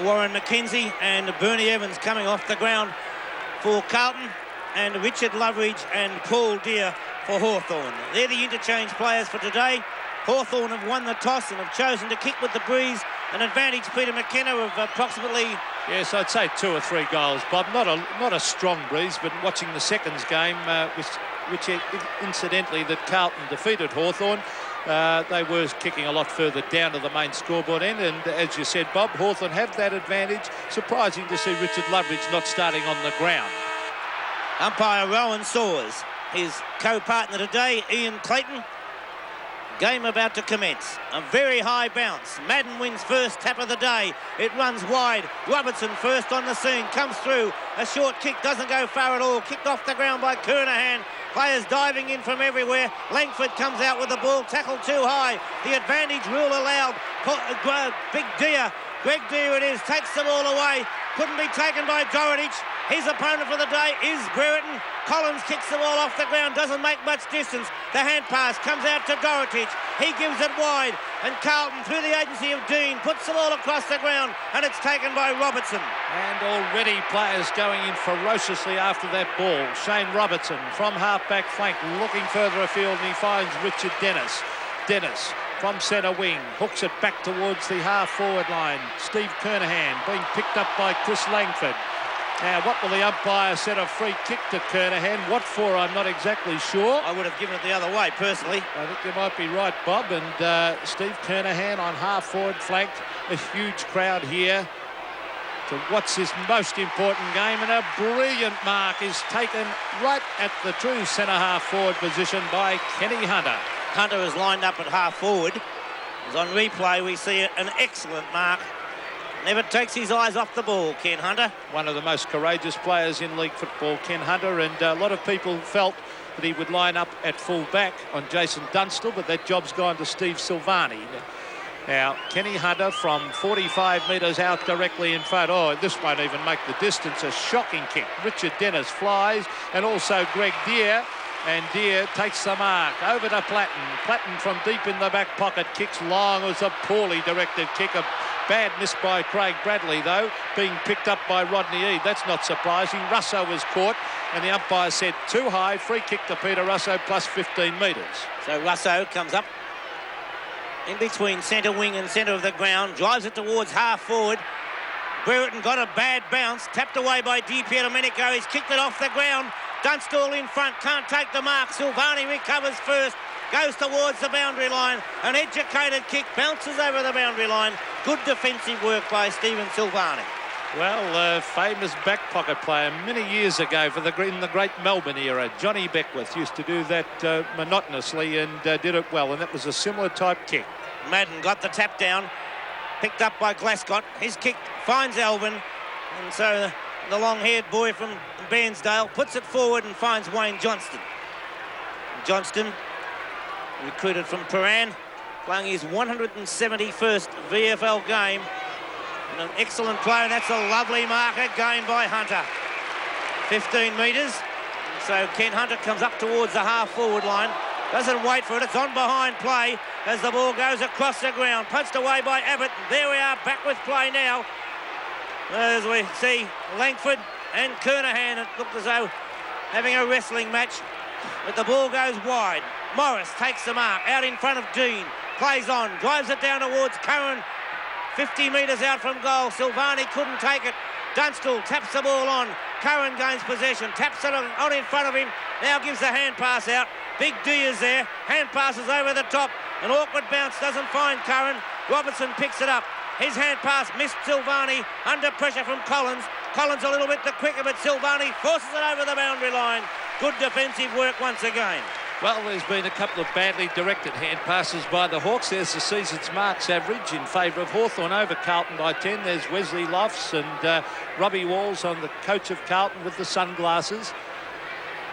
Warren McKenzie and Bernie Evans coming off the ground for Carlton, and Richard Loveridge and Paul Deere for Hawthorn. They're the interchange players for today. Hawthorn have won the toss and have chosen to kick with the breeze. An advantage, Peter McKenna, of approximately... Yes, I'd say 2 or 3 goals, Bob. Not a strong breeze, but watching the seconds game, which incidentally that Carlton defeated Hawthorn, they were kicking a lot further down to the main scoreboard end, and as you said, Bob, Hawthorn have that advantage. Surprising to see Richard Loveridge not starting on the ground. Umpire Rowan Saws, his co-partner today, Ian Clayton. Game about to commence. A very high bounce. Madden wins first tap of the day. It runs wide. Robertson first on the scene. Comes through. A short kick doesn't go far at all. Kicked off the ground by Kernahan. Players diving in from everywhere. Langford comes out with the ball. Tackled too high. The advantage rule allowed. Big Deere. Greg Deere it is. Takes the ball away. Couldn't be taken by Dorotich. His opponent for the day is Brereton. Collins kicks the ball off the ground, doesn't make much distance. The hand pass comes out to Dorotich. He gives it wide, and Carlton, through the agency of Dean, puts the ball across the ground, and it's taken by Robertson. And already players going in ferociously after that ball. Shane Robertson from half-back flank, looking further afield, and he finds Richard Dennis. Dennis from centre wing, hooks it back towards the half-forward line. Steve Kernahan being picked up by Chris Langford. Now, what will the umpire set a free kick to Kernahan? What for, I'm not exactly sure. I would have given it the other way, personally. I think you might be right, Bob. And Steve Kernahan on half-forward flank. A huge crowd here to what's his most important game. And a brilliant mark is taken right at the true centre-half forward position by Kenny Hunter. Hunter is lined up at half-forward. As on replay, we see an excellent mark. Never takes his eyes off the ball, Ken Hunter. One of the most courageous players in league football, Ken Hunter, and a lot of people felt that he would line up at full back on Jason Dunstall, but that job's gone to Steve Silvani. Now, Kenny Hunter from 45 metres out directly in front. Oh, this won't even make the distance. A shocking kick. Richard Dennis flies, and also Greg Deere. And Deere takes the mark over to Platten. Platten from deep in the back pocket kicks long. It was a poorly directed kick. A bad miss by Craig Bradley, though, being picked up by Rodney Eade. That's not surprising. Russo was caught, and the umpire said too high. Free kick to Peter Russo, plus 15 metres. So Russo comes up in between centre wing and centre of the ground, drives it towards half forward. Brereton got a bad bounce, tapped away by Di Pierdomenico. He's kicked it off the ground. Dunstall in front, can't take the mark. Silvani recovers first, goes towards the boundary line. An educated kick, bounces over the boundary line. Good defensive work by Stephen Silvani. Well, famous back pocket player many years ago in the great Melbourne era. Johnny Beckwith used to do that monotonously and did it well, and that was a similar type kick. Madden got the tap down, picked up by Glascott. His kick finds Alvin, and so the long-haired boy from Bairnsdale puts it forward and finds Wayne Johnston. Johnston, recruited from Paran, playing his 171st VFL game. And an excellent play, and that's a lovely mark again by Hunter. 15 metres. So Ken Hunter comes up towards the half-forward line. Doesn't wait for it. It's on behind play as the ball goes across the ground. Punched away by Abbott. There we are, back with play now. As we see Langford and Kernahan, it looked as though having a wrestling match. But the ball goes wide. Morris takes the mark out in front of Dean. Plays on, drives it down towards Curran. 50 metres out from goal. Silvani couldn't take it. Dunstall taps the ball on. Curran gains possession. Taps it on in front of him. Now gives the hand pass out. Big D is there. Hand passes over the top. An awkward bounce doesn't find Curran. Robertson picks it up. His hand pass missed Silvani under pressure from Collins. Collins a little bit the quicker, but Silvani forces it over the boundary line. Good defensive work once again. Well, there's been a couple of badly directed hand passes by the Hawks. There's the season's marks average in favour of Hawthorn over Carlton by 10. There's Wesley Lofts and Robbie Walls on the coach of Carlton with the sunglasses.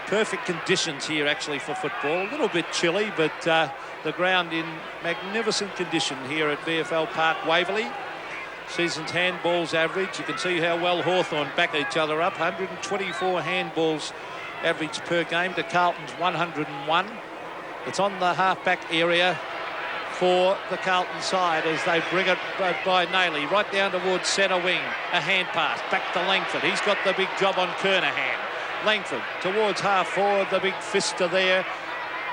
Perfect conditions here, actually, for football. A little bit chilly, but the ground in magnificent condition here at VFL Park, Waverley. Season's handballs average. You can see how well Hawthorn back each other up. 124 handballs average per game to Carlton's 101. It's on the half-back area. for the Carlton side as they bring it by Nayley right down towards centre wing. A hand pass back to Langford. He's got the big job on Kernahan. Langford towards half forward. The big fist are there.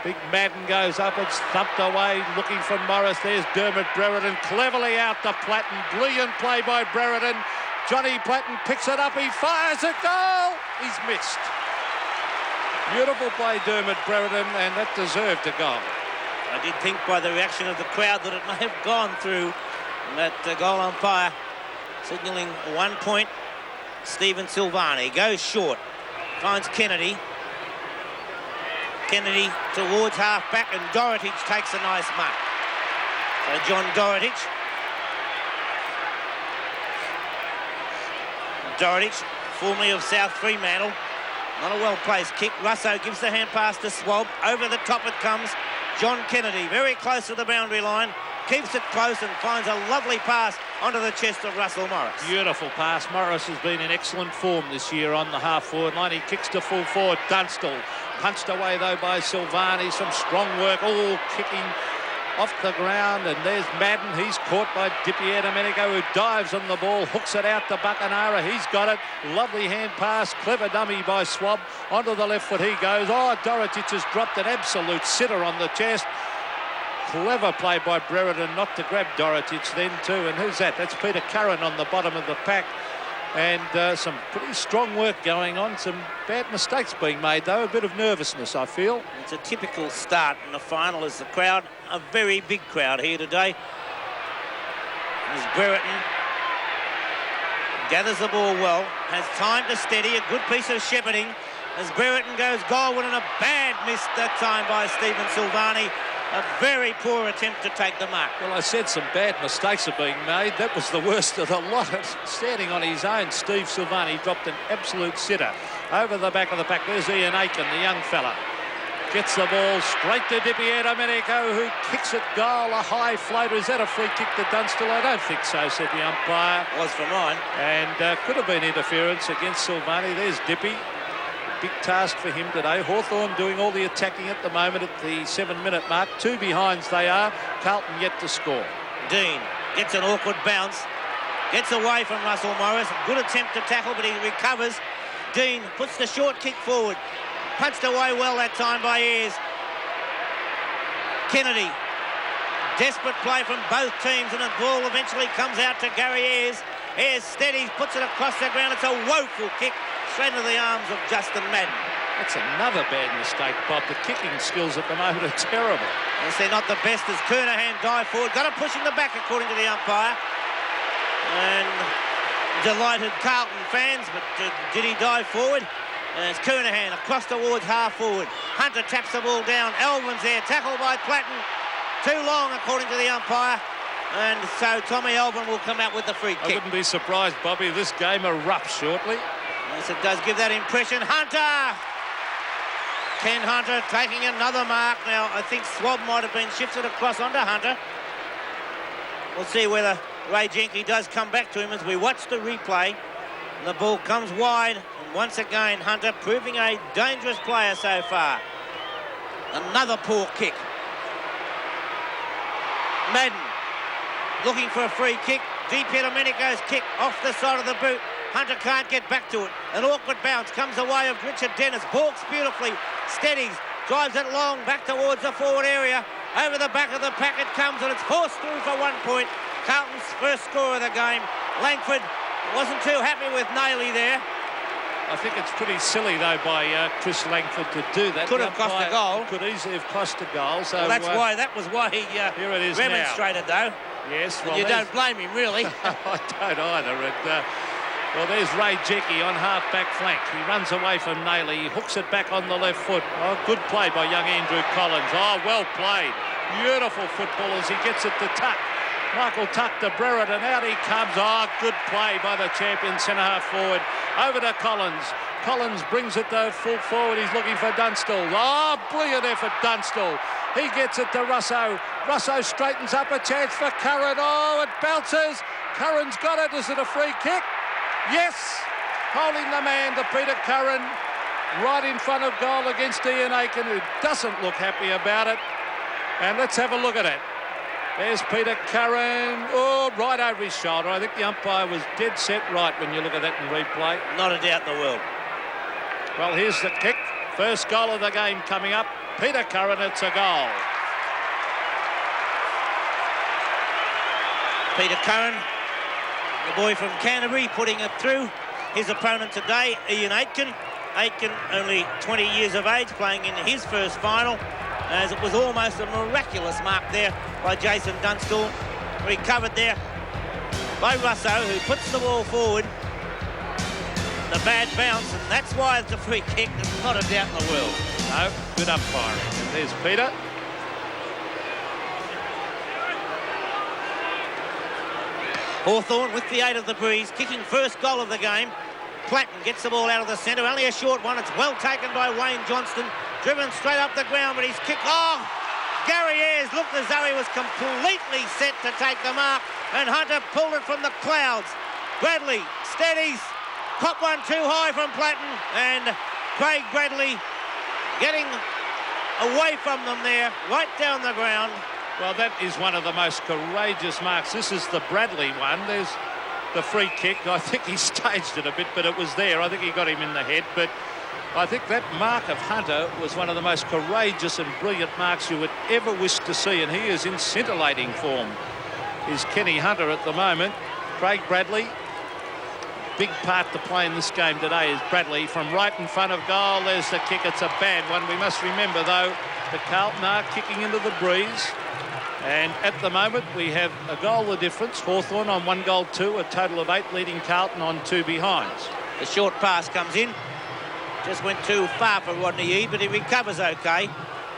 Big Madden goes up. It's thumped away looking for Morris. There's Dermot Brereton cleverly out to Platten. Brilliant play by Brereton. Johnny Platten picks it up. He fires a goal. He's missed. Beautiful play, Dermot Brereton, and that deserved a goal. I did think by the reaction of the crowd that it may have gone through, and that goal umpire signalling 1 point. Stephen Silvani goes short, finds Kennedy. Kennedy towards half-back, and Dorotich takes a nice mark. So John Dorotich. Dorotich, formerly of South Fremantle. Not a well-placed kick. Russo gives the hand pass to Swab. Over the top it comes. John Kennedy, very close to the boundary line. Keeps it close and finds a lovely pass onto the chest of Russell Morris. Beautiful pass. Morris has been in excellent form this year on the half-forward line. He kicks to full forward. Dunstall punched away, though, by Silvani. Some strong work, all kicking off the ground, and there's Madden. He's caught by Dipier Domenico, who dives on the ball, hooks it out to Buckenara. He's got it. Lovely hand pass. Clever dummy by Swab. Onto the left foot he goes. Oh, Dorotich has dropped an absolute sitter on the chest. Clever play by Brereton not to grab Dorotich then too. And who's that? That's Peter Curran on the bottom of the pack. And some pretty strong work going on. Some bad mistakes being made, though. A bit of nervousness, I feel. It's a typical start in the final as the crowd, a very big crowd here today. As Brereton gathers the ball well, has time to steady, a good piece of shepherding. As Brereton goes goalward, and a bad miss that time by Stephen Silvani. A very poor attempt to take the mark. Well, I said some bad mistakes are being made. That was the worst of the lot. Standing on his own, Steve Silvani dropped an absolute sitter. Over the back of the pack, there's Ian Aiken, the young fella. Gets the ball straight to Dipier Domenico, who kicks it goal, a high floater. Is that a free kick to Dunstall? I don't think so, said the umpire. Was for mine. And could have been interference against Silvani. There's Dippy. Big task for him today. Hawthorn doing all the attacking at the moment at the 7-minute mark. 2 behinds they are. Carlton yet to score. Dean gets an awkward bounce. Gets away from Russell Morris. Good attempt to tackle, but he recovers. Dean puts the short kick forward. Punched away well that time by Ayres. Kennedy. Desperate play from both teams, and the ball eventually comes out to Gary Ayres. Ayres steadies, puts it across the ground. It's a woeful kick straight into the arms of Justin Madden. That's another bad mistake, Bob. The kicking skills at the moment are terrible. Yes, they're not the best as Kernahan dived forward. Got to push in the back, according to the umpire. And delighted Carlton fans, but did he dive forward? It's Kernahan across towards half forward. Hunter taps the ball down. Elvin's there, tackled by Platten. Too long, according to the umpire. And so Tommy Elvin will come out with the free kick. I wouldn't be surprised, Bobby. This game erupts shortly. Yes, it does give that impression. Hunter! Ken Hunter taking another mark. Now, I think Swab might have been shifted across onto Hunter. We'll see whether Ray Jenke does come back to him as we watch the replay. And the ball comes wide. And once again, Hunter proving a dangerous player so far. Another poor kick. Madden looking for a free kick. Dipier Domenico's kick off the side of the boot. Hunter can't get back to it. An awkward bounce comes away of Richard Dennis. Balks beautifully, steadies, drives it long back towards the forward area. Over the back of the pack it comes, and it's forced through for 1 point. Carlton's first score of the game. Langford wasn't too happy with Nayley there. I think it's pretty silly, though, by Chris Langford to do that. Could have cost a goal. Could easily have cost a goal. So well, that was why he here it is remonstrated, now. though. Yes, well, and you don't blame him, really. I don't either. Well, there's Ray Jenke on half-back flank. He runs away from Nayley. He hooks it back on the left foot. Oh, good play by young Andrew Collins. Oh, well played. Beautiful football as he gets it to Tuck. Michael Tuck to Brereton, and out he comes. Oh, good play by the champion centre-half forward. Over to Collins. Collins brings it to full forward. He's looking for Dunstall. Oh, brilliant effort, Dunstall. He gets it to Russo. Russo straightens up, a chance for Curran. Oh, it bounces. Curran's got it. Is it a free kick? Yes. Holding the man to Peter Curran. Right in front of goal against Ian Aiken, who doesn't look happy about it. And let's have a look at it. There's Peter Curran. Oh, right over his shoulder. I think the umpire was dead set right when you look at that in replay. Not a doubt in the world. Well, here's the kick. First goal of the game coming up. Peter Curran, it's a goal. Peter Curran, the boy from Canterbury, putting it through. His opponent today, Ian Aitken. Aitken, only 20 years of age, playing in his first final, as it was almost a miraculous mark there by Jason Dunstall. Recovered there by Russo, who puts the ball forward. The bad bounce, and that's why it's a free kick. There's not a doubt in the world. No, good umpiring. And there's Peter. Hawthorn with the 8 of the breeze, kicking first goal of the game. Platten gets the ball out of the centre, only a short one. It's well taken by Wayne Johnston, driven straight up the ground, but he's kicked. Oh, Gary Ayres looked as though he was completely set to take the mark, and Hunter pulled it from the clouds. Bradley steadies, caught one too high from Platten, and Craig Bradley getting away from them there, right down the ground. Well, that is one of the most courageous marks. This is the Bradley one. There's the free kick. I think he staged it a bit, but it was there. I think he got him in the head. But I think that mark of Hunter was one of the most courageous and brilliant marks you would ever wish to see, and he is in scintillating form. Is Kenny Hunter at the moment. Craig Bradley, big part to play in this game today is Bradley from right in front of goal. There's the kick. It's a bad one. We must remember, though, the Carlton are kicking into the breeze. And at the moment, we have a goal of difference. Hawthorn on 1-2, a total of 8, leading Carlton on 2 behinds. The short pass comes in. Just went too far for Rodney Eade, but he recovers okay.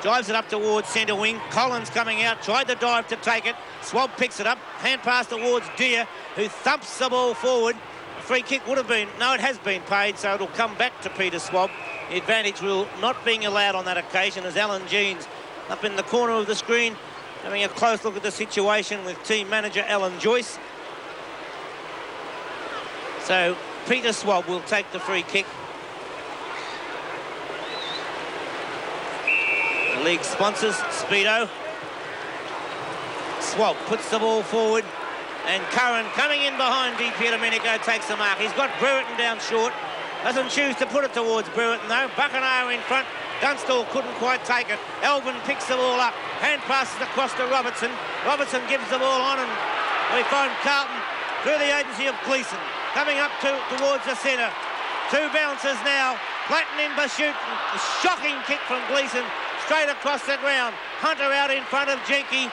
Drives it up towards centre wing. Collins coming out, tried to dive to take it. Swab picks it up. Hand pass towards Deere, who thumps the ball forward. A free kick would have been, no, it has been paid, so it'll come back to Peter Swab. The advantage rule not being allowed on that occasion, as Alan Jeans up in the corner of the screen, having a close look at the situation with team manager Alan Joyce. So Peter Swab will take the free kick. The league sponsors, Speedo. Swab puts the ball forward, and Curran coming in behind Di Pierdomenico takes the mark. He's got Brereton down short. Doesn't choose to put it towards Brereton though. Buckenham in front. Dunstall couldn't quite take it. Elvin picks the ball up. Hand passes across to Robertson. Robertson gives the ball on, and we find Carlton through the agency of Gleeson coming up towards the centre. 2 bounces now. Platten in pursuit. A shocking kick from Gleeson straight across the ground. Hunter out in front of Jenke.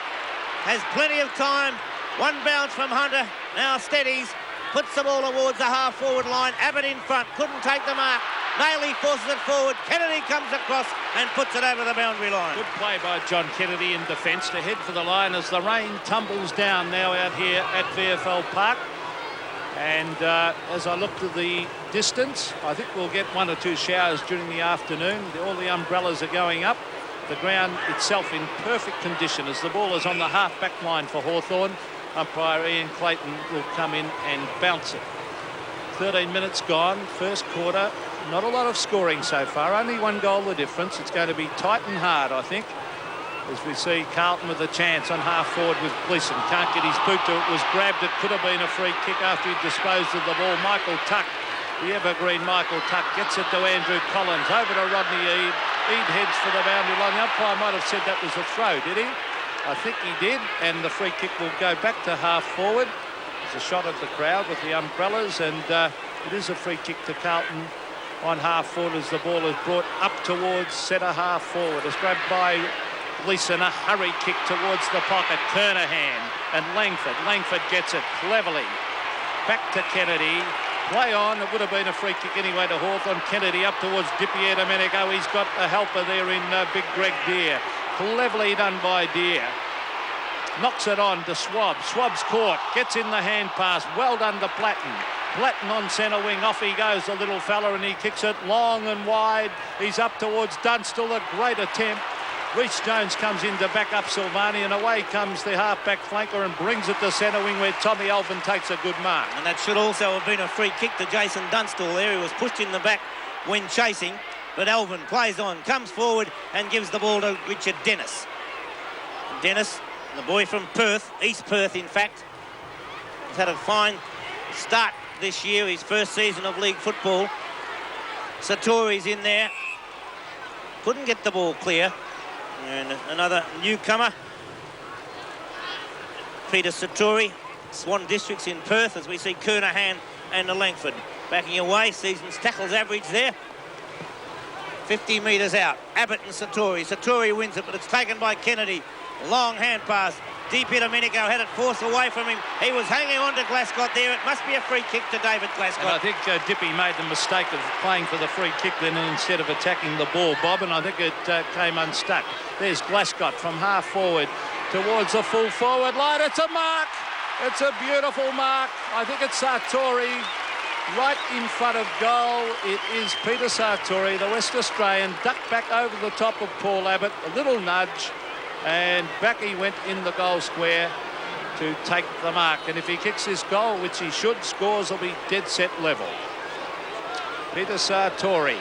Has plenty of time. 1 bounce from Hunter. Now steadies. Puts the ball towards the half-forward line. Abbott in front. Couldn't take the mark. Nailey forces it forward. Kennedy comes across and puts it over the boundary line. Good play by John Kennedy in defence to head for the line as the rain tumbles down now out here at VFL Park. And as I look to the distance, I think we'll get 1 or 2 showers during the afternoon. All the umbrellas are going up. The ground itself in perfect condition as the ball is on the half-back line for Hawthorn. Umpire Ian Clayton will come in and bounce it. 13 minutes gone, first quarter. Not a lot of scoring so far, only 1 goal the difference. It's going to be tight and hard, I think, as we see Carlton with a chance on half-forward with Gleeson. Can't get his boot to it, was grabbed. It could have been a free kick after he disposed of the ball. Michael Tuck, the evergreen Michael Tuck, gets it to Andrew Collins, over to Rodney Eade. Eade heads for the boundary line. The umpire might have said that was a throw, did he? I think he did, and the free kick will go back to half-forward. There's a shot at the crowd with the umbrellas, and it is a free kick to Carlton on half-forward as the ball is brought up towards centre half-forward. It's grabbed by Gleeson, a hurry kick towards the pocket. Kernahan and Langford. Langford gets it cleverly. Back to Kennedy. Play on. It would have been a free kick anyway to Hawthorn. Kennedy up towards Di Pierdomenico. He's got a helper there in big Greg Deere. Cleverly done by Deere. Knocks it on to Swab. Swab's caught. Gets in the hand pass. Well done to Platten. Platten on centre wing. Off he goes, the little fella, and he kicks it long and wide. He's up towards Dunstall. A great attempt. Reece Jones comes in to back up Silvani, and away comes the half-back flanker and brings it to centre wing where Tommy Elvin takes a good mark. And that should also have been a free kick to Jason Dunstall there. He was pushed in the back when chasing, but Elvin plays on, comes forward and gives the ball to Richard Dennis. Dennis The boy from Perth, East Perth in fact, has had a fine start this year, his first season of league football. Satori's in there. Couldn't get the ball clear. And another newcomer, Peter Satori, Swan Districts in Perth, as we see Kernahan and the Langford backing away. Season's tackles average there. 50 metres out. Abbott and Satori. Satori wins it, but it's taken by Kennedy. Long hand pass. Deep into Domenico, had it forced away from him. He was hanging on to Glascott there. It must be a free kick to David Glascott. And I think Dippy made the mistake of playing for the free kick then instead of attacking the ball, Bob, and I think it came unstuck. There's Glascott from half forward towards the full forward line. It's a mark. It's a beautiful mark. I think it's Sartori right in front of goal. It is Peter Sartori, the West Australian, ducked back over the top of Paul Abbott, a little nudge, and back he went in the goal square to take the mark. And if he kicks this goal, which he should, scores will be dead set level. Peter Sartori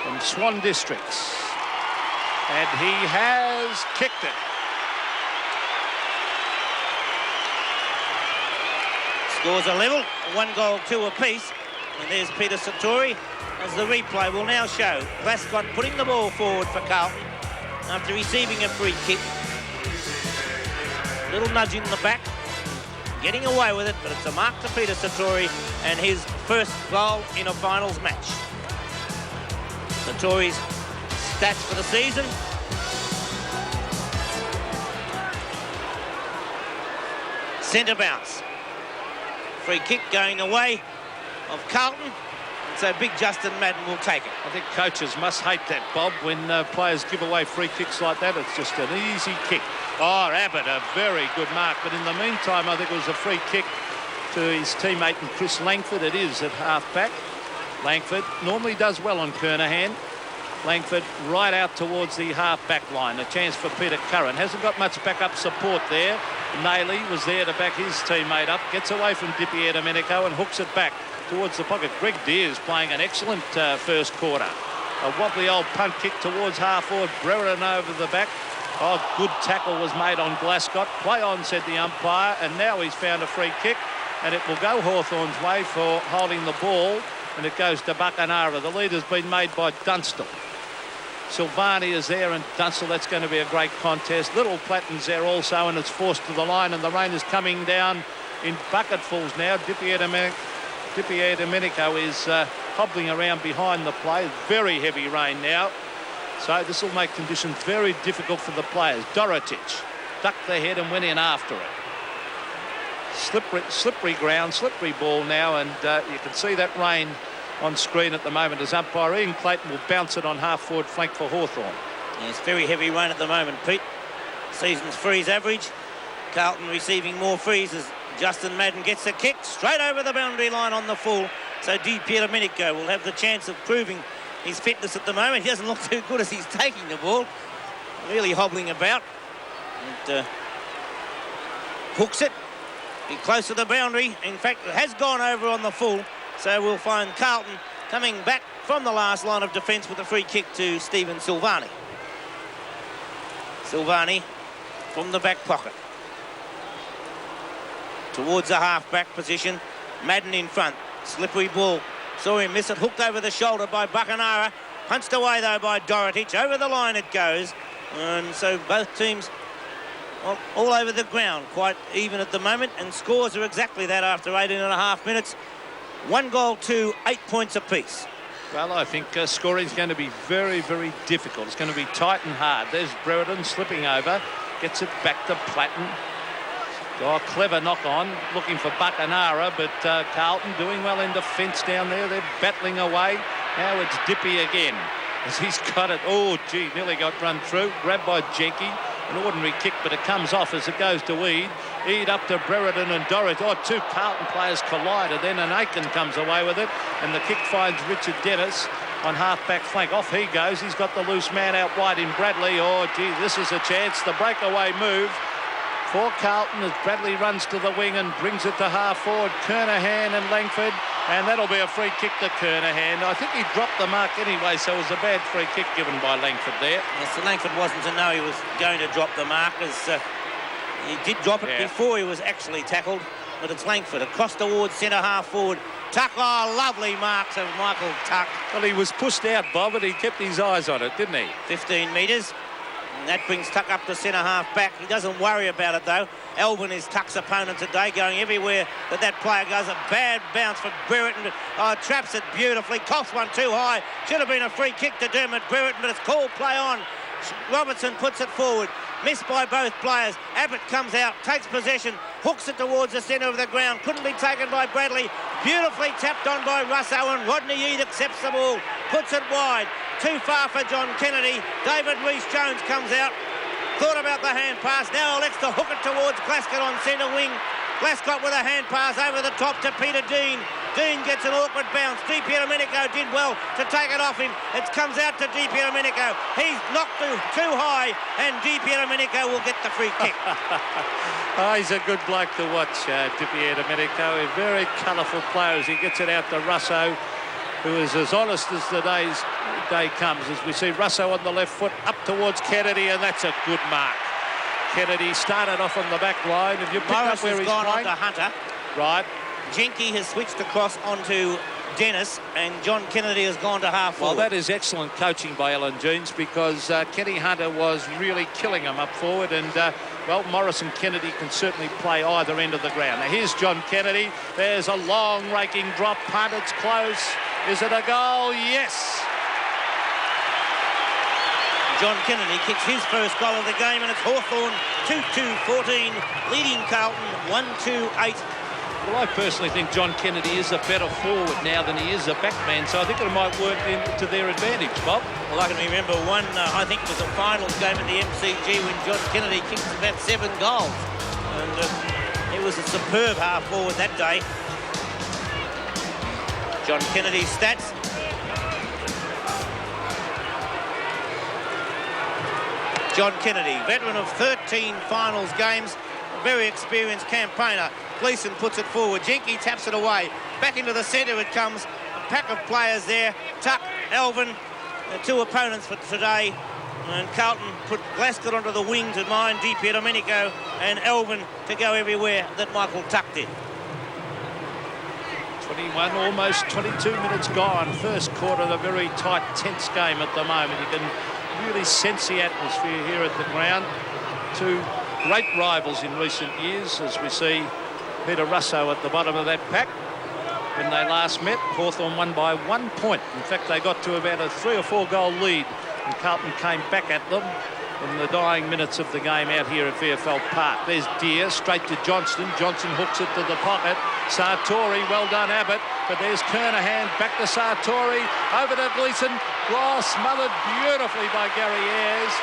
from Swan Districts. And he has kicked it. Scores a level, 1 goal, 2 apiece. And there's Peter Satori, as the replay will now show. Glascott putting the ball forward for Carlton after receiving a free kick. Little nudge in the back, getting away with it, but it's a mark to Peter Satori and his first goal in a finals match. Satori's stats for the season. Centre bounce. Free kick going the way of Carlton. So big Justin Madden will take it. I think coaches must hate that, Bob, when players give away free kicks like that. It's just an easy kick. Oh, Abbott, a very good mark. But in the meantime, I think it was a free kick to his teammate and Chris Langford. It is at half-back. Langford normally does well on Kernahan. Langford right out towards the half-back line. A chance for Peter Curran. Hasn't got much backup support there. Nayley was there to back his teammate up. Gets away from Dippy Domenico and hooks it back towards the pocket. Greg Deers playing an excellent first quarter. A wobbly old punt kick towards half-forward. Brereton over the back. Oh, good tackle was made on Glascott. Play on, said the umpire, and now he's found a free kick, and it will go Hawthorn's way for holding the ball, and it goes to Buckenara. The lead has been made by Dunstall. Silvani is there, and Dunstall, that's going to be a great contest. Little Platton's there also, and it's forced to the line, and the rain is coming down in bucketfuls now. Dippy Domenico is hobbling around behind the play. Very heavy rain now. So this will make conditions very difficult for the players. Dorotich ducked the head and went in after it. Slippery ground, slippery ball now, and you can see that rain on screen at the moment as umpire Ian Clayton will bounce it on half-forward flank for Hawthorn. Yeah, it's very heavy rain at the moment, Pete. Season's freeze average. Carlton receiving more frees as Justin Madden gets a kick straight over the boundary line on the full. So Di Pierdomenico will have the chance of proving his fitness at the moment. He doesn't look too good as he's taking the ball. Really hobbling about. And hooks it. Be close to the boundary. In fact, it has gone over on the full. So we'll find Carlton coming back from the last line of defence with a free kick to Stephen Silvani. Silvani from the back pocket. Towards the half-back position. Madden in front. Slippery ball. Saw him miss it. Hooked over the shoulder by Buckenara. Punched away, though, by Dorotich. Over the line it goes. And so both teams all over the ground. Quite even at the moment. And scores are exactly that after 18.5 minutes. 1 goal, 2, 8 points apiece. Well, I think scoring is going to be very, very difficult. It's going to be tight and hard. There's Brereton slipping over. Gets it back to Platten. Oh, clever knock on, looking for Buckenara, but Carlton doing well in defence down there. They're battling away. Now it's Dippy again as he's got it. Oh, gee, nearly got run through. Grabbed by Jenke. An ordinary kick, but it comes off as it goes to Eade. Eade up to Brereton and Dorrit. Oh, 2 Carlton players collided. Then an Aiken comes away with it, and the kick finds Richard Dennis on half-back flank. Off he goes. He's got the loose man out wide in Bradley. Oh, gee, this is a chance. The breakaway move for Carlton as Bradley runs to the wing and brings it to half-forward. Kernahan and Langford And that'll be a free kick to Kernahan. I think he dropped the mark anyway, so it was a bad free kick given by Langford there. Yes, so Langford wasn't to know he was going to drop the mark, as he did drop it before he was actually tackled. But it's Langford across towards centre half forward. Tuck, oh, lovely marks of Michael Tuck. Well, he was pushed out, Bob, but he kept his eyes on it, didn't he? 15 metres. And that brings Tuck up to centre half back. He doesn't worry about it, though. Elvin is Tuck's opponent today, going everywhere that player goes. A bad bounce for Brereton. Oh, traps it beautifully. Coughs one too high. Should have been a free kick to Dermot Brereton, but it's called play on. Robertson puts it forward. Missed by both players. Abbott comes out, takes possession, hooks it towards the centre of the ground. Couldn't be taken by Bradley. Beautifully tapped on by Russ Owen. Rodney Eade accepts the ball, puts it wide. Too far for John Kennedy. David Rees-Jones comes out. Thought about the hand pass. Now elects to hook it towards Glasgow on centre wing. Glasgow with a hand pass over the top to Peter Dean. Dean gets an awkward bounce. Di Pierdomenico did well to take it off him. It comes out to Di Pierdomenico. He's knocked too high, and Di Pierdomenico will get the free kick. Oh, he's a good bloke to watch, Di Pierdomenico. A very colourful player as he gets it out to Russo, who is as honest as the day comes. As we see Russo on the left foot up towards Kennedy, and that's a good mark. Kennedy started off on the back line. Have you picked Morris up where has he's gone playing? on to Hunter. Right. Jenke has switched across onto Dennis, and John Kennedy has gone to half forward. Well, that is excellent coaching by Alan Jeans, because Kenny Hunter was really killing him up forward, and well, Morris and Kennedy can certainly play either end of the ground. Now here's John Kennedy. There's a long raking drop punt. It's close. Is it a goal? Yes. John Kennedy kicks his first goal of the game, and it's Hawthorn 2-2-14, leading Carlton 1-2-8. Well, I personally think John Kennedy is a better forward now than he is a backman, so I think it might work to their advantage, Bob. Well, I can remember one, I think it was a finals game at the MCG when John Kennedy kicked about 7 goals. And it was a superb half forward that day. John Kennedy's stats. John Kennedy, veteran of 13 finals games, a very experienced campaigner. Gleeson puts it forward. Jenke taps it away. Back into the centre it comes. A pack of players there. Tuck, Elvin, two opponents for today. And Carlton put Glasgow onto the wing to mind Di Pierdomenico, and Elvin to go everywhere that Michael Tuck did. 21, almost 22 minutes gone. First quarter, a very tight, tense game at the moment. You can really sense the atmosphere here at the ground. Two great rivals in recent years, as we see Peter Russo at the bottom of that pack. When they last met, Hawthorn won by 1 point. In fact, they got to about a 3 or 4 goal lead, and Carlton came back at them in the dying minutes of the game out here at VFL Park. There's Deere, straight to Johnston. Johnson hooks it to the pocket. Sartori, well done, Abbott. But there's Kernahan, back to Sartori, over to Gleeson. Oh, smothered beautifully by Gary Ayres.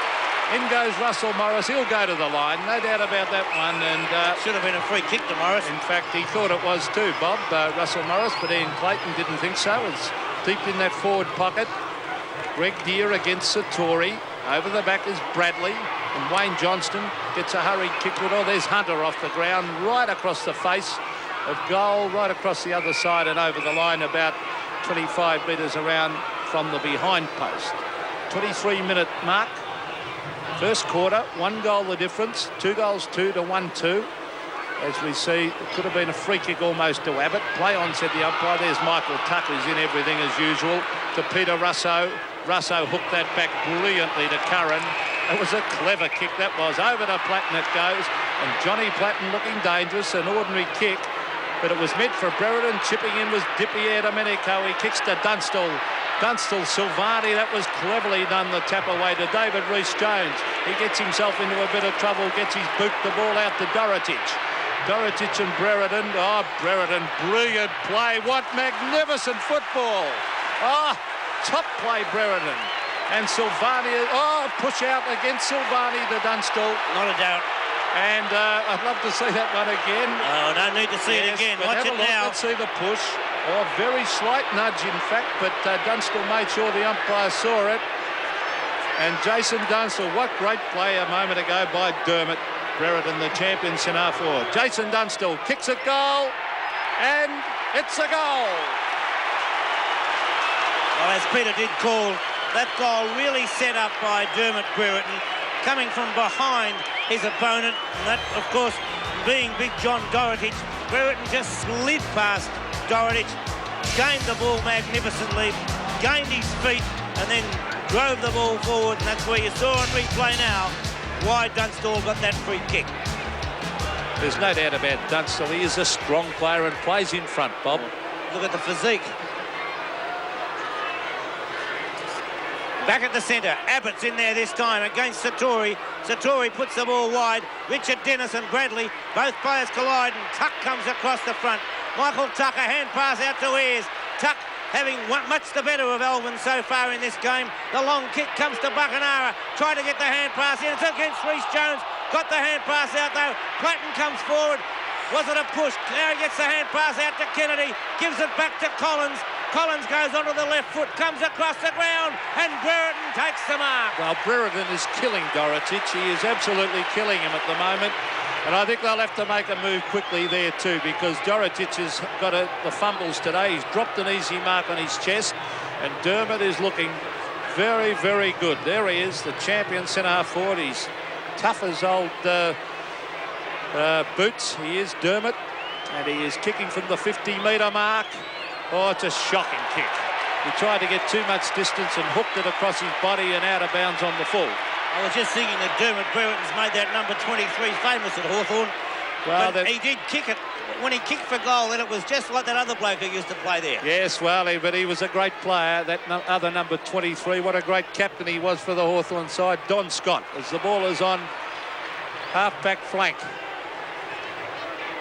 In goes Russell Morris. He'll go to the line, no doubt about that one. And should have been a free kick to Morris. In fact, he thought it was too, Bob, Russell Morris, but Ian Clayton didn't think so. It's deep in that forward pocket. Greg Deere against Sartori. Over the back is Bradley, and Wayne Johnston gets a hurried kick to it. Oh, there's Hunter off the ground, right across the face of goal, right across the other side and over the line, about 25 metres around from the behind post. 23-minute mark. First quarter, 1 goal the difference. 2 goals, 2 to 1-2. As we see, it could have been a free kick almost to Abbott. Play on, said the umpire. There's Michael Tuck, who's in everything as usual, to Peter Russo. Russo hooked that back brilliantly to Curran. It was a clever kick, that was. Over to Platten it goes, and Johnny Platten looking dangerous, an ordinary kick, but it was meant for Brereton. Chipping in was Di Pierdomenico. He kicks to Dunstall. Dunstall, Silvani, that was cleverly done, the tap away to David Rees-Jones. He gets himself into a bit of trouble, gets his boot, the ball out to Dorotic. Dorotic and Brereton. Oh, Brereton, brilliant play. What magnificent football. Oh, top play, Brereton. And Silvani, oh, push out against Silvani to Dunstall. Not a doubt. And I'd love to see that one again. Oh, no need to see it again. Watch it now. Let's see the push. Oh, very slight nudge, in fact, but Dunstall made sure the umpire saw it. And Jason Dunstall, what great play a moment ago by Dermot Brereton, the champion centre forward. Jason Dunstall kicks a goal, and It's a goal. Well, as Peter did call, that goal really set up by Dermot Brereton, coming from behind his opponent. And that, of course, being big John Dorotich, Brereton just slid past Dorotich, gained the ball magnificently, gained his feet, and then drove the ball forward. And that's where you saw on replay now why Dunstall got that free kick. There's no doubt about Dunstall. He is a strong player and plays in front, Bob. Look at the physique. Back at the centre, Abbott's in there this time against Satori. Satori puts the ball wide. Richard Dennis and Bradley, both players collide, and Tuck comes across the front. Michael Tuck, a hand pass out to Ayres. Tuck having much the better of Elvin so far in this game. The long kick comes to Buckenara. Trying to get the hand pass in. It's against Rhys Jones. Got the hand pass out though. Platten comes forward. Was it a push? Now he gets the hand pass out to Kennedy. Gives it back to Collins. Collins goes onto the left foot, comes across the ground, and Brereton takes the mark. Well, Brereton is killing Dorotich. He is absolutely killing him at the moment. And I think they'll have to make a move quickly there too, because Dorotich has got the fumbles today. He's dropped an easy mark on his chest, and Dermot is looking very, very good. There he is, the champion centre-half forward. He's tough as old boots. He is Dermot, and he is kicking from the 50-metre mark. Oh, it's a shocking kick. He tried to get too much distance and hooked it across his body and out of bounds on the full. I was just thinking that Dermot Brereton's made that number 23 famous at Hawthorn. Well, but he did kick it. When he kicked for goal, then it was just like that other bloke who used to play there. Yes, well, but he was a great player, that other number 23. What a great captain he was for the Hawthorn side. Don Scott, as the ball is on half-back flank.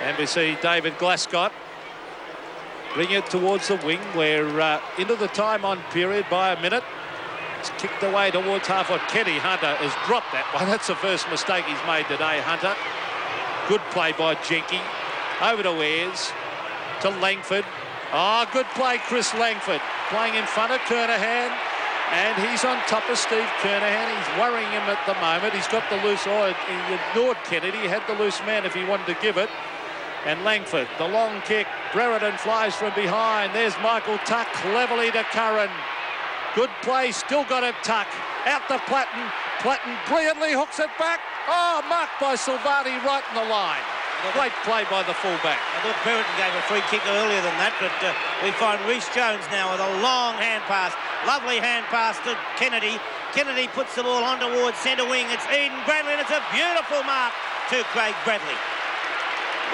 And we see David Glascott bring it towards the wing. We're into the time-on period by a minute. It's kicked away towards half-court. Kenny Hunter has dropped that one. That's the first mistake he's made today, Hunter. Good play by Jenke. Over to Ayres, to Langford. Oh, good play, Chris Langford. Playing in front of Kernahan. And he's on top of Steve Kernahan. He's worrying him at the moment. He's got the loose... Oh, he ignored Kennedy. He had the loose man if he wanted to give it. And Langford, the long kick. Brereton flies from behind. There's Michael Tuck, cleverly to Curran. Good play, still got it, Tuck. Out to Platten. Platten brilliantly hooks it back. Oh, marked by Silvani right in the line. Great play by the fullback. I thought Brereton gave a free kick earlier than that, but we find Rhys Jones now with a long hand pass. Lovely hand pass to Kennedy. Kennedy puts the ball on towards centre wing. It's Eden Bradley, and it's a beautiful mark to Craig Bradley.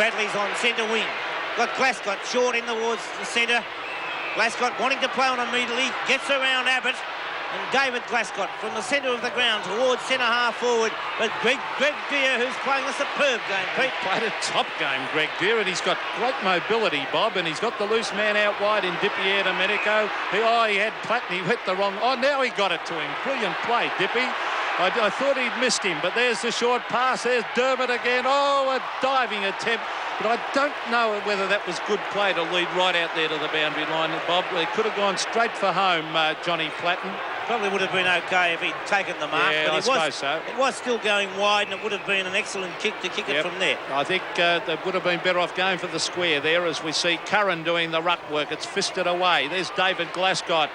Bradley's on centre wing. Got Glascott short in towards the centre. Glascott wanting to play on immediately. Gets around Abbott. And David Glascott from the centre of the ground towards centre-half forward. But Greg Deere, who's playing a superb game, Pete. Played a top game, Greg Deere, and he's got great mobility, Bob, and he's got the loose man out wide in Dippy Domenico. He had Platten, he hit the wrong... Oh, now he got it to him. Brilliant play, Dippy. I thought he'd missed him, but there's the short pass. There's Dermot again. Oh, a diving attempt. But I don't know whether that was good play to lead right out there to the boundary line, Bob. They could have gone straight for home, Johnny Platten. Probably would have been okay if he'd taken the mark. Yeah, but I suppose so. It was still going wide, and it would have been an excellent kick to kick it from there. I think they would have been better off going for the square there, as we see Curran doing the ruck work. It's fisted away. There's David Glascott.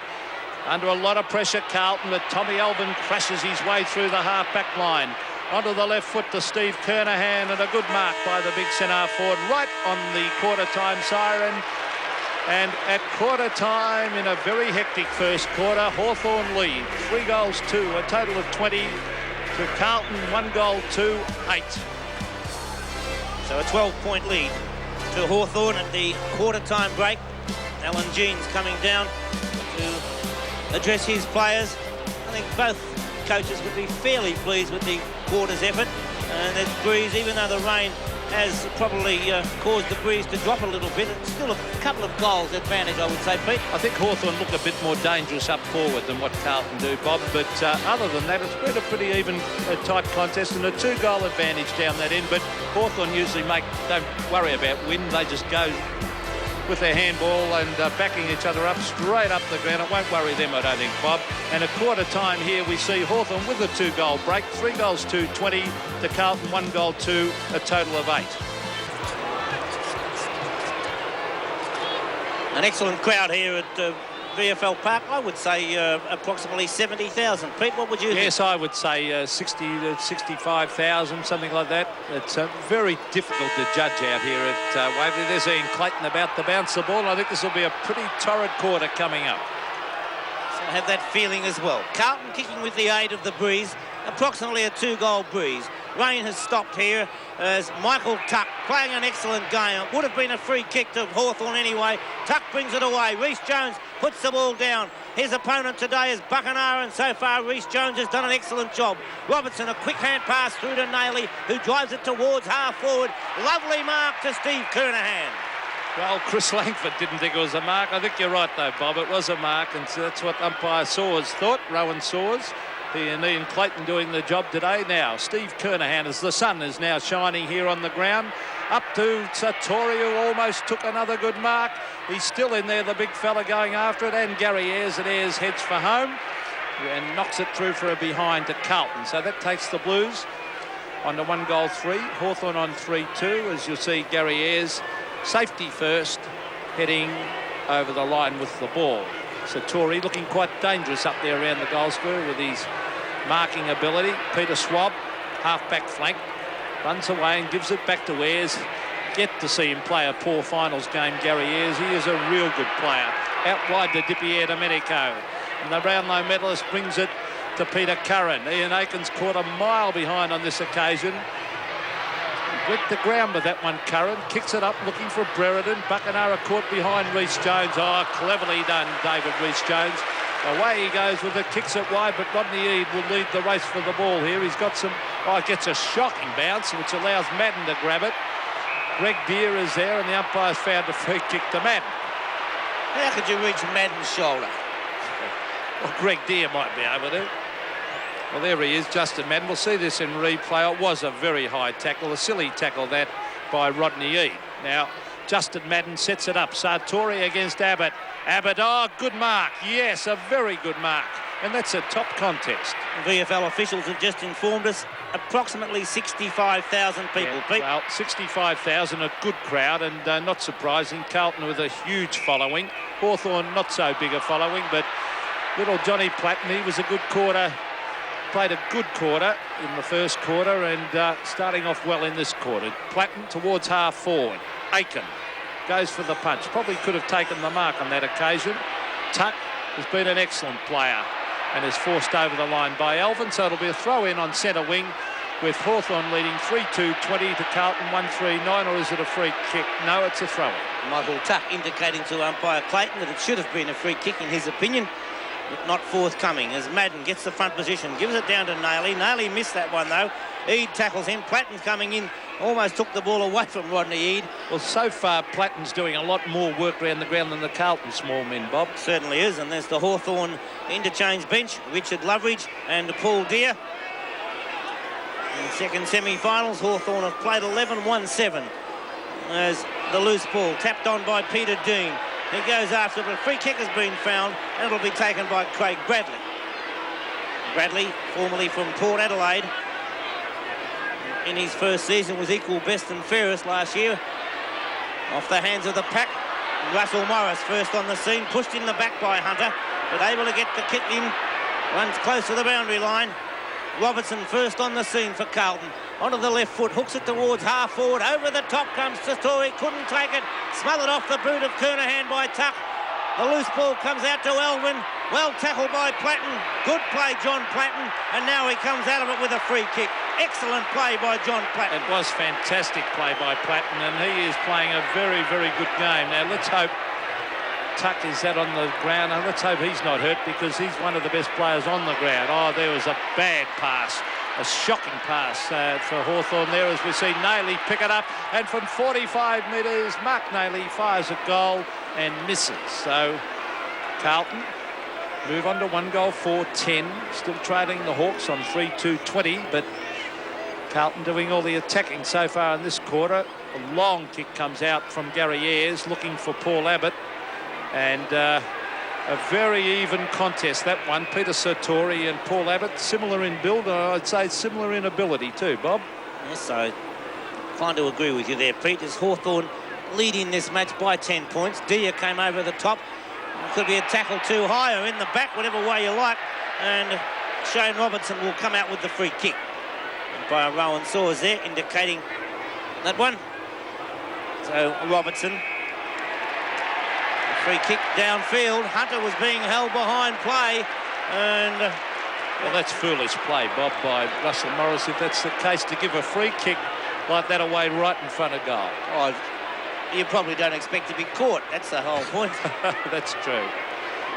Under a lot of pressure, Carlton, but Tommy Elvin crashes his way through the half-back line. Onto the left foot to Steve Kernahan, and a good mark by the big centre forward right on the quarter-time siren. And at quarter-time, in a very hectic first quarter, Hawthorn lead. 3 goals, 2, a total of 20 to Carlton, 1 goal, 2, 8. So a 12-point lead to Hawthorn at the quarter-time break. Alan Jeans coming down to address his players. I think both coaches would be fairly pleased with the quarter's effort. And there's breeze, even though the rain has probably caused the breeze to drop a little bit. It's still a couple of goals advantage, I would say, Pete. I think Hawthorn look a bit more dangerous up forward than what Carlton do, Bob. But other than that, it's been a pretty even, tight contest and a 2-goal advantage down that end. But Hawthorn usually don't worry about win. They just go with their handball and backing each other up straight up the ground. It won't worry them, I don't think, Bob. And at quarter time here, we see Hawthorn with a 2-goal break. 3 goals, 2, 20 to Carlton, 1 goal, 2, a total of 8. An excellent crowd here at VFL Park. I would say approximately 70,000. Pete, what would you think? Yes, I would say 60 to 65,000, something like that. It's very difficult to judge out here at Waverley. There's Ian Clayton about to bounce the ball, and I think this will be a pretty torrid quarter coming up. So I have that feeling as well. Carlton kicking with the aid of the breeze, approximately a 2-goal breeze. Rain has stopped here as Michael Tuck playing an excellent game. It would have been a free kick to Hawthorn anyway. Tuck brings it away. Rhys Jones puts the ball down. His opponent today is Buckenara, and so far Rhys Jones has done an excellent job. Robertson, a quick hand pass through to Nailey, who drives it towards half forward. Lovely mark to Steve Kernahan. Well, Chris Langford didn't think it was a mark. I think you're right, though, Bob. It was a mark, and so that's what umpire Saws thought, Rowan Saws. He and Ian Clayton doing the job today. Now, Steve Kernahan, as the sun is now shining here on the ground, up to Satori, who almost took another good mark. He's still in there, the big fella going after it, and Gary Ayres, and Ayres heads for home and knocks it through for a behind to Carlton. So that takes the Blues on to 1-goal-3. Hawthorn on 3-2, as you'll see Gary Ayres, safety first, heading over the line with the ball. Satori looking quite dangerous up there around the goal square with his marking ability. Peter Swab, half-back flank, runs away and gives it back to Ayres. Get to see him play a poor finals game, Gary Ayres. He is a real good player. Out wide to Di Domenico. And the Brownlow medalist brings it to Peter Curran. Ian Aikens caught a mile behind on this occasion. Went to ground with that one, Curran. Kicks it up, looking for Brereton. Buckenara caught behind Rhys Jones. Oh, cleverly done, David Rhys Jones. Away he goes with it, kicks it wide, but Rodney Eade will lead the race for the ball here. He's got some... Oh, it gets a shocking bounce, which allows Madden to grab it. Greg Deere is there, and the umpire's found a free kick to Madden. How could you reach Madden's shoulder? Well, Greg Deere might be able to. Well, there he is, Justin Madden. We'll see this in replay. It was a very high tackle, a silly tackle that by Rodney Eade. Now, Justin Madden sets it up. Sartori against Abbott. Abbott, oh, good mark. Yes, a very good mark. And that's a top contest. VFL officials have just informed us approximately 65,000 people. Yeah, well, 65,000, a good crowd, and not surprising. Carlton with a huge following. Hawthorn, not so big a following, but little Johnny Platten, he was a good quarter. Played a good quarter in the first quarter and starting off well in this quarter. Platten towards half forward. Aiken goes for the punch. Probably could have taken the mark on that occasion. Tuck has been an excellent player and is forced over the line by Alvin, so it'll be a throw in on centre wing with Hawthorn leading 3-2, 20 to Carlton 1-3-9, or is it a free kick? No, it's a throw in. Michael Tuck indicating to umpire Clayton that it should have been a free kick in his opinion, but not forthcoming as Madden gets the front position, gives it down to Nailey. Nailey missed that one though. Eade tackles him. Platten's coming in, almost took the ball away from Rodney Eade. Well, so far Platten's doing a lot more work around the ground than the Carlton small men, Bob. Certainly is, and there's the Hawthorn interchange bench, Richard Loveridge and Paul Deere. In the second semi-finals, Hawthorn have played 11-1-7 as the loose ball tapped on by Peter Dean. He goes after it, but a free kick has been found, and it'll be taken by Craig Bradley. Bradley, formerly from Port Adelaide, in his first season was equal best and fairest last year. Off the hands of the pack, Russell Morris first on the scene, pushed in the back by Hunter, but able to get the kick in, runs close to the boundary line. Robertson first on the scene for Carlton. Onto the left foot, hooks it towards half forward. Over the top comes Satori, couldn't take it. Smothered off the boot of Kernahan by Tuck. The loose ball comes out to Elvin. Well tackled by Platten. Good play, John Platten. And now he comes out of it with a free kick. Excellent play by John Platten. It was fantastic play by Platten, and he is playing a very, very good game. Now, let's hope Tuck is that on the ground, and let's hope he's not hurt because he's one of the best players on the ground. Oh, there was a bad pass, a shocking pass for Hawthorn there as we see Nailey pick it up, and from 45 metres, Mark Nailey fires a goal and misses. So Carlton move on to 1-4-10, still trailing the Hawks on 3-2-20, but Carlton doing all the attacking so far in this quarter. A long kick comes out from Gary Ayres looking for Paul Abbott. And a very even contest, that one. Peter Sartori and Paul Abbott, similar in build, I'd say similar in ability too, Bob. Yes, I find to agree with you there, Pete. As Hawthorn leading this match by 10 points. Dia came over the top. It could be a tackle too high or in the back, whatever way you like. And Shane Robertson will come out with the free kick. By Rowan Saws there, indicating that one. So Robertson. Free kick downfield. Hunter was being held behind play. And well, that's foolish play, Bob, by Russell Morris, if that's the case, to give a free kick like that away right in front of goal. Oh, you probably don't expect to be caught. That's the whole point. That's true.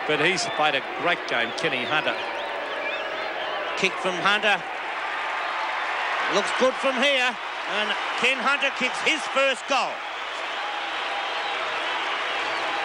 But he's played a great game, Kenny Hunter. Kick from Hunter. Looks good from here. And Ken Hunter kicks his first goal.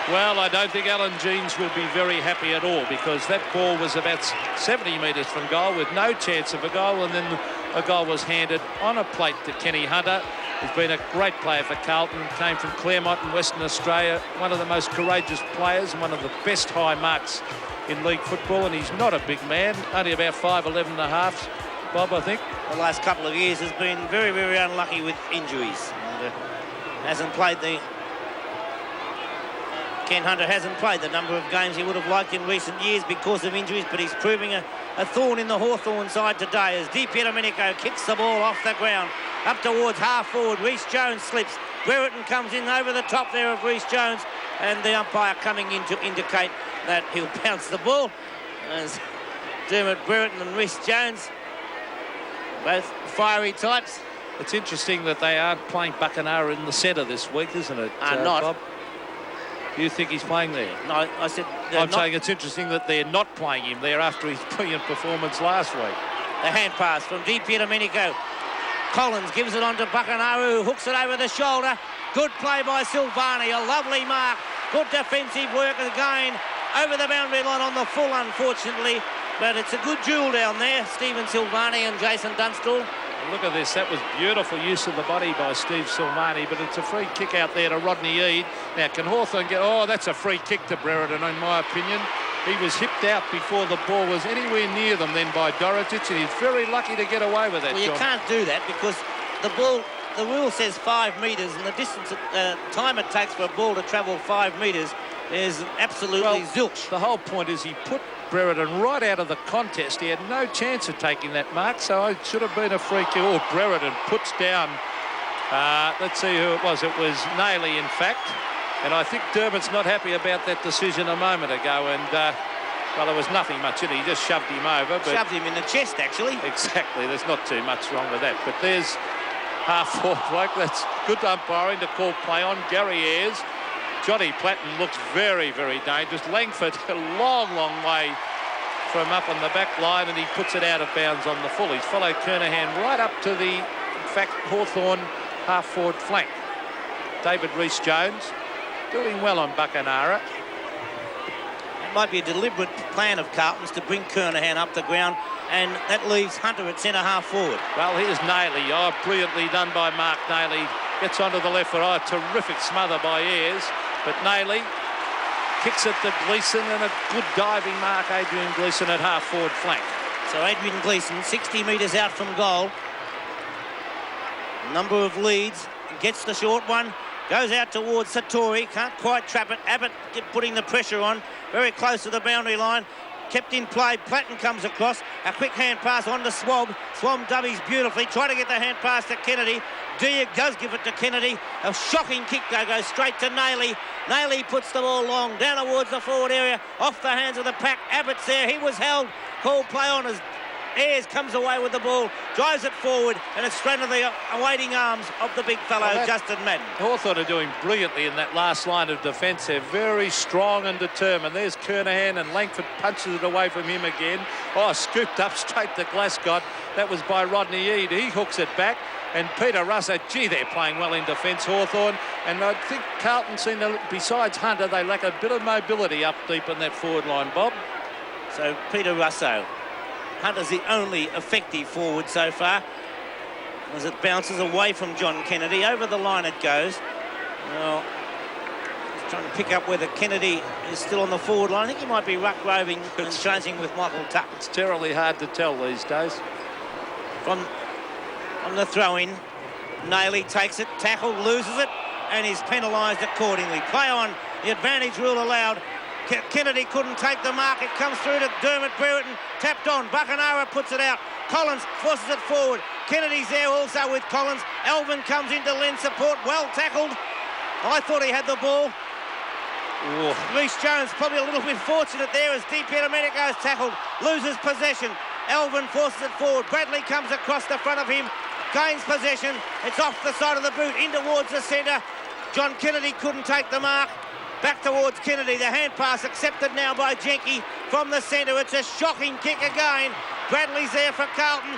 Well, I don't think Alan Jeans will be very happy at all, because that ball was about 70 metres from goal with no chance of a goal, and then a goal was handed on a plate to Kenny Hunter. He's been a great player for Carlton, came from Claremont in Western Australia, one of the most courageous players and one of the best high marks in league football, and he's not a big man, only about 5'11 and a half, Bob, I think. The last couple of years has been very, very unlucky with injuries. And, hasn't played the... Ken Hunter hasn't played the number of games he would have liked in recent years because of injuries, but he's proving a thorn in the Hawthorn side today as Di Pierdomenico kicks the ball off the ground up towards half forward. Rhys Jones slips. Brereton comes in over the top there of Rhys Jones, and the umpire coming in to indicate that he'll bounce the ball. As Dermot Brereton and Rhys Jones, both fiery types. It's interesting that they aren't playing Buckenara in the centre this week, isn't it, not. Bob? Do you think he's playing there? No, I said... I'm saying it's interesting that they're not playing him there after his brilliant performance last week. The hand pass from Di Pierdomenico. Collins gives it on to Buckenara, who hooks it over the shoulder. Good play by Silvani, a lovely mark. Good defensive work again. Over the boundary line on the full, unfortunately. But it's a good duel down there. Stephen Silvani and Jason Dunstall. Look at this, that was beautiful use of the body by Steve Silvani, but it's a free kick out there to Rodney Eade. Now, can Hawthorn get... Oh, that's a free kick to Brereton, in my opinion. He was hipped out before the ball was anywhere near them then by Dorotich, and he's very lucky to get away with that, Well, you John. can't do that because the ball... The rule says 5 metres, and the distance, time it takes for a ball to travel 5 metres is absolutely zilch. The whole point is he put Brereton right out of the contest. He had no chance of taking that mark, so it should have been a free kick. Oh, Brereton puts down, let's see who it was. It was Nailey, in fact. And I think Dermot's not happy about that decision a moment ago. And, well, there was nothing much in it. He just shoved him over. But shoved him in the chest, actually. Exactly. There's not too much wrong with that. But there's half-forward bloke. That's good umpiring to call play on. Gary Ayres. Johnny Platten looks very, very dangerous. Langford, a long, long way from up on the back line, and he puts it out of bounds on the full. He's followed Kernahan right up to the, in fact, Hawthorn half-forward flank. David Rhys-Jones doing well on Buckenara. It might be a deliberate plan of Carlton's to bring Kernahan up the ground, and that leaves Hunter at centre half-forward. Well, here's Nailey. Oh, brilliantly done by Mark Nailey. Gets onto the left foot. Oh, terrific smother by Ayres. But Nailey kicks it to Gleeson, and a good diving mark, Adrian Gleeson at half-forward flank. So Adrian Gleeson, 60 metres out from goal. Number of leads, gets the short one, goes out towards Satori, can't quite trap it. Abbott putting the pressure on, very close to the boundary line. Kept in play, Platten comes across, a quick hand pass on to Swab. Swab dubbies beautifully, try to get the hand pass to Kennedy. Dia does give it to Kennedy. A shocking kick though, goes straight to Nailey. Nailey puts the ball long, down towards the forward area, off the hands of the pack. Abbott's there, he was held, called play on as Ayres comes away with the ball, drives it forward, and it's straight into the awaiting arms of the big fellow, Justin Madden. Hawthorn are doing brilliantly in that last line of defence. They're very strong and determined. There's Kernahan, and Langford punches it away from him again. Oh, scooped up straight to Glasgow. That was by Rodney Eade. He hooks it back. And Peter Russo, gee, they're playing well in defence, Hawthorn. And I think Carlton seem to, besides Hunter, they lack a bit of mobility up deep in that forward line, Bob. So Peter Russo. Hunter's the only effective forward so far, as it bounces away from John Kennedy. Over the line it goes. Well, he's trying to pick up whether Kennedy is still on the forward line. I think he might be ruck roving and changing with Michael Tuck. It's terribly hard to tell these days. From the throw-in, Nailey takes it, tackle, loses it, and is penalised accordingly. Play on. The advantage rule allowed. Kennedy couldn't take the mark. It comes through to Dermot Brereton. Tapped on. Buchanara puts it out. Collins forces it forward. Kennedy's there also with Collins. Elvin comes in to lend support. Well tackled. I thought he had the ball. Reece Jones probably a little bit fortunate there as Di Pierdomenico's tackled. Loses possession. Elvin forces it forward. Bradley comes across the front of him. Gains possession. It's off the side of the boot. In towards the centre. John Kennedy couldn't take the mark. Back towards Kennedy. The hand pass accepted now by Jenke from the centre. It's a shocking kick again. Bradley's there for Carlton.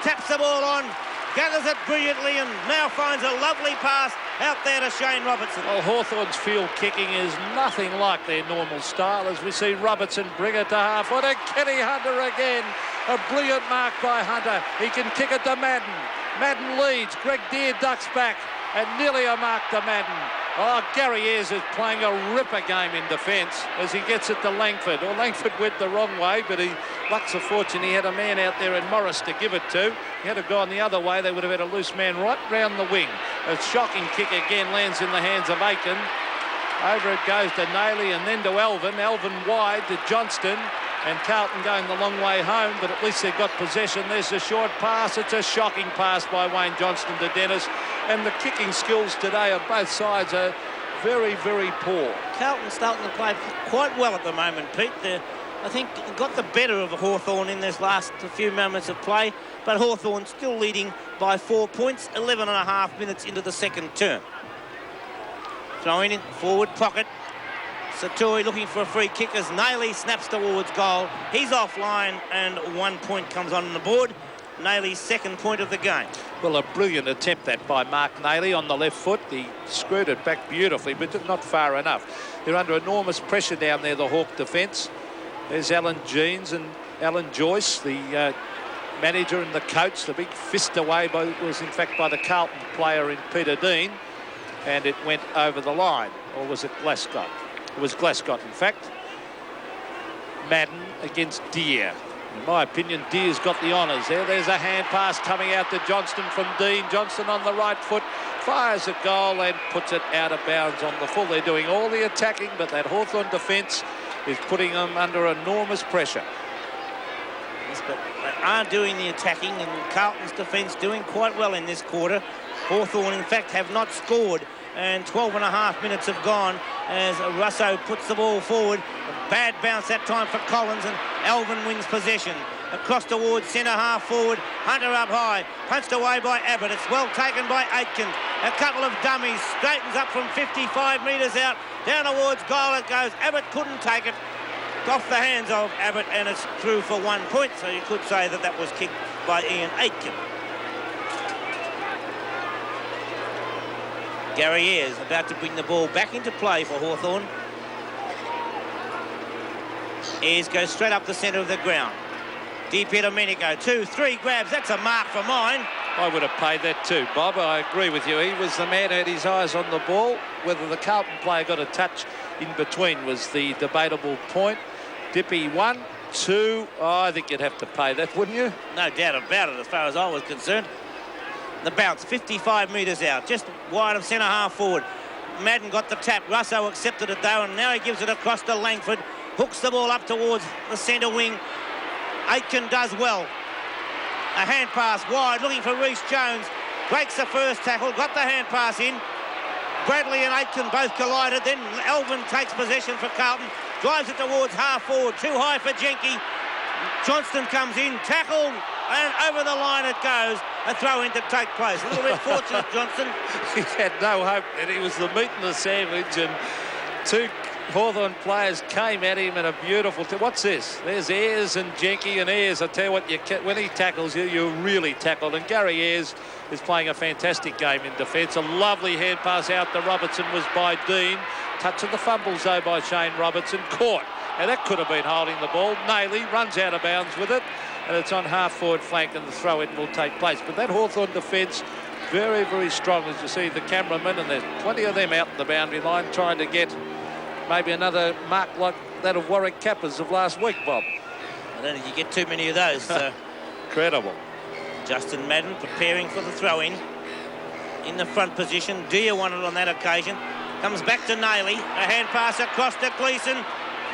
Taps the ball on. Gathers it brilliantly and now finds a lovely pass out there to Shane Robertson. Well, Hawthorn's field kicking is nothing like their normal style as we see Robertson bring it to half-foot and Kenny Hunter again. A brilliant mark by Hunter. He can kick it to Madden. Madden leads. Greg Deere ducks back and nearly a mark to Madden. Oh, Gary Ayres is playing a ripper game in defence as he gets it to Langford. Well, Langford went the wrong way, but he lucks a fortune. He had a man out there in Morris to give it to. He had have gone the other way. They would have had a loose man right round the wing. A shocking kick again lands in the hands of Aiken. Over it goes to Nayley and then to Elvin. Elvin wide to Johnston. And Carlton going the long way home, but at least they've got possession. There's a short pass. It's a shocking pass by Wayne Johnston to Dennis. And the kicking skills today of both sides are very, very poor. Carlton starting to play quite well at the moment, Pete. They're, I think, got the better of Hawthorn in this last few moments of play, but Hawthorn still leading by 4 points, 11.5 minutes into the second term. Throwing in forward pocket. Satori looking for a free kick as Nayley snaps towards goal. He's offline and 1 point comes on the board. Nayley's second point of the game. Well, a brilliant attempt that by Mark Nayley on the left foot. He screwed it back beautifully, but not far enough. They're under enormous pressure down there, the Hawk defence. There's Alan Jeans and Alan Joyce, the manager and the coach. The big fist away was in fact by the Carlton player in Peter Dean, and it went over the line. Or was it Glasgow? It was Glasgow, in fact. Madden against Deere. In my opinion, Deere's got the honours there. There's a hand pass coming out to Johnston from Dean. Johnston on the right foot fires a goal and puts it out of bounds on the full. They're doing all the attacking, but that Hawthorn defence is putting them under enormous pressure. Yes, but they are doing the attacking, and Carlton's defence doing quite well in this quarter. Hawthorn, in fact, have not scored, and 12.5 minutes have gone as Russo puts the ball forward. A bad bounce that time for Collins, and Elvin wins possession. Across towards centre half forward. Hunter up high. Punched away by Abbott. It's well taken by Aitken. A couple of dummies. Straightens up from 55 metres out. Down towards goal it goes. Abbott couldn't take it. Off the hands of Abbott, and it's through for 1 point. So you could say that that was kicked by Ian Aitken. Gary Ayres about to bring the ball back into play for Hawthorn. Ayres goes straight up the centre of the ground. Di Pierdomenico, 2-3 grabs. That's a mark for mine. I would have paid that too, Bob. I agree with you. He was the man who had his eyes on the ball. Whether the Carlton player got a touch in between was the debatable point. Dippy 1, 2. Oh, I think you'd have to pay that, wouldn't you? No doubt about it, as far as I was concerned. The bounce, 55 metres out, just wide of centre half forward. Madden got the tap. Russo accepted it though, and now he gives it across to Langford. Hooks the ball up towards the centre wing. Aitken does well. A hand pass wide, looking for Reece Jones. Breaks the first tackle, got the hand pass in. Bradley and Aitken both collided. Then Elvin takes possession for Carlton. Drives it towards half forward. Too high for Jenke. Johnston comes in, tackled, and over the line it goes. A throw-in to take place. A little bit fortunate, Johnston. He had no hope, and it was the meat and the sandwich, and two Hawthorn players came at him in a beautiful... What's this? There's Ayres and Jenke, and Ayres, I tell you what, when he tackles you, you're really tackled. And Gary Ayres is playing a fantastic game in defence. A lovely hand pass out to Robertson was by Dean. Touch of the fumbles, though, by Shane Robertson. Caught. And that could have been holding the ball. Nayley runs out of bounds with it, and it's on half-forward flank, and the throw-in will take place. But that Hawthorn defence, very, very strong, as you see the cameramen, and there's plenty of them out in the boundary line trying to get maybe another mark like that of Warwick Cappers of last week, Bob. I don't think you get too many of those. Incredible. Justin Madden preparing for the throw-in. in the front position. Deere won it on that occasion. Comes back to Nayley. A hand pass across to Gleeson.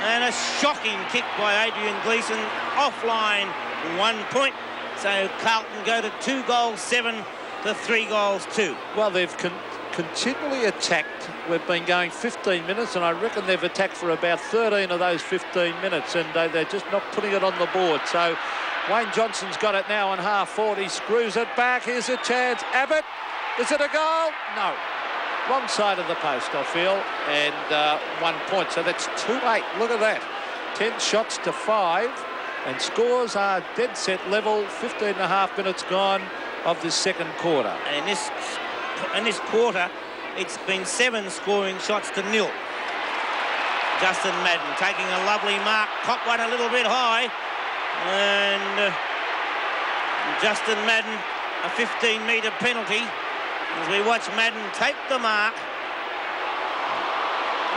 And a shocking kick by Adrian Gleeson. Offline, 1 point. So Carlton go to 2 goals 7 to 3 goals 2. Well, they've continually attacked. We've been going 15 minutes, and I reckon they've attacked for about 13 of those 15 minutes, and they're just not putting it on the board. So Wayne Johnston's got it now on half-forward. He screws it back. Here's a chance. Abbott, is it a goal? No. Wrong side of the post, I feel, and 1 point. So that's 2-8. Look at that. 10 shots to 5, and scores are dead set level. 15 and a half minutes gone of this second quarter. And in this quarter, it's been 7 scoring shots to 0. Justin Madden taking a lovely mark, caught one a little bit high, and Justin Madden, a 15-metre penalty, as we watch Madden take the mark,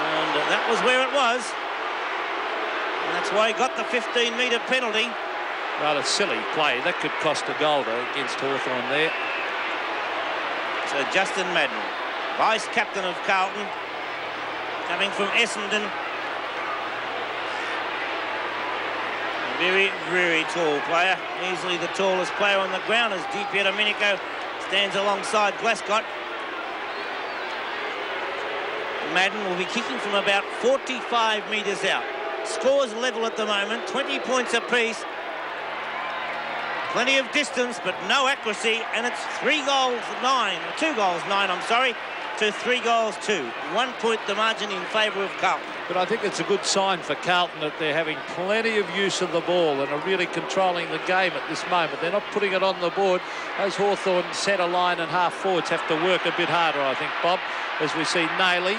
and that was where it was, and that's why he got the 15-metre penalty. Rather silly play. That could cost a goal against Hawthorn there. So Justin Madden, vice-captain of Carlton, coming from Essendon. A very, very tall player. Easily the tallest player on the ground as Di Domenico stands alongside Glascott. Madden will be kicking from about 45 metres out. Scores level at the moment, 20 points apiece. Plenty of distance, but no accuracy, and it's 2 goals 9, to 3 goals 2. 1 point the margin in favour of Carlton. But I think it's a good sign for Carlton that they're having plenty of use of the ball and are really controlling the game at this moment. They're not putting it on the board. Those Hawthorn centre line and half forwards have to work a bit harder, I think, Bob, as we see Nayley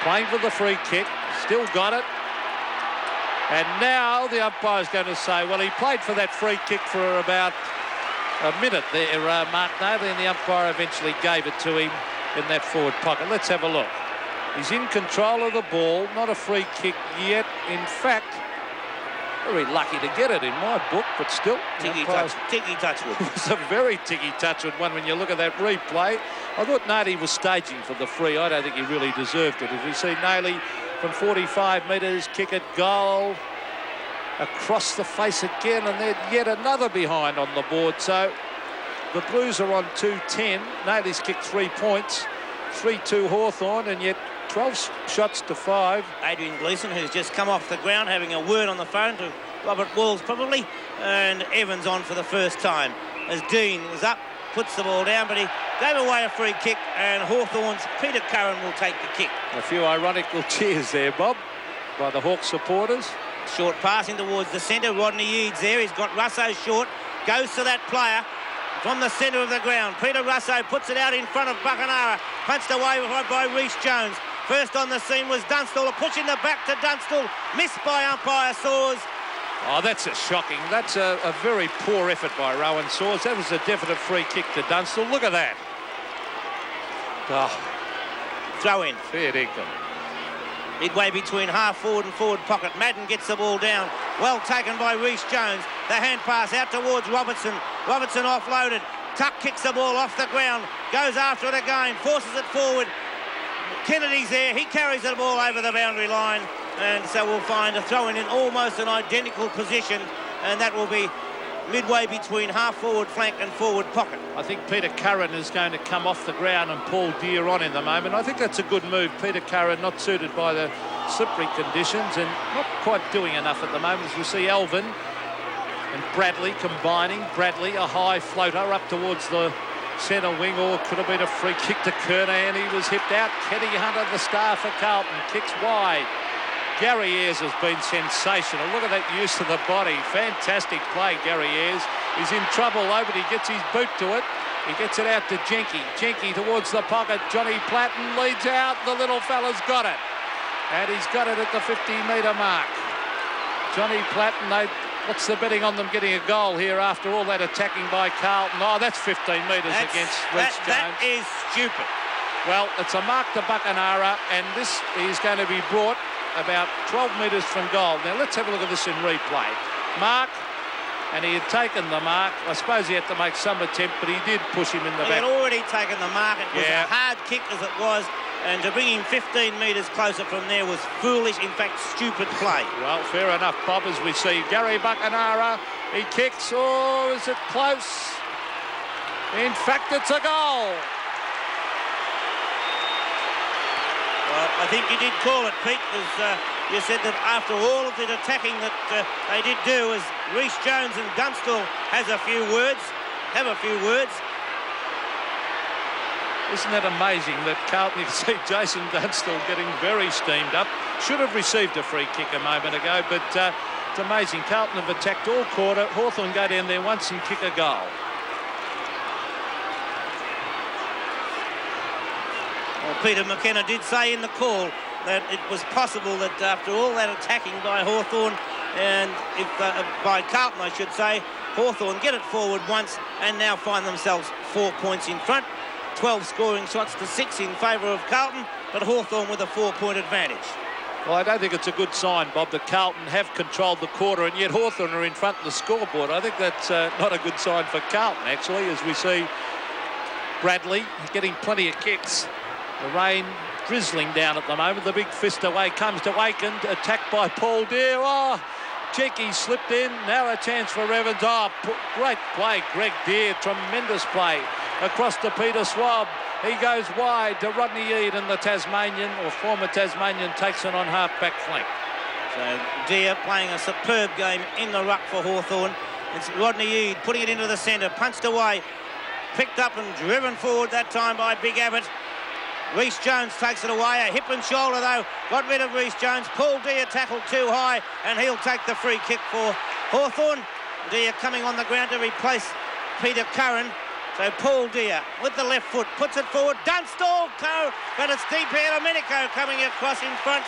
playing for the free kick, still got it. And now the umpire's going to say, well, he played for that free kick for about a minute there, Mark Nayley, and the umpire eventually gave it to him in that forward pocket. Let's have a look. He's in control of the ball, not a free kick yet. In fact, very lucky to get it in my book, but still. Ticky touch with it. It's a very ticky touch with one when you look at that replay. I thought Nayley was staging for the free. I don't think he really deserved it. As we see Nayley from 45 metres, kick it, goal. Across the face again, and then yet another behind on the board. So the Blues are on 2-10. Nayley's kicked 3 points. 3-2 Hawthorn, and yet 12 shots to 5. Adrian Gleeson, who's just come off the ground, having a word on the phone to Robert Walls probably, and Evans on for the first time. As Dean is up, puts the ball down, but he gave away a free kick, and Hawthorn's Peter Curran will take the kick. A few ironical cheers there, Bob, by the Hawks supporters. Short passing towards the centre. Rodney Eads there. He's got Russo short. Goes to that player from the centre of the ground. Peter Russo puts it out in front of Buckenara. Punched away by Rhys Jones. First on the scene was Dunstall. A push in the back to Dunstall. Missed by umpire Saws. Oh, that's a shocking. That's a very poor effort by Rowan Saws. That was a definite free kick to Dunstall. Look at that. Oh. Throw in. Fair dinkum. Midway between half forward and forward pocket. Madden gets the ball down. Well taken by Rhys Jones. The hand pass out towards Robertson. Robertson offloaded. Tuck kicks the ball off the ground. Goes after it again. Forces it forward. Kennedy's there. He carries the ball over the boundary line. And so we'll find a throw in almost an identical position. And that will be midway between half forward flank and forward pocket. I think Peter Curran is going to come off the ground and Paul Deere on in the moment. I think that's a good move. Peter Curran not suited by the slippery conditions and not quite doing enough at the moment. As we see Alvin and Bradley combining. Bradley, a high floater up towards the centre wing, or could have been a free kick to Kernan. He was hipped out. Kenny Hunter, the star for Carlton, kicks wide. Gary Ayres has been sensational. Look at that use of the body. Fantastic play, Gary Ayres. He's in trouble though, but he gets his boot to it. He gets it out to Jenke. Jenke towards the pocket. Johnny Platten leads out. The little fella's got it. And he's got it at the 50-metre mark. Johnny Platten, what's the betting on them getting a goal here after all that attacking by Carlton? Oh, that's 15 metres against Rhys Jones. That is stupid. Well, it's a mark to Buckenara, and this is going to be brought about 12 metres from goal. Now, let's have a look at this in replay. Mark, and he had taken the mark. I suppose he had to make some attempt, but he did push him in the He back. had already taken the mark. It was a hard kick as it was, and to bring him 15 metres closer from there was foolish, in fact, stupid play. Well, fair enough, Bob, as we see Gary Buckenara. He kicks. Oh, is it close? In fact, it's a goal. Well, I think you did call it, Pete, as you said that after all of the attacking that they did do, as Reece Jones and Dunstall have a few words. Isn't that amazing that Carlton, you can see Jason Dunstall getting very steamed up. Should have received a free kick a moment ago, but it's amazing. Carlton have attacked all quarter. Hawthorn go down there once and kick a goal. Well, Peter McKenna did say in the call that it was possible that after all that attacking by Hawthorn, and by Carlton, I should say, Hawthorn get it forward once and now find themselves 4 points in front. 12 scoring shots to 6 in favour of Carlton, but Hawthorn with a 4-point advantage. Well, I don't think it's a good sign, Bob, that Carlton have controlled the quarter and yet Hawthorn are in front of the scoreboard. I think that's not a good sign for Carlton, actually, as we see Bradley getting plenty of kicks. The rain drizzling down at the moment. The big fist away comes to Aiken, attacked by Paul Deere. Oh, cheeky slipped in. Now a chance for Evans. Oh, great play, Greg Deere. Tremendous play across to Peter Swab. He goes wide to Rodney Eade, and the Tasmanian, or former Tasmanian, takes it on half-back flank. So Deere playing a superb game in the ruck for Hawthorn. It's Rodney Eade putting it into the centre, punched away, picked up and driven forward that time by Big Abbott. Reece Jones takes it away, a hip and shoulder though, got rid of Reece Jones. Paul Deere tackled too high, and he'll take the free kick for Hawthorn. Deere coming on the ground to replace Peter Curran. So Paul Deere with the left foot puts it forward. Dunstall, but it's DiPiero Domenico coming across in front.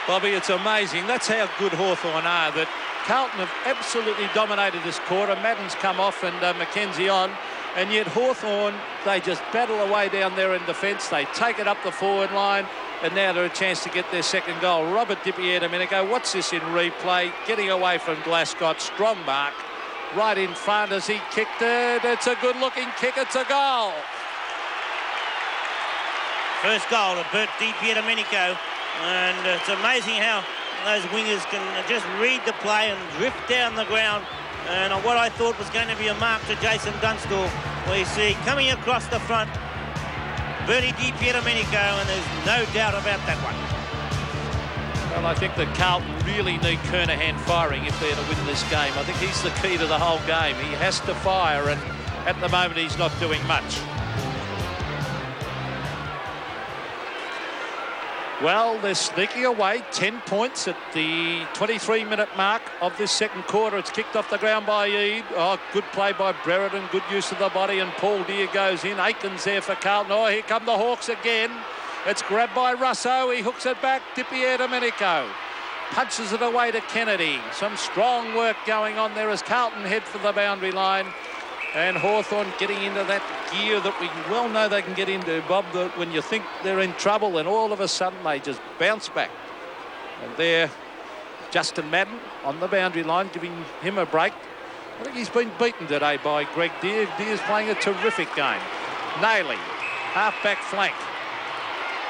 Bobby, it's amazing. That's how good Hawthorn are, that Carlton have absolutely dominated this quarter. Madden's come off and Mackenzie on. And yet Hawthorn, they just battle away down there in defence. They take it up the forward line, and now they're a chance to get their second goal. Robert DiPiero Domenico, what's this in replay? Getting away from Glasgow, strong mark. Right in front as he kicked it. It's a good-looking kick. It's a goal. First goal of Bert DiPiero Domenico. And it's amazing how those wingers can just read the play and drift down the ground. And on what I thought was going to be a mark to Jason Dunstall, we see coming across the front, Bertie DiPiero Domenico, and there's no doubt about that one. Well, I think that Carlton really need Kernahan firing if they're to win this game. I think he's the key to the whole game. He has to fire, and at the moment he's not doing much. Well, they're sneaking away 10 points at the 23-minute mark of this second quarter. It's kicked off the ground by Eade. Oh, good play by Brereton, good use of the body, and Paul Deere goes in. Aiken's there for Carlton. Oh, here come the Hawks again. It's grabbed by Russo. He hooks it back. DiPiero Domenico punches it away to Kennedy. Some strong work going on there as Carlton head for the boundary line. And Hawthorn getting into that gear that we well know they can get into, Bob, that when you think they're in trouble and all of a sudden they just bounce back. And there, Justin Madden on the boundary line, giving him a break. I think he's been beaten today by Greg Deere. Deere's playing a terrific game. Nailey, half-back flank.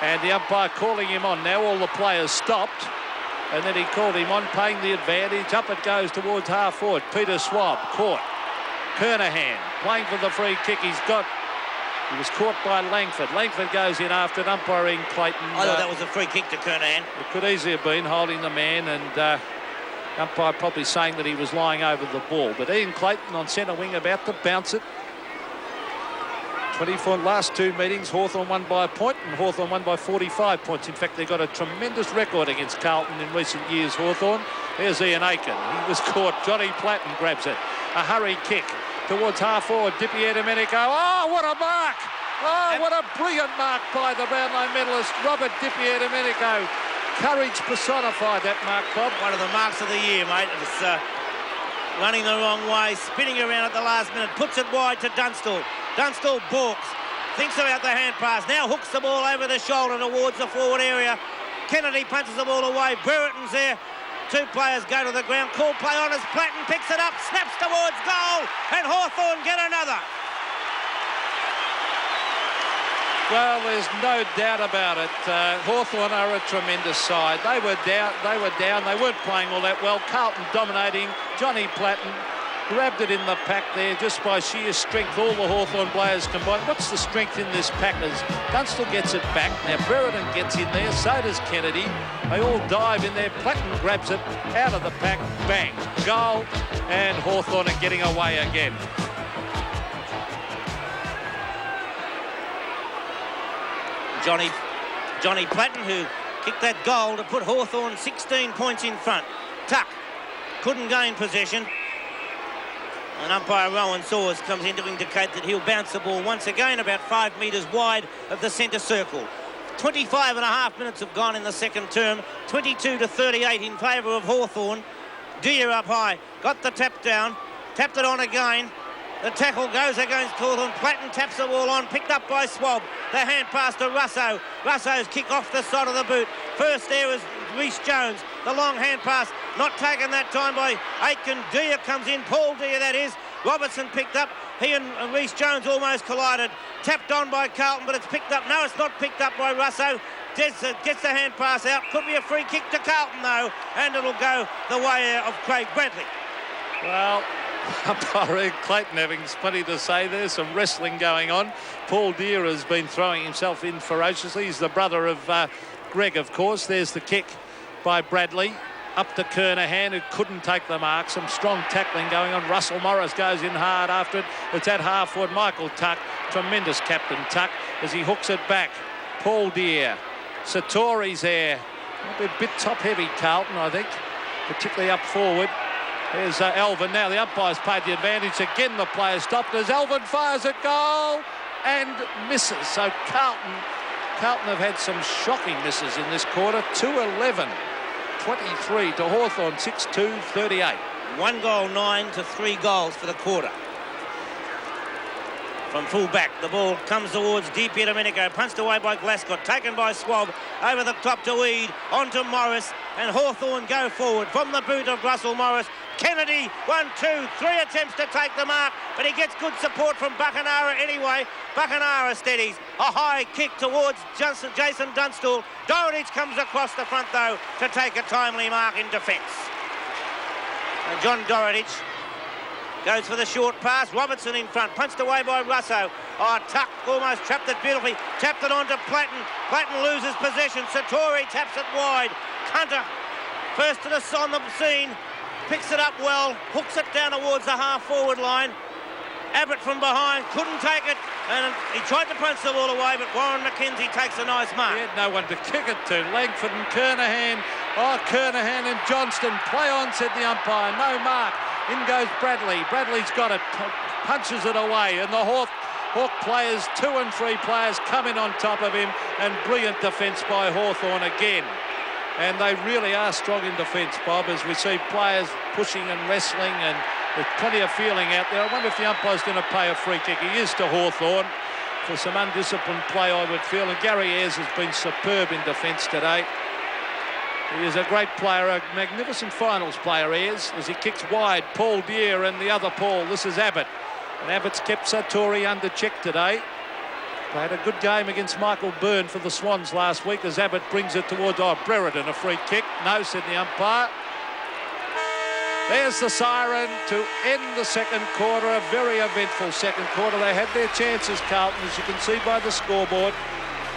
And the umpire calling him on. Now all the players stopped. And then he called him on, paying the advantage. Up it goes towards half-forward. Peter Swab caught. Kernahan playing for the free kick. He was caught by Langford. Langford goes in after an umpiring Clayton. I thought that was a free kick to Kernahan. It could easily have been holding the man, and umpire probably saying that he was lying over the ball. But Ian Clayton on centre wing about to bounce it. 24 last two meetings, Hawthorn won by a point and Hawthorn won by 45 points. In fact, they've got a tremendous record against Carlton in recent years, Hawthorn. There's Ian Aiken. He was caught. Johnny Platten grabs it. A hurry kick towards half-forward. DiPiero Domenico. Oh, what a mark! Oh, what a brilliant mark by the round-line medalist, Robert DiPiero Domenico. Courage personified, that mark, Bob. One of the marks of the year, mate. It's running the wrong way, spinning around at the last minute, puts it wide to Dunstall. Dunstall balks, thinks about the hand pass, now hooks the ball over the shoulder towards the forward area. Kennedy punches the ball away. Brereton's there. Two players go to the ground. Call play on as Platten picks it up, snaps towards goal, and Hawthorn get another. Well, there's no doubt about it. Hawthorn are a tremendous side. They were down. They weren't playing all that well. Carlton dominating. Johnny Platten grabbed it in the pack there just by sheer strength. All the Hawthorn players combined. What's the strength in this pack? As Dunstall gets it back. Now Brereton gets in there. So does Kennedy. They all dive in there. Platten grabs it out of the pack. Bang. Goal. And Hawthorn are getting away again. Johnny Platten, who kicked that goal to put Hawthorn 16 points in front. Tuck couldn't gain possession. And umpire Rowan Saws comes in to indicate that he'll bounce the ball once again about 5 metres wide of the centre circle. 25 and a half minutes have gone in the second term. 22-38 in favour of Hawthorn. Deer up high, got the tap down, tapped it on again. The tackle goes against Hawthorn. Platten taps the ball on, picked up by Swab. The hand pass to Russo. Russo's kick off the side of the boot. First there was Rhys Jones. The long hand pass, not taken that time by Aitken. Deer comes in, Paul Deer that is. Robertson picked up. He and Rhys Jones almost collided. Tapped on by Carlton, but it's picked up. No, it's not picked up by Russo. Gets the hand pass out. Could be a free kick to Carlton though, and it'll go the way of Craig Bradley. Well, umpire Clayton having plenty to say there. Some wrestling going on. Paul Deer has been throwing himself in ferociously. He's the brother of Greg, of course. There's the kick by Bradley. Up to Kernahan, who couldn't take the mark. Some strong tackling going on. Russell Morris goes in hard after it. It's at half-forward. Michael Tuck, tremendous captain Tuck, as he hooks it back. Paul Deer. Satori's there. A bit top-heavy, Carlton, I think, particularly up forward. There's Alvin now. The umpire's paid the advantage. Again, the player stopped as Alvin fires a goal and misses. So Carlton have had some shocking misses in this quarter. 2-11, 23 to Hawthorn, 6-2, 38. 1 goal, 9 to 3 goals for the quarter. From full back, the ball comes towards Di Pierdomenico, punched away by Glascott, taken by Swab, over the top to Eade, on to Morris, and Hawthorn go forward from the boot of Russell Morris. Kennedy, 1, 2, 3 attempts to take the mark, but he gets good support from Buckenara anyway. Buckenara steadies a high kick towards Jason Dunstall. Dorotich comes across the front though to take a timely mark in defence. And John Dorotich goes for the short pass. Robertson in front, punched away by Russo. Oh, Tuck almost trapped it beautifully. Tapped it on to Platten. Platten loses possession. Satori taps it wide. Hunter first on the scene. Picks it up well. Hooks it down towards the half-forward line. Abbott from behind couldn't take it. And he tried to punch the ball away, but Warren McKenzie takes a nice mark. He had no one to kick it to. Langford and Kernahan. Oh, Kernahan and Johnston. Play on, said the umpire. No mark. In goes Bradley. Bradley's got it. Punches it away. And the Hawk players, 2 and 3 players, come in on top of him. And brilliant defence by Hawthorn again. And they really are strong in defence, Bob, as we see players pushing and wrestling, and there's plenty of feeling out there. I wonder if the umpire's going to pay a free kick. He is to Hawthorn for some undisciplined play, I would feel. And Gary Ayres has been superb in defence today. He is a great player, a magnificent finals player, Ayres, as he kicks wide. Paul Deer and the other Paul. This is Abbott. And Abbott's kept Satori under check today. Played a good game against Michael Byrne for the Swans last week as Abbott brings it towards Brereton. A free kick. No, said the umpire. There's the siren to end the second quarter. A very eventful second quarter. They had their chances, Carlton, as you can see by the scoreboard.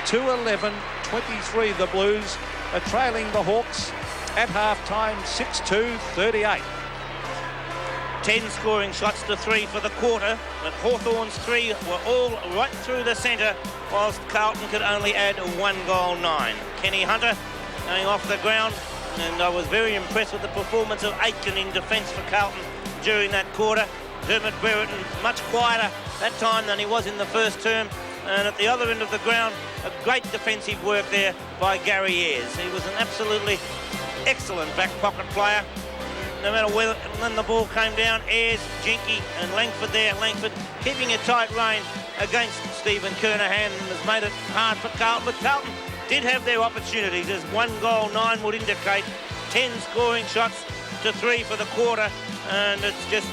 2-11, 23 the Blues are trailing the Hawks at half-time, 6-2, 38. 10 scoring shots to 3 for the quarter, but Hawthorn's 3 were all right through the centre, whilst Carlton could only add 1 goal, 9. Kenny Hunter going off the ground, and I was very impressed with the performance of Aitken in defence for Carlton during that quarter. Dermot Brereton much quieter that time than he was in the first term, and at the other end of the ground, a great defensive work there by Gary Ayres. He was an absolutely excellent back pocket player. No matter when the ball came down, Ayres, Jinky and Langford there. Langford keeping a tight rein against Stephen Kernahan and has made it hard for Carlton. But Carlton did have their opportunities, as 1 goal, 9 would indicate. 10 scoring shots to 3 for the quarter, and it's just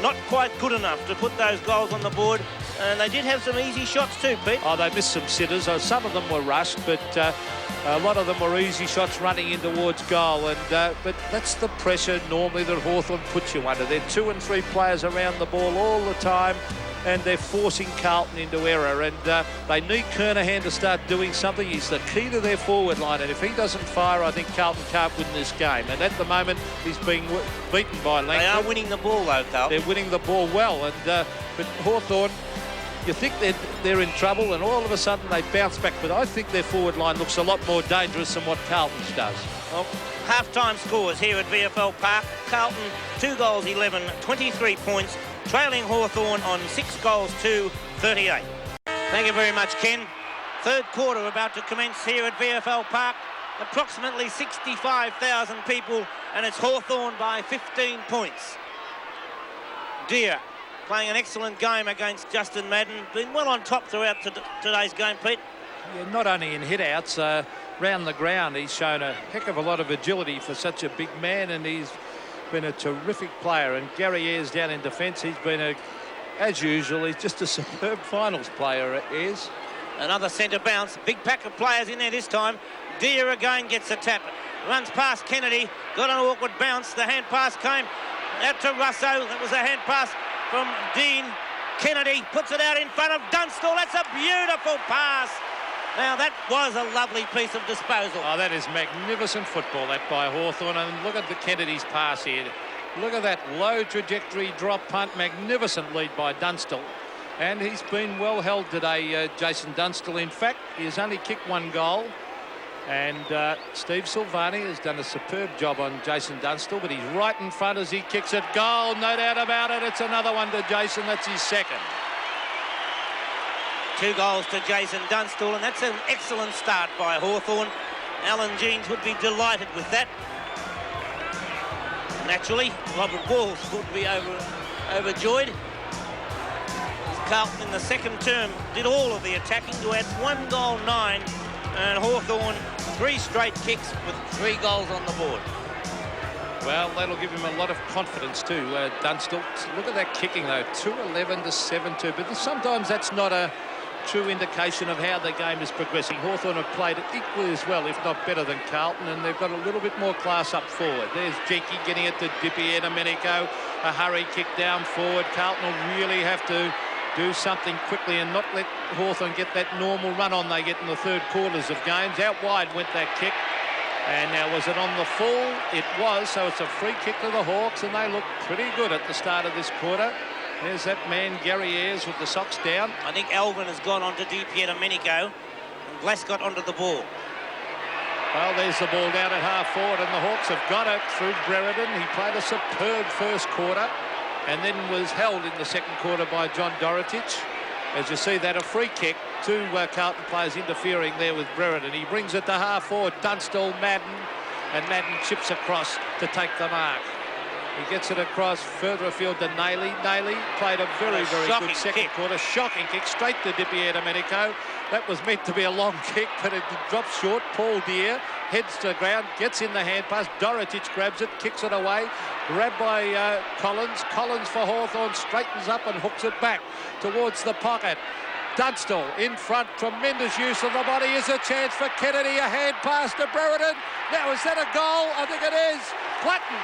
not quite good enough to put those goals on the board. And they did have some easy shots too, Pete. Oh, they missed some sitters. Some of them were rushed, but a lot of them were easy shots running in towards goal. And but that's the pressure normally that Hawthorn puts you under. They're 2 and 3 players around the ball all the time, and they're forcing Carlton into error. And they need Kernahan to start doing something. He's the key to their forward line, and if he doesn't fire, I think Carlton can't win this game. And at the moment, he's being beaten by Langford. They are winning the ball, though, Carlton. They're winning the ball well, and but Hawthorn, you think they're in trouble, and all of a sudden they bounce back. But I think their forward line looks a lot more dangerous than what Carlton's does. Well, half-time scores here at VFL Park. Carlton, 2 goals, 11, 23 points, trailing Hawthorn on 6 goals to 38. Thank you very much, Ken. Third quarter about to commence here at VFL Park. Approximately 65,000 people, and it's Hawthorn by 15 points. Deer playing an excellent game against Justin Madden. Been well on top throughout today's game, Pete. Yeah, not only in hit-outs, round the ground, he's shown a heck of a lot of agility for such a big man, and he's been a terrific player. And Gary Ayres down in defence, he's been, as usual, he's just a superb finals player, Ayres. Another centre bounce. Big pack of players in there this time. Deer again gets a tap. Runs past Kennedy. Got an awkward bounce. The hand pass came out to Russo. That was a hand pass from Dean. Kennedy puts it out in front of Dunstall. That's a beautiful pass. Now, that was a lovely piece of disposal. Oh, that is magnificent football, that by Hawthorn. And look at the Kennedy's pass here. Look at that low trajectory drop punt. Magnificent lead by Dunstall. And he's been well held today, Jason Dunstall. In fact, he has only kicked 1 goal. And Steve Silvani has done a superb job on Jason Dunstall, but he's right in front as he kicks it. Goal, no doubt about it. It's another one to Jason. That's his second. 2 goals to Jason Dunstall, and that's an excellent start by Hawthorn. Alan Jeans would be delighted with that. Naturally, Robert Walls would be overjoyed. Carlton in the second term did all of the attacking to add 1 goal, 9, and Hawthorn 3 straight kicks with 3 goals on the board. Well, that'll give him a lot of confidence too, Dunstall. Look at that kicking though, 2-11 to 7-2, but sometimes that's not a true indication of how the game is progressing. Hawthorn have played it equally as well, if not better than Carlton, and they've got a little bit more class up forward. There's Jenky getting it to Dippy Domenico, a hurry kick down forward. Carlton will really have to do something quickly and not let Hawthorn get that normal run on they get in the third quarters of games. Out wide went that kick. And now, was it on the full? It was, so it's a free kick to the Hawks, and they look pretty good at the start of this quarter. There's that man, Gary Ayres, with the socks down. I think Elvin has gone on to Domenico, and Glascott onto the ball. Well, there's the ball down at half forward, and the Hawks have got it through Brereton. He played a superb first quarter, and then was held in the second quarter by John Dorotich. As you see that, a free kick, 2 Carlton players interfering there with Brereton. He brings it to half forward, Dunstall, Madden, and Madden chips across to take the mark. He gets it across further afield to Nailey. Nailey played a very, very good second quarter. Shocking kick straight to Dippy Domenico. That was meant to be a long kick, but it drops short. Paul Deer heads to the ground, gets in the hand pass. Dorotich grabs it, kicks it away. Grabbed by Collins. Collins for Hawthorn, straightens up and hooks it back towards the pocket. Dunstall in front, tremendous use of the body. Is a chance for Kennedy, a hand pass to Brereton. Now, is that a goal? I think it is. Platten.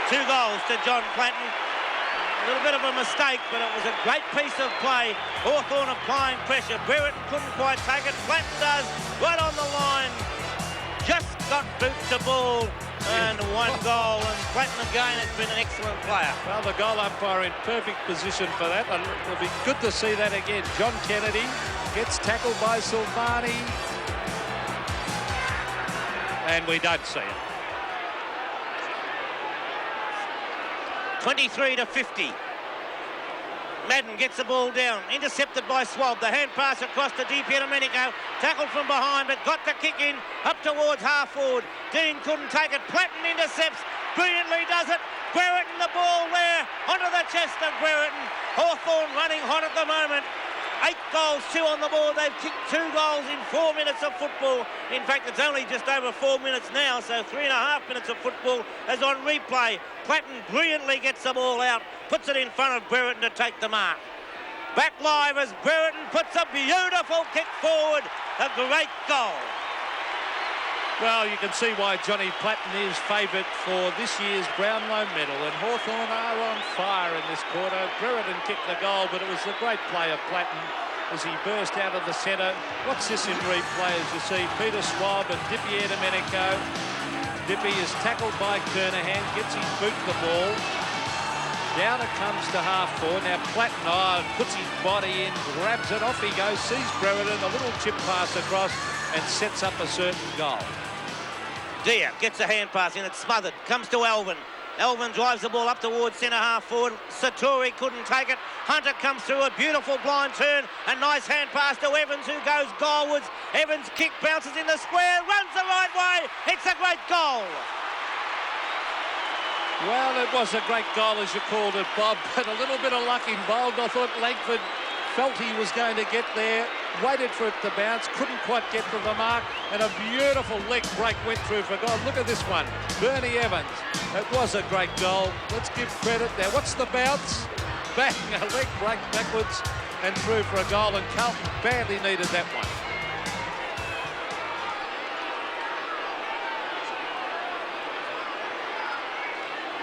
2 goals to John Platten. A little bit of a mistake, but it was a great piece of play. Hawthorn applying pressure. Brereton couldn't quite take it. Platten does, right on the line. Just got boot to ball, and 1 goal. And Platten again has been an excellent player. Well, the goal umpire in perfect position for that. It'll be good to see that again. John Kennedy gets tackled by Silvani. And we don't see it. 23 to 50. Madden gets the ball down, intercepted by Swab. The hand pass across to Dippy Domenico, tackled from behind, but got the kick in up towards half forward. Dean couldn't take it. Platten intercepts, brilliantly does it. Brereton the ball there, onto the chest of Brereton. Hawthorn running hot at the moment. 8 goals, 2 on the board. They've kicked 2 goals in 4 minutes of football. In fact, it's only just over 4 minutes now, so 3.5 minutes of football is on replay. Platten brilliantly gets the ball out, puts it in front of Brereton to take the mark. Back live as Brereton puts a beautiful kick forward. A great goal. Well, you can see why Johnny Platten is favourite for this year's Brownlow medal, and Hawthorn are on fire in this quarter. Brereton kicked the goal, but it was a great play of Platten as he burst out of the centre. What's this in replay? As you see, Peter Swab and Dippy Domenico. Dippy is tackled by Kernahan, gets his boot the ball. Down it comes to half-forward. Now Platten puts his body in, grabs it, off he goes, sees Brereton, a little chip pass across, and sets up a certain goal. Deer gets a hand pass in, it's smothered, comes to Elvin. Elvin drives the ball up towards centre half forward. Satori couldn't take it. Hunter comes through a beautiful blind turn. A nice hand pass to Evans, who goes goalwards. Evans' kick bounces in the square, runs the right way. It's a great goal. Well, it was a great goal, as you called it, Bob, but a little bit of luck involved. I thought Langford felt he was going to get there, waited for it to bounce, couldn't quite get to the mark, and a beautiful leg break went through for goal. Look at this one, Bernie Evans. It was a great goal. Let's give credit. Now, what's the bounce? Bang, a leg break backwards and through for a goal, and Carlton badly needed that one.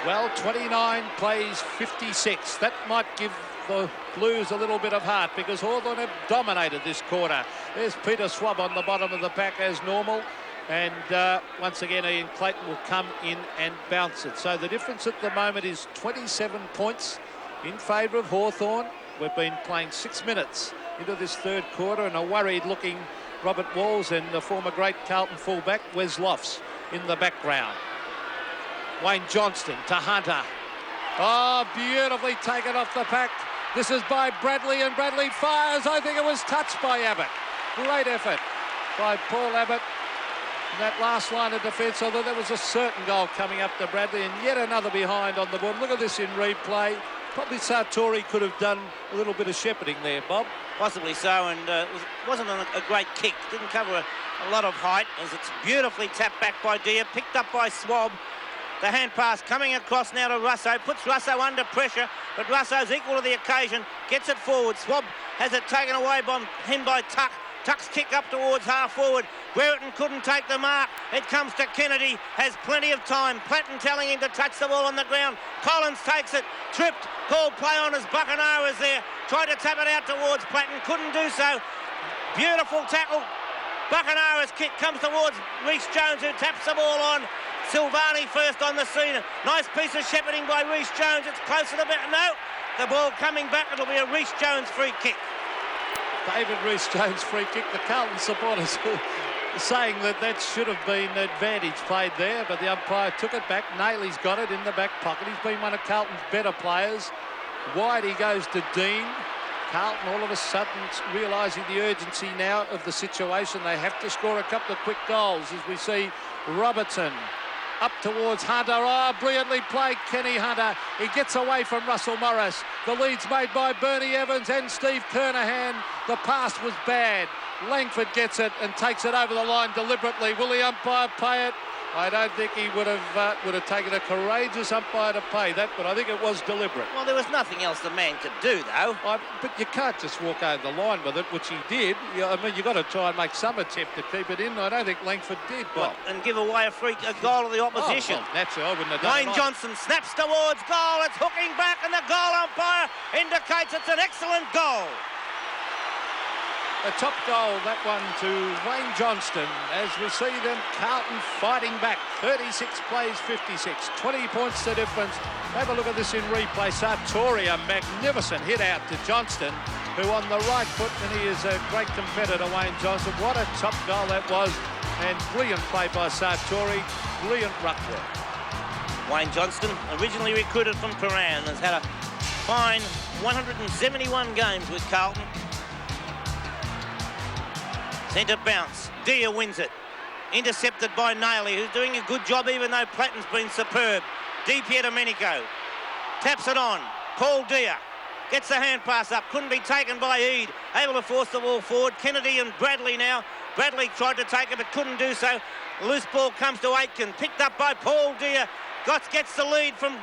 Well, 29 plays 56. That might give the Blues a little bit of heart because Hawthorn have dominated this quarter. There's Peter Swab on the bottom of the pack as normal. And once again, Ian Clayton will come in and bounce it. So the difference at the moment is 27 points in favour of Hawthorn. We've been playing 6 minutes into this third quarter, and a worried-looking Robert Walls and the former great Carlton fullback Wes Lofts in the background. Wayne Johnston to Hunter. Oh, beautifully taken off the pack. This is by Bradley, and Bradley fires. I think it was touched by Abbott. Great effort by Paul Abbott in that last line of defence, although there was a certain goal coming up to Bradley, and yet another behind on the board. Look at this in replay. Probably Sartori could have done a little bit of shepherding there, Bob. Possibly so, and it wasn't a great kick. Didn't cover a lot of height, as it's beautifully tapped back by Deer, picked up by Swab. The hand pass coming across now to Russo, puts Russo under pressure, but Russo's equal to the occasion, gets it forward. Swab has it taken away by him by Tuck. Tuck's kick up towards half forward. Brereton couldn't take the mark. It comes to Kennedy, has plenty of time. Platten telling him to touch the ball on the ground. Collins takes it, tripped, called play on as Buckenara is there. Tried to tap it out towards Platten, couldn't do so. Beautiful tackle. Buckenara's kick comes towards Reece Jones, who taps the ball on. Silvani first on the scene. Nice piece of shepherding by Reece Jones. It's close to the bit. No, the ball coming back. It'll be a Reece Jones free kick. David Reece Jones free kick. The Carlton supporters saying that should have been advantage played there, but the umpire took it back. Nailey's got it in the back pocket. He's been one of Carlton's better players. Wide he goes to Dean. Carlton all of a sudden realising the urgency now of the situation. They have to score a couple of quick goals as we see Robertson up towards Hunter. Oh, brilliantly played Kenny Hunter. He gets away from Russell Morris. The lead's made by Bernie Evans and Steve Kernahan. The pass was bad. Langford gets it and takes it over the line deliberately. Will the umpire pay it? I don't think he would have taken a courageous umpire to pay that, but I think it was deliberate. Well, there was nothing else the man could do, though. But you can't just walk over the line with it, which he did. I mean, you've got to try and make some attempt to keep it in. I don't think Langford did. Well, and give away a goal to the opposition. Oh, well, naturally, I wouldn't have done it. Wayne Johnson snaps towards goal. It's hooking back, and the goal umpire indicates it's an excellent goal. A top goal, that one to Wayne Johnston, as we see them, Carlton fighting back. 36 plays 56, 20 points the difference. Have a look at this in replay. Sartori, a magnificent hit out to Johnston, who on the right foot, and he is a great competitor, Wayne Johnston. What a top goal that was, and brilliant play by Sartori, brilliant ruck work. Wayne Johnston, originally recruited from Paran, has had a fine 171 games with Carlton. Centre bounce. Deer wins it. Intercepted by Nailey, who's doing a good job even though Platten's been superb. Di Domenico taps it on. Paul Deer gets the hand pass up, couldn't be taken by Eade, able to force the ball forward. Kennedy and Bradley now. Bradley tried to take it but couldn't do so. Loose ball comes to Aitken, picked up by Paul Deere. Gets the lead from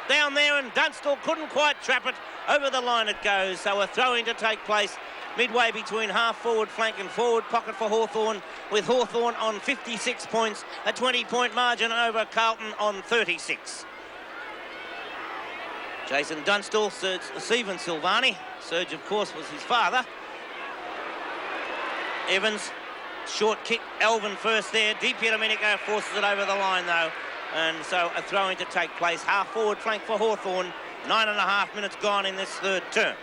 down there, and Dunstall couldn't quite trap it. Over the line it goes, so a throw-in to take place midway between half-forward flank and forward pocket for Hawthorn, with Hawthorn on 56 points, a 20-point margin over Carlton on 36. Jason Dunstall, Stephen Silvani. Serge, of course, was his father. Evans, short kick, Elvin first there. Di Domenico forces it over the line, though. And so a throw-in to take place. Half-forward flank for Hawthorn. 9.5 minutes gone in this third term.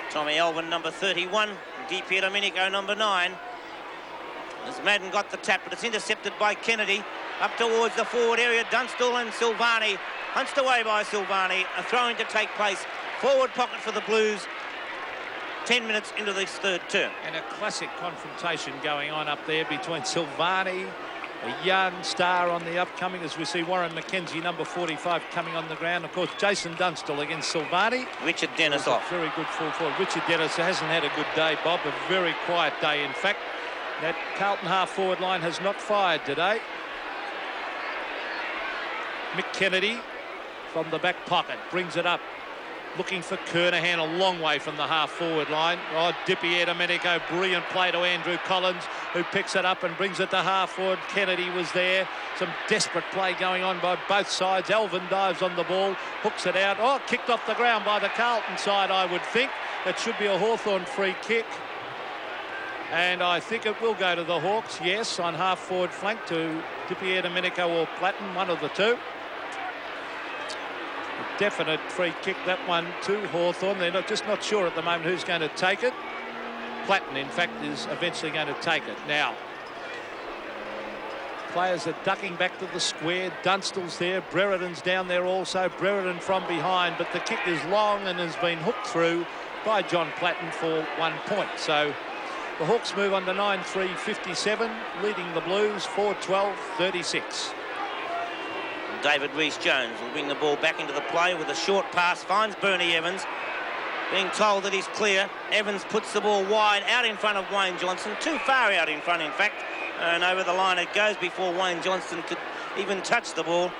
Tommy Elvin, number 31. Di Domenico, number 9. As Madden got the tap, but it's intercepted by Kennedy. Up towards the forward area, Dunstall and Silvani. Hunched away by Silvani. A throw-in to take place. Forward pocket for the Blues. 10 minutes into this third term. And a classic confrontation going on up there between Silvani, a young star on the upcoming, as we see Warren McKenzie, number 45, coming on the ground. Of course, Jason Dunstall against Silvani. Richard Dennis off. Very good full forward. Richard Dennis hasn't had a good day, Bob. A very quiet day, in fact. That Carlton half-forward line has not fired today. Mick Kennedy from the back pocket brings it up, looking for Kernahan a long way from the half-forward line. Oh, Di Domenico, brilliant play to Andrew Collins, who picks it up and brings it to half-forward. Kennedy was there. Some desperate play going on by both sides. Elvin dives on the ball, hooks it out. Oh, kicked off the ground by the Carlton side, I would think. It should be a Hawthorn free kick. And I think it will go to the Hawks, yes, on half-forward flank to Di Domenico or Platten, one of the two. Definite free kick, that one to Hawthorn. They're just not sure at the moment who's going to take it. Platten, in fact, is eventually going to take it. Now, players are ducking back to the square. Dunstall's there. Brereton's down there also. Brereton from behind, but the kick is long and has been hooked through by John Platten for 1 point. So the Hawks move on to 9-3-57, leading the Blues 4-12-36. David Rees-Jones will bring the ball back into the play with a short pass, finds Bernie Evans, being told that he's clear. Evans puts the ball wide out in front of Wayne Johnson, too far out in front, in fact, and over the line it goes before Wayne Johnson could even touch the ball.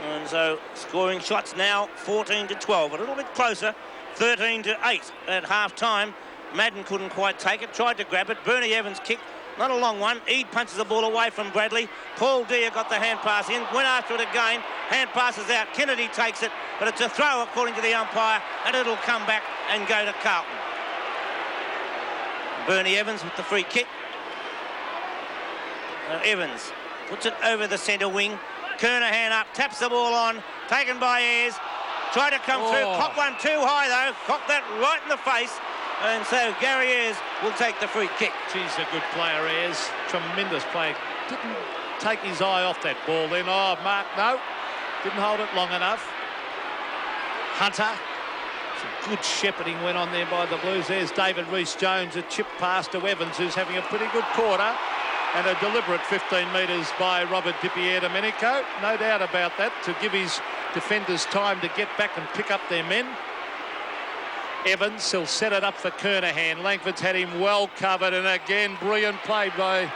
And so scoring shots now 14-12, a little bit closer, 13-8 at half-time. Madden couldn't quite take it, tried to grab it. Bernie Evans kicked. Not a long one. Eade punches the ball away from Bradley. Paul Deere got the hand pass in, went after it again. Hand passes out. Kennedy takes it, but it's a throw according to the umpire, and it'll come back and go to Carlton. Bernie Evans with the free kick. Evans puts it over the centre wing. Kernahan up, taps the ball on, taken by Ayres. Tried to come through, cocked one too high though. Cocked that right in the face. And so Gary Ayres will take the free kick. She's a good player, Ayres. Tremendous play. Didn't take his eye off that ball then. Oh, Mark, no. Didn't hold it long enough. Hunter. Some good shepherding went on there by the Blues. There's David Rees-Jones, a chip pass to Evans, who's having a pretty good quarter. And a deliberate 15 metres by Robert Di Domenico. No doubt about that, to give his defenders time to get back and pick up their men. Evans, he'll set it up for Kernahan. Langford's had him well covered, and again, brilliant play by...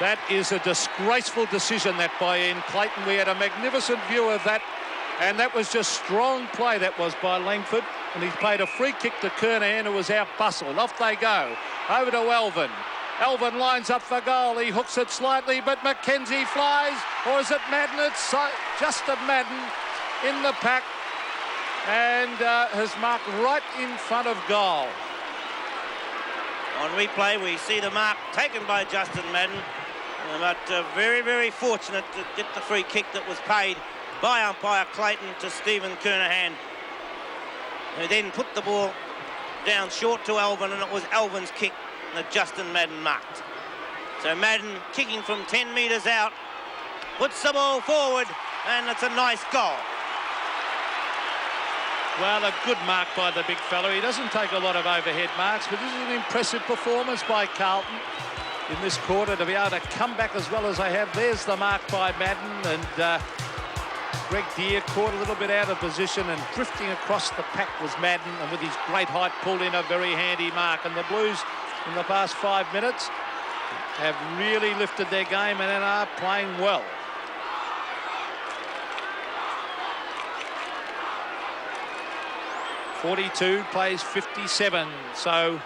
That is a disgraceful decision, that by Ian Clayton. We had a magnificent view of that, and that was just strong play, that was, by Langford. And he's played a free kick to Kernahan, who was out bustled. Off they go. Over to Elvin. Elvin lines up for goal. He hooks it slightly, but McKenzie flies. Or is it Madden? It's just a Madden in the pack. And has marked right in front of goal. On replay, we see the mark taken by Justin Madden, but very, very fortunate to get the free kick that was paid by umpire Clayton to Stephen Kernahan, who then put the ball down short to Elvin, and it was Elvin's kick that Justin Madden marked. So Madden kicking from 10 metres out, puts the ball forward, and it's a nice goal. Well, a good mark by the big fella. He doesn't take a lot of overhead marks, but this is an impressive performance by Carlton in this quarter to be able to come back as well as they have. There's the mark by Madden, and Greg Deere caught a little bit out of position, and drifting across the pack was Madden, and with his great height pulled in a very handy mark. And the Blues in the past 5 minutes have really lifted their game and are playing well. .42 plays 57, so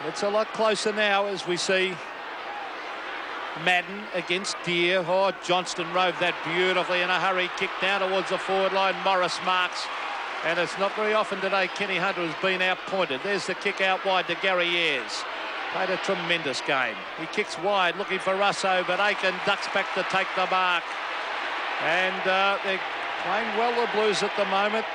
it's a lot closer now as we see Madden against Deere. Oh, Johnston rode that beautifully in a hurry, kick down towards the forward line. Morris marks, and it's not very often today Kenny Hunter has been outpointed. There's the kick out wide to Gary Ayres. Played a tremendous game. He kicks wide looking for Russo, but Aiken ducks back to take the mark. And they're playing well, the Blues, at the moment.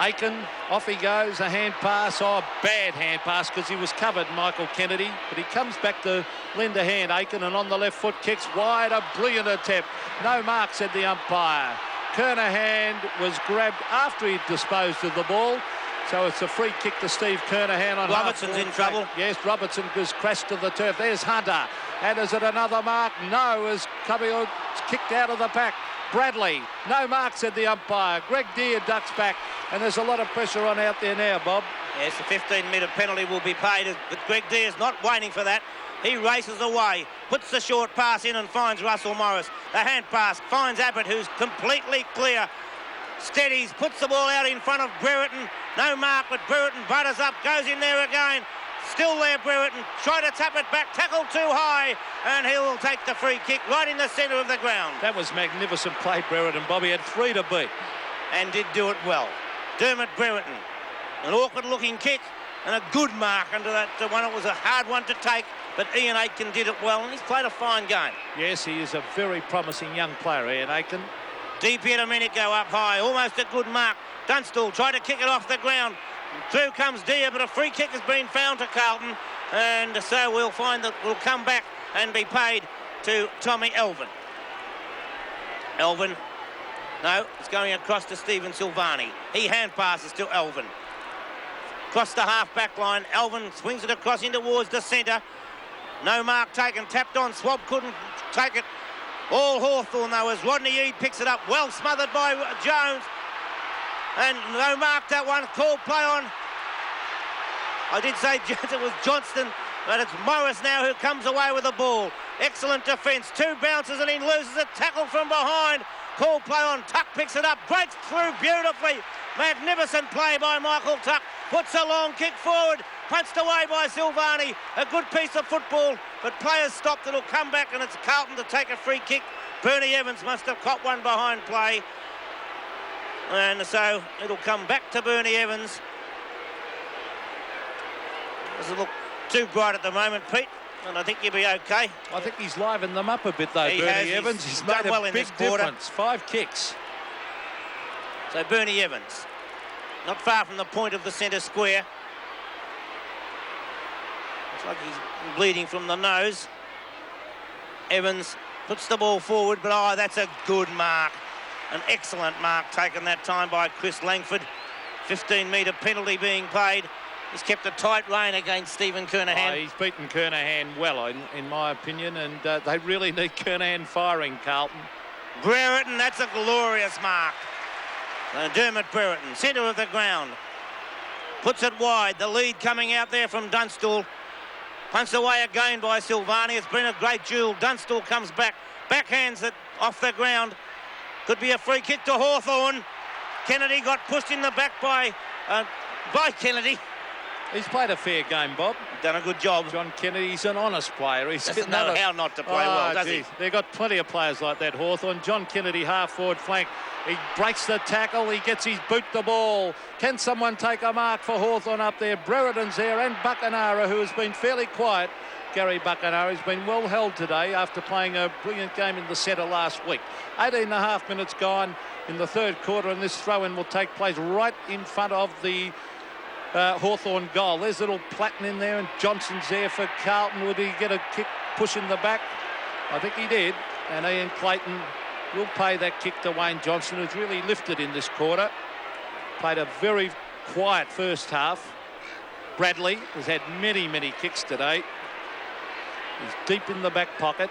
Aiken, off he goes, a hand pass. Oh, bad hand pass because he was covered, Michael Kennedy. But he comes back to lend a hand, Aiken, and on the left foot kicks wide. A brilliant attempt. No mark, said the umpire. Kernahan was grabbed after he'd disposed of the ball. So it's a free kick to Steve Kernahan on Robertson's in trouble. Yes, Robertson goes crashed to the turf. There's Hunter. And is it another mark? No, as Cubby kicked out of the pack. Bradley, no mark, said the umpire. Greg Deere ducks back, and there's a lot of pressure on out there now, Bob. Yes, the 15-metre penalty will be paid, but Greg Deere's not waiting for that. He races away, puts the short pass in and finds Russell Morris. The hand pass finds Abbott, who's completely clear. Steadies, puts the ball out in front of Brereton. No mark, but Brereton butters up, goes in there again. Still there, Brereton. Try to tap it back, tackled too high, and he'll take the free kick right in the centre of the ground. That was magnificent play, Brereton. Bobby had 3 to beat. And did do it well. Dermot Brereton. An awkward-looking kick and a good mark under that one. It was a hard one to take, but Ian Aitken did it well, and he's played a fine game. Yes, he is a very promising young player, Ian Aitken. Deep here, Domenico up high, almost a good mark. Dunstall tried to kick it off the ground. Through comes Deere, but a free kick has been found to Carlton, and so we'll find that we'll come back and be paid to Tommy Elvin. Elvin, no, it's going across to Stephen Silvani. He hand passes to Elvin. Across the half-back line, Elvin swings it across in towards the centre. No mark taken, tapped on, Swab couldn't take it. All Hawthorn, though, as Rodney Eade picks it up, well smothered by Jones. And no mark that one, called play on. I did say it was Johnston, but it's Morris now who comes away with the ball. Excellent defence, 2 bounces and he loses a tackle from behind. Called play on, Tuck picks it up, breaks through beautifully. Magnificent play by Michael Tuck, puts a long kick forward, punched away by Silvani. A good piece of football, but players stopped. It'll come back and it's Carlton to take a free kick. Bernie Evans must have caught one behind play. And so it'll come back to Bernie Evans. Doesn't look too bright at the moment, Pete, and I think you'll be okay. I think he's livened them up a bit, though, Bernie Evans. He's made a big difference. 5 kicks. So Bernie Evans, not far from the point of the centre square. Looks like he's bleeding from the nose. Evans puts the ball forward, but oh, that's a good mark. An excellent mark taken that time by Chris Langford. 15-metre penalty being paid. He's kept a tight rein against Stephen Kernahan. Oh, he's beaten Kernahan well, in my opinion, and they really need Kernahan firing, Carlton. Brereton, that's a glorious mark. Dermot Brereton, centre of the ground. Puts it wide. The lead coming out there from Dunstall. Punched away again by Silvani. It's been a great duel. Dunstall comes back. Backhands it off the ground. Could be a free kick to Hawthorn. Kennedy got pushed in the back by Kennedy. He's played a fair game, Bob. Done a good job. John Kennedy's an honest player. He doesn't know how not to play well, does he? They've got plenty of players like that, Hawthorn. John Kennedy, half-forward flank. He breaks the tackle. He gets his boot the ball. Can someone take a mark for Hawthorn up there? Brereton's there and Buckenara, who has been fairly quiet. Gary Buckenara has been well held today after playing a brilliant game in the centre last week. 18.5 minutes gone in the third quarter, and this throw-in will take place right in front of the Hawthorn goal. There's little Platten in there, and Johnson's there for Carlton. Would he get a kick push in the back? I think he did. And Ian Clayton will pay that kick to Wayne Johnson, who's really lifted in this quarter. Played a very quiet first half. Bradley has had many, many kicks today. He's deep in the back pocket.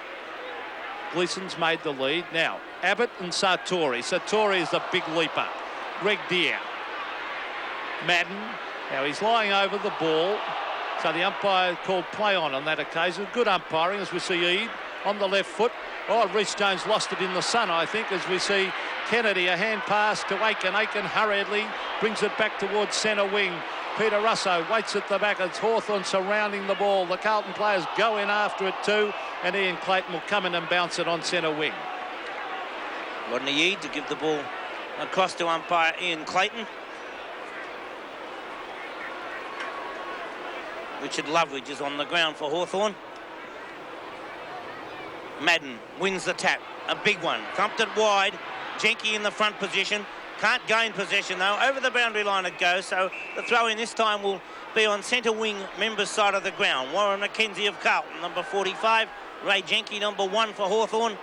Gleeson's made the lead. Now, Abbott and Sartori. Sartori is the big leaper. Greg Deere. Madden. Now he's lying over the ball. So the umpire called play on that occasion. Good umpiring as we see Eade on the left foot. Oh, Rhys Jones lost it in the sun, I think, as we see Kennedy, a hand pass to Aiken. Aiken hurriedly brings it back towards centre wing. Peter Russo waits at the back. It's Hawthorn surrounding the ball. The Carlton players go in after it too, and Ian Clayton will come in and bounce it on centre wing. Rodney Eade to give the ball across to umpire Ian Clayton. Richard Loveridge is on the ground for Hawthorn. Madden wins the tap, a big one, thumped it wide. Jenke in the front position, can't gain possession though. Over the boundary line it goes, so the throw in this time will be on centre wing members' side of the ground. Warren McKenzie of Carlton, number 45. Ray Jenke, number 1 for Hawthorn.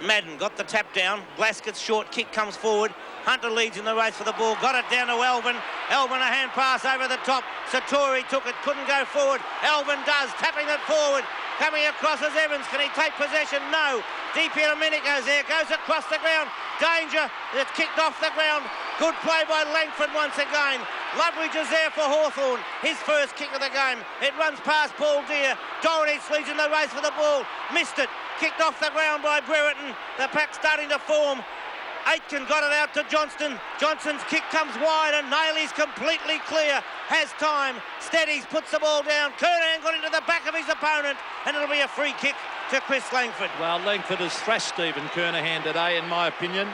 Madden got the tap down. Glasgott's short kick comes forward. Hunter leads in the race for the ball. Got it down to Elvin. Elvin a hand pass over the top. Sartori took it, couldn't go forward. Elvin does, tapping it forward. Coming across as Evans. Can he take possession? No. DiPierdomenico's there. Goes across the ground. Danger. It's kicked off the ground. Good play by Langford once again. Loveridge is there for Hawthorn. His first kick of the game. It runs past Paul Deere. Doherty leads in the race for the ball. Missed it. Kicked off the ground by Brereton. The pack starting to form. Aitken got it out to Johnston. Johnston's kick comes wide and Nailey's completely clear. Has time. Steadies, puts the ball down. Kernahan got into the back of his opponent and it'll be a free kick to Chris Langford. Well, Langford has thrashed Stephen Kernahan today, in my opinion.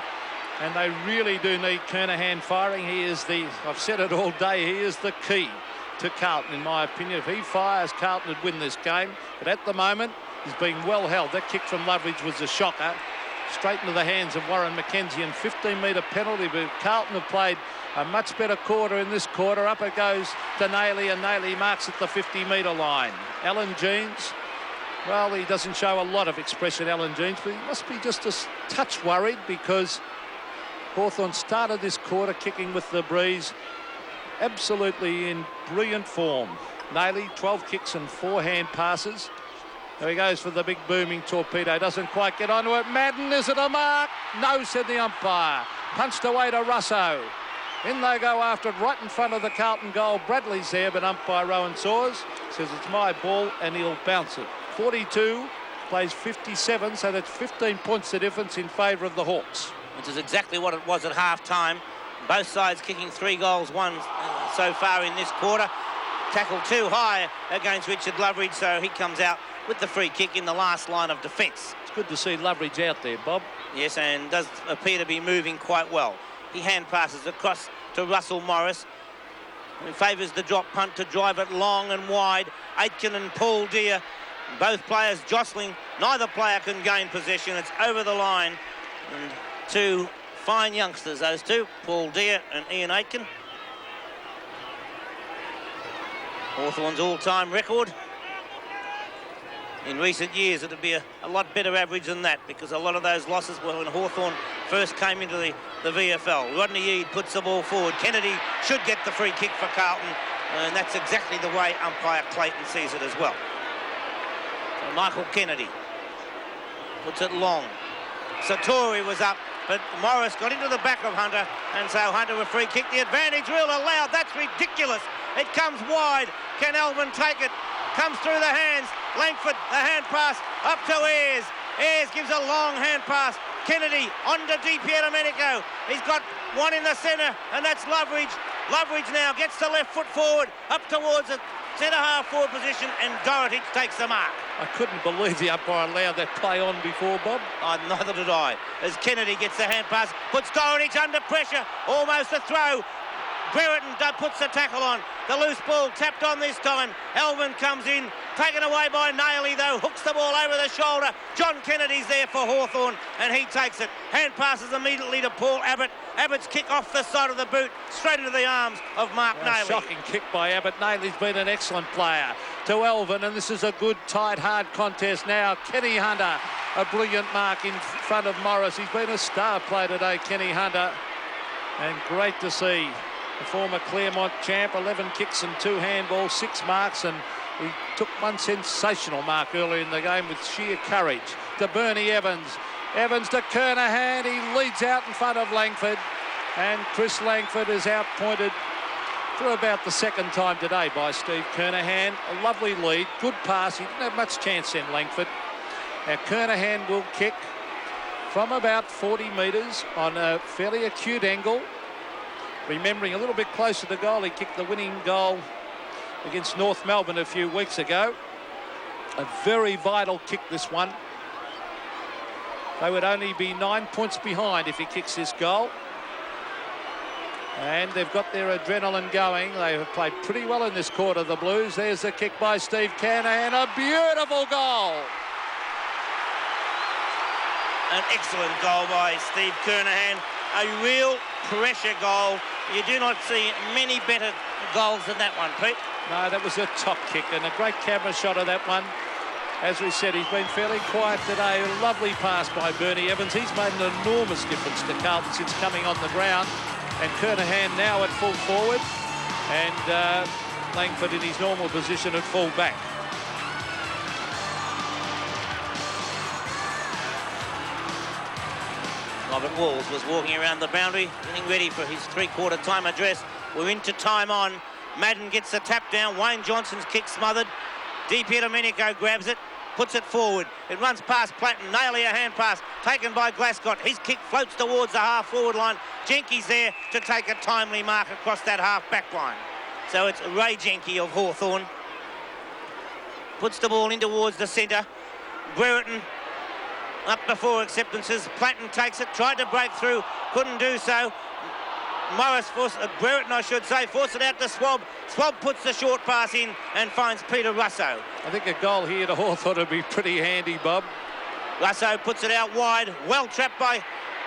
And they really do need Kernahan firing. He is I've said it all day, he is the key to Carlton, in my opinion. If he fires, Carlton would win this game. But at the moment, he's being well held. That kick from Loveridge was a shocker. Straight into the hands of Warren McKenzie, and 15-metre penalty, but Carlton have played a much better quarter in this quarter. Up it goes to Nailey, and Nailey marks at the 50-metre line. Alan Jeans, well, he doesn't show a lot of expression, Alan Jeans, but he must be just a touch worried because Hawthorn started this quarter kicking with the breeze, absolutely in brilliant form. Nailey, 12 kicks and 4 hand passes. There he goes for the big booming torpedo. Doesn't quite get onto it. Madden, is it a mark? No, said the umpire. Punched away to Russo. In they go after it, right in front of the Carlton goal. Bradley's there, but umpire Rowan Saws says it's my ball and he'll bounce it. 42, plays 57, so that's 15 points the difference in favour of the Hawks. Which is exactly what it was at half-time. Both sides kicking 3 goals, 1 so far in this quarter. Tackle too high against Richard Loveridge, so he comes out with the free kick in the last line of defence. It's good to see Loveridge out there, Bob. Yes, and does appear to be moving quite well. He hand passes across to Russell Morris. He favours the drop punt to drive it long and wide. Aitken and Paul Deere, both players jostling. Neither player can gain possession. It's over the line. And 2 fine youngsters, those two, Paul Deere and Ian Aitken. Hawthorn's all-time record. In recent years, it'd be a lot better average than that because a lot of those losses were when Hawthorn first came into the VFL. Rodney Eade puts the ball forward. Kennedy should get the free kick for Carlton, and that's exactly the way umpire Clayton sees it as well. So Michael Kennedy puts it long. Sartori was up, but Morris got into the back of Hunter, and so Hunter a free kick. The advantage rule allowed. That's ridiculous. It comes wide. Can Elvin take it? Comes through the hands. Langford, the hand pass up to Ayres. Ayres gives a long hand pass. Kennedy on to DiPierdomenico. He's got one in the centre, and that's Loveridge. Loveridge now gets the left foot forward, up towards the centre-half forward position, and Doherty takes the mark. I couldn't believe the umpire allowed that play on before, Bob. Neither did I. As Kennedy gets the hand pass, puts Doherty under pressure, almost a throw. Brereton puts the tackle on. The loose ball tapped on this time. Elvin comes in, taken away by Nailey though, hooks the ball over the shoulder. John Kennedy's there for Hawthorn, and he takes it. Hand passes immediately to Paul Abbott. Abbott's kick off the side of the boot, straight into the arms of Mark Nailey. Shocking kick by Abbott. Nailey's been an excellent player. To Elvin, and this is a good, tight, hard contest now. Kenny Hunter, a brilliant mark in front of Morris. He's been a star player today, Kenny Hunter, and great to see. The former Claremont champ, 11 kicks and 2 handballs, 6 marks, and He took one sensational mark earlier in the game with sheer courage. To Bernie Evans. Evans to Kernahan. He leads out in front of Langford. And Chris Langford is outpointed for about the second time today by Steve Kernahan. A lovely lead. Good pass. He didn't have much chance in Langford. Now Kernahan will kick from about 40 metres on a fairly acute angle. Remembering a little bit closer to goal, he kicked the winning goal against North Melbourne a few weeks ago. A very vital kick, this one. They would only be 9 points behind if he kicks this goal. And they've got their adrenaline going. They have played pretty well in this quarter, the Blues. There's the kick by Steve Kernahan. A beautiful goal. An excellent goal by Steve Kernahan. A real pressure goal. You do not see many better goals than that one, Pete. No, that was a top kick and a great camera shot of that one. As we said, he's been fairly quiet today. A lovely pass by Bernie Evans. He's made an enormous difference to Carlton since coming on the ground. And Kernahan now at full forward. And Langford in his normal position at full back. Robert Walls was walking around the boundary, getting ready for his three-quarter time address. We're into time on. Madden gets the tap down. Wayne Johnson's kick smothered. DP Domenico grabs it, puts it forward. It runs past Platten. Naily a hand pass taken by Glascott. His kick floats towards the half-forward line. Jenke's there to take a timely mark across that half-back line. So it's Ray Jenke of Hawthorn. Puts the ball in towards the centre. Brereton up before acceptances. Platten takes it, tried to break through, couldn't do so. Morris, Brereton I should say, forced it out to Swab. Swab puts the short pass in and finds Peter Russo. I think a goal here to Hawthorn would be pretty handy, Bob. Russo puts it out wide, well trapped by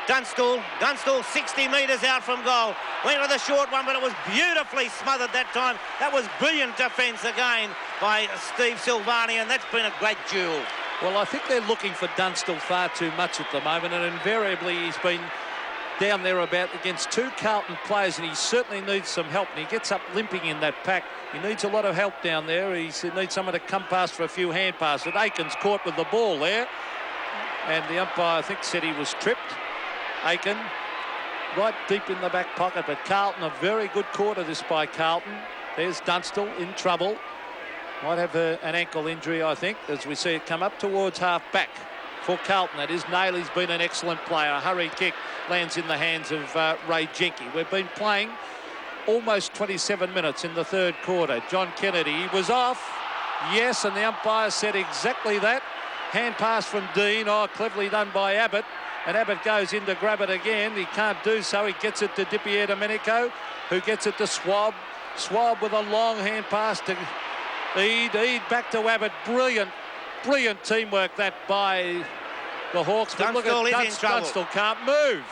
Dunstall. Dunstall 60 metres out from goal. Went with a short one, but it was beautifully smothered that time. That was brilliant defence again by Steve Silvani, and that's been a great duel. Well, I think they're looking for Dunstall far too much at the moment, and invariably he's been down there about against two Carlton players, and he certainly needs some help, and he gets up limping in that pack. He needs a lot of help down there. He needs someone to come past for a few hand passes. Aiken's caught with the ball there, and the umpire, I think, said he was tripped. Aiken right deep in the back pocket, but Carlton, a very good quarter this by Carlton. There's Dunstall in trouble. Might have an ankle injury, I think, as we see it come up towards half-back for Carlton. That is, Nailey's been an excellent player. A hurried kick lands in the hands of Ray Jenke. We've been playing almost 27 minutes in the third quarter. John Kennedy was off. Yes, and the umpire said exactly that. Hand pass from Dean. Oh, cleverly done by Abbott. And Abbott goes in to grab it again. He can't do so. He gets it to Di Domenico, who gets it to Swab. Swab with a long hand pass to Eade back to Abbott. Brilliant teamwork that by the Hawks. But look at Dunstall can't move.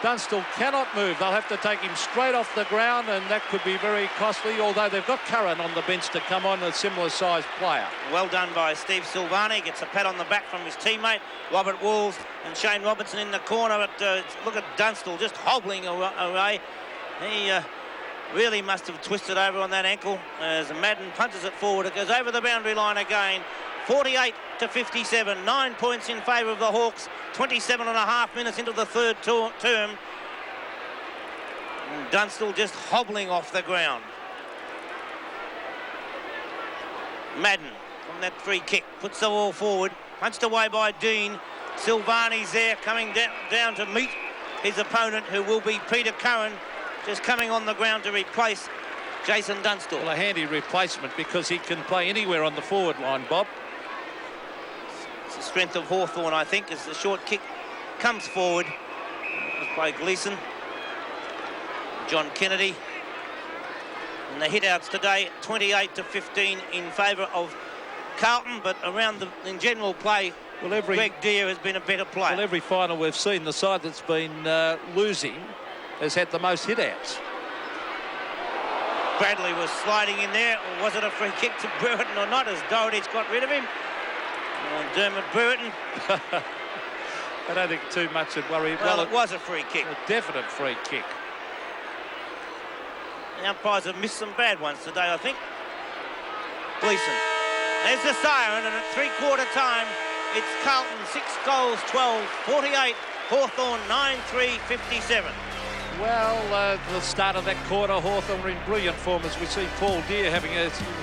Dunstall cannot move. They'll have to take him straight off the ground, and that could be very costly, although they've got Curran on the bench to come on, a similar-sized player. Well done by Steve Silvani. Gets a pat on the back from his teammate, Robert Walls, and Shane Robertson in the corner. But look at Dunstall just hobbling away. He really must have twisted over on that ankle as Madden punches it forward. It goes over the boundary line again. 48-57, 9 points in favour of the Hawks. 27.5 minutes into the third term. And Dunstall just hobbling off the ground. Madden from that free kick puts the ball forward, punched away by Dean. Silvani's there coming down to meet his opponent, who will be Peter Curran, just coming on the ground to replace Jason Dunstall. Well, a handy replacement because he can play anywhere on the forward line, Bob. It's the strength of Hawthorn, I think, as the short kick comes forward. It was by Gleeson, John Kennedy. And the hit-outs today, 28-15 in favour of Carlton, but around in general play, well, Greg Deere has been a better player. Well, every final we've seen, the side that's been losing has had the most hit-outs. Bradley was sliding in there. Was it a free kick to Brereton or not, as Doherty's got rid of him? Dermot Brereton. I don't think too much would worry. Well, it was a free kick. A definite free kick. The umpires have missed some bad ones today, I think. Gleeson. There's the siren, and at three-quarter time, it's Carlton 6 goals, 12, 48. Hawthorn 9-3, 57. Well, the start of that quarter, Hawthorn were in brilliant form as we see Paul Deere having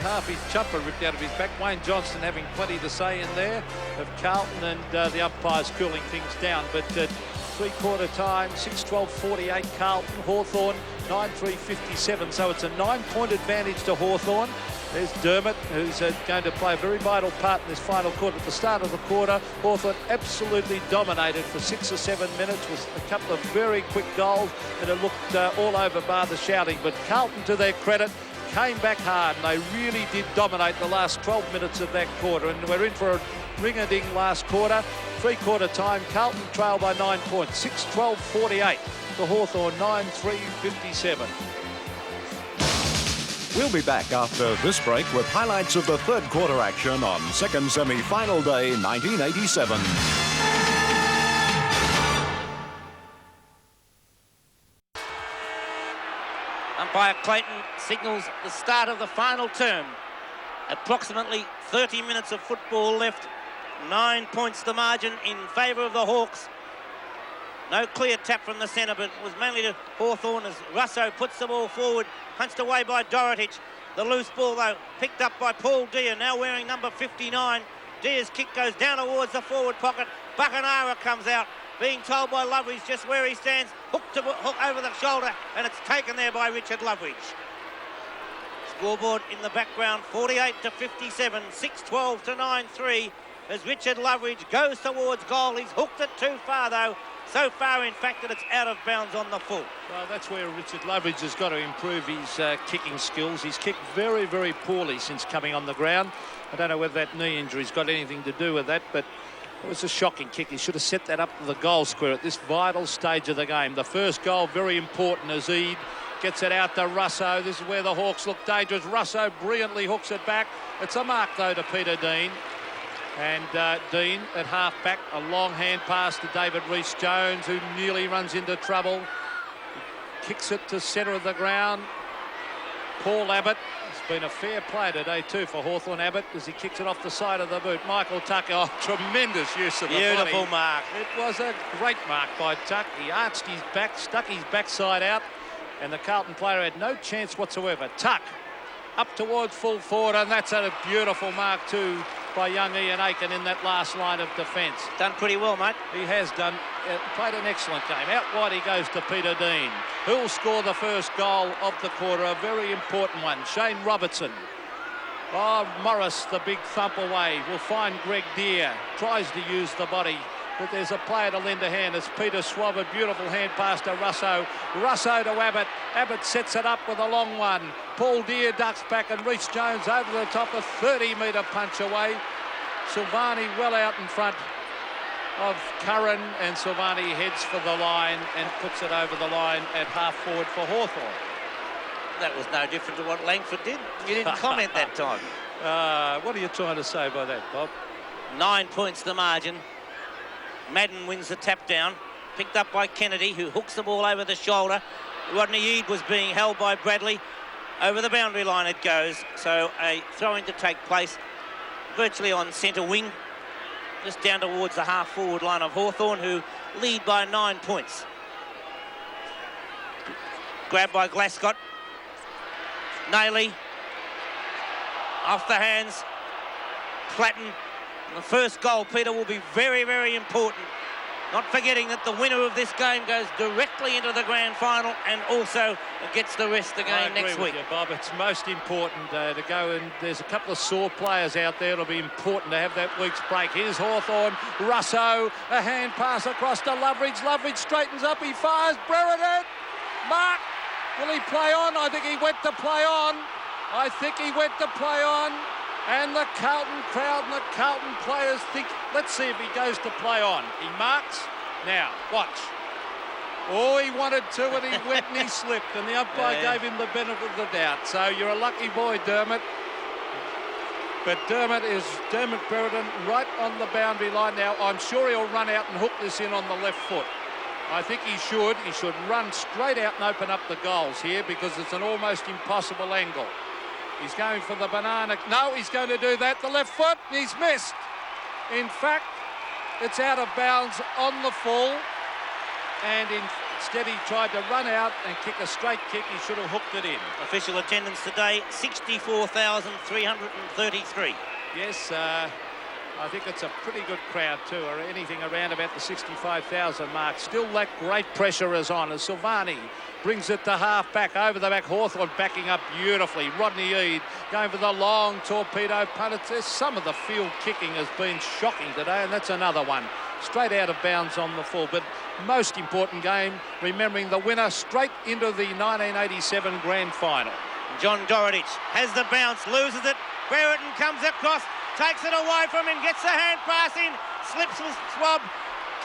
half his jumper ripped out of his back. Wayne Johnston having plenty to say in there of Carlton, and the umpires cooling things down. But three-quarter time, 6-12, 48 Carlton. Hawthorn 9-3, 57. So it's a 9-point advantage to Hawthorn. There's Dermott, who's going to play a very vital part in this final quarter. At the start of the quarter, Hawthorn absolutely dominated for 6 or 7 minutes with a couple of very quick goals, and it looked all over bar the shouting. But Carlton, to their credit, came back hard, and they really did dominate the last 12 minutes of that quarter. And we're in for a ring-a-ding last quarter. Three-quarter time, Carlton trail by 9 points, 6-12, 48 to Hawthorn, 9-3, 57. We'll be back after this break with highlights of the third quarter action on second semi-final day 1987. Umpire Clayton signals the start of the final term. Approximately 30 minutes of football left. 9 points the margin in favour of the Hawks. No clear tap from the centre, but it was mainly to Hawthorn as Russo puts the ball forward, punched away by Dorotich. The loose ball, though, picked up by Paul Deere, now wearing number 59. Deere's kick goes down towards the forward pocket. Buckenara comes out, being told by Loveridge just where he stands. Hook over the shoulder, and it's taken there by Richard Loveridge. Scoreboard in the background, 48 to 57, 6-12 to 9-3, as Richard Loveridge goes towards goal. He's hooked it too far, though. So far, in fact, that it's out of bounds on the full. Well, that's where Richard Loveridge has got to improve his kicking skills. He's kicked very, very poorly since coming on the ground. I don't know whether that knee injury's got anything to do with that, but it was a shocking kick. He should have set that up to the goal square at this vital stage of the game. The first goal, very important, as Eade gets it out to Russo. This is where the Hawks look dangerous. Russo brilliantly hooks it back. It's a mark, though, to Peter Dean. And Dean at half-back, a long hand pass to David Rees-Jones, who nearly runs into trouble. He kicks it to centre of the ground. Paul Abbott. It's been a fair play today, too, for Hawthorn. Abbott, as he kicks it off the side of the boot. Michael Tuck, oh, tremendous use of the body. Beautiful mark. It was a great mark by Tuck. He arched his back, stuck his backside out, and the Carlton player had no chance whatsoever. Tuck up towards full forward, and that's a beautiful mark, too, by young Ian Aiken in that last line of defence. Done pretty well, mate. He has done. Played an excellent game. Out wide he goes to Peter Dean, who'll score the first goal of the quarter, a very important one. Shane Robertson. Oh, Morris, the big thump away, will find Greg Deere. Tries to use the body, but there's a player to lend a hand. It's Peter Swab, a beautiful hand pass to Russo. Russo to Abbott. Abbott sets it up with a long one. Paul Deere ducks back, and Rees-Jones over the top, a 30-metre punch away. Silvani well out in front of Curran, and Silvani heads for the line and puts it over the line at half forward for Hawthorn. That was no different to what Langford did. You didn't comment that time. What are you trying to say by that, Bob? 9 points the margin. Madden wins the tap down, picked up by Kennedy, who hooks the ball over the shoulder. Rodney Eade was being held by Bradley. Over the boundary line it goes, so a throw-in to take place virtually on centre wing, just down towards the half-forward line of Hawthorn, who lead by 9 points. Grabbed by Glascott. Nailey. Off the hands. Platten. The first goal, Peter, will be very, very important. Not forgetting that the winner of this game goes directly into the grand final and also gets the rest of the game next week. I agree with you, Bob. It's most important to go, and there's a couple of sore players out there. It'll be important to have that week's break. Here's Hawthorn. Russo, a hand pass across to Loveridge. Loveridge straightens up, he fires. Brereton, mark. Will he play on? I think he went to play on. And the Carlton crowd and the Carlton players think, let's see if he goes to play on. He marks. Now, watch. Oh, he wanted to, and he went and he slipped, and the umpire gave him the benefit of the doubt. So you're a lucky boy, Dermott. But Dermott Brereton right on the boundary line now. I'm sure he'll run out and hook this in on the left foot. I think he should. He should run straight out and open up the goals here because it's an almost impossible angle. He's going for the banana. No, he's going to do that. The left foot, he's missed. In fact, it's out of bounds on the full. And instead he tried to run out and kick a straight kick. He should have hooked it in. Official attendance today, 64,333. Yes, I think it's a pretty good crowd too, or anything around about the 65,000 mark. Still that great pressure is on as Silvani brings it to half back, over the back. Hawthorn backing up beautifully. Rodney Eade going for the long torpedo punt. Some of the field kicking has been shocking today, and that's another one. Straight out of bounds on the full, but most important game, remembering the winner straight into the 1987 grand final. John Dorotich has the bounce, loses it. Brereton comes across, takes it away from him, gets the hand pass in, slips with Swab,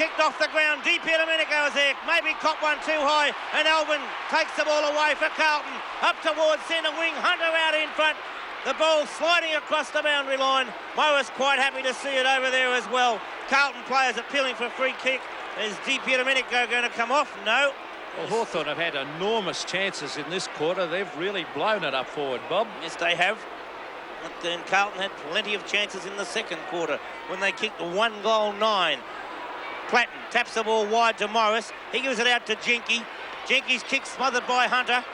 kicked off the ground. DP Domenico is there, maybe caught one too high, and Elvin takes the ball away for Carlton. Up towards centre wing, Hunter out in front. The ball sliding across the boundary line. Morris quite happy to see it over there as well. Carlton players appealing for a free kick. Is DP Domenico going to come off? No. Well, Hawthorn have had enormous chances in this quarter. They've really blown it up forward, Bob. Yes, they have. But then Carlton had plenty of chances in the second quarter when they kicked 1-9. Platten taps the ball wide to Morris. He gives it out to Jenke. Jenke's kick smothered by Hunter.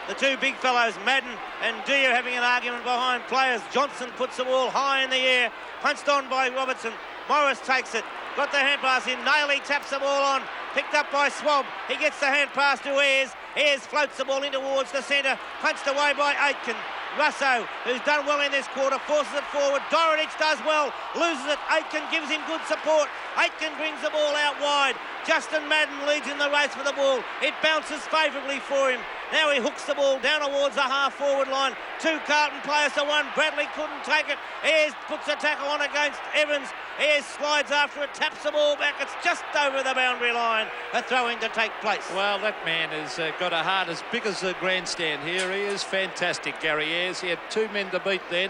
The two big fellows, Madden and Deere, having an argument behind players. Johnson puts the ball high in the air. Punched on by Robertson. Morris takes it. Got the hand pass in. Nailey taps the ball on. Picked up by Swab. He gets the hand pass to Ayres. Ayres floats the ball in towards the centre. Punched away by Aitken. Russo, who's done well in this quarter, forces it forward. Dorotich does well, loses it. Aitken gives him good support. Aitken brings the ball out wide. Justin Madden leads in the race for the ball. It bounces favourably for him. Now he hooks the ball down towards the half-forward line. Two Carlton players to one. Bradley couldn't take it. Ayres puts a tackle on against Evans. Ayres slides after it, taps the ball back. It's just over the boundary line. A throw-in to take place. Well, that man has got a heart as big as the grandstand here. He is fantastic, Gary Ayres. He had two men to beat then,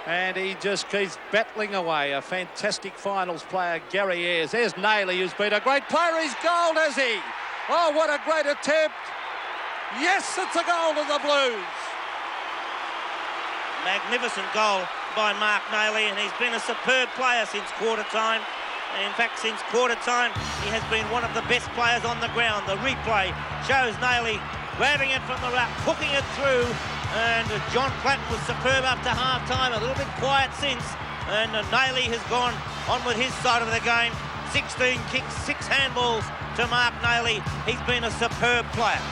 and he just keeps battling away. A fantastic finals player, Gary Ayres. There's Nailey, who's been a great player. He's goal, has he? Oh, what a great attempt. Yes, it's a goal to the Blues. Magnificent goal by Mark Nailey, and he's been a superb player since quarter time. In fact, since quarter time, he has been one of the best players on the ground. The replay shows Nailey grabbing it from the ruck, hooking it through, and John Platten was superb up to half-time, a little bit quiet since, and Nailey has gone on with his side of the game. 16 kicks, 6 handballs to Mark Nailey. He's been a superb player.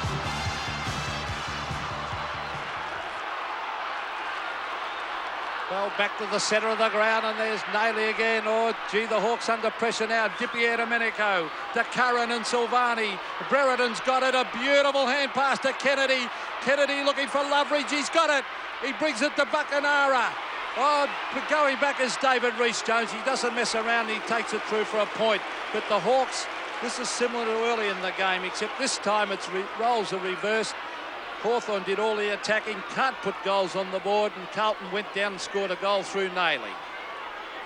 Well, back to the centre of the ground, and there's Nailey again. Oh, gee, the Hawks under pressure now. Di Domenico to Curran and Silvani. Brereton's got it. A beautiful hand pass to Kennedy. Kennedy looking for Loveridge. He's got it. He brings it to Buckenara. Oh, going back is David Rees-Jones. He doesn't mess around. He takes it through for a point. But the Hawks, this is similar to early in the game, except this time its roles are reversed. Hawthorn did all the attacking, can't put goals on the board, and Carlton went down and scored a goal through Nailey.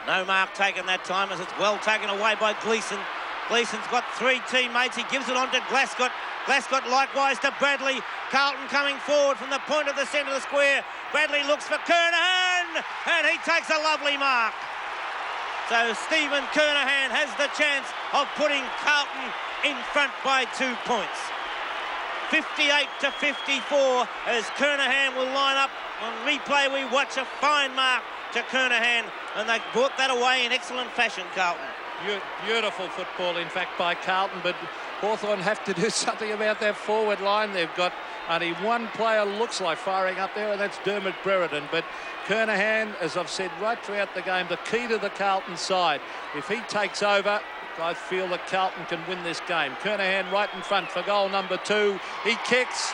No mark taken that time, as it's well taken away by Gleeson. Gleeson's got 3 teammates. He gives it on to Glascott. Glascott likewise to Bradley. Carlton coming forward from the point of the centre of the square. Bradley looks for Kernahan, and he takes a lovely mark. So Stephen Kernahan has the chance of putting Carlton in front by 2 points. 58-54 as Kernahan will line up. On replay we watch a fine mark to Kernahan, and they brought that away in excellent fashion, Carlton. Beautiful football, in fact, by Carlton, but Hawthorn have to do something about their forward line. They've got only one player looks like firing up there, and that's Dermot Brereton. But Kernahan, as I've said right throughout the game, the key to the Carlton side. If he takes over, I feel that Carlton can win this game. Kernahan right in front for goal number 2. He kicks,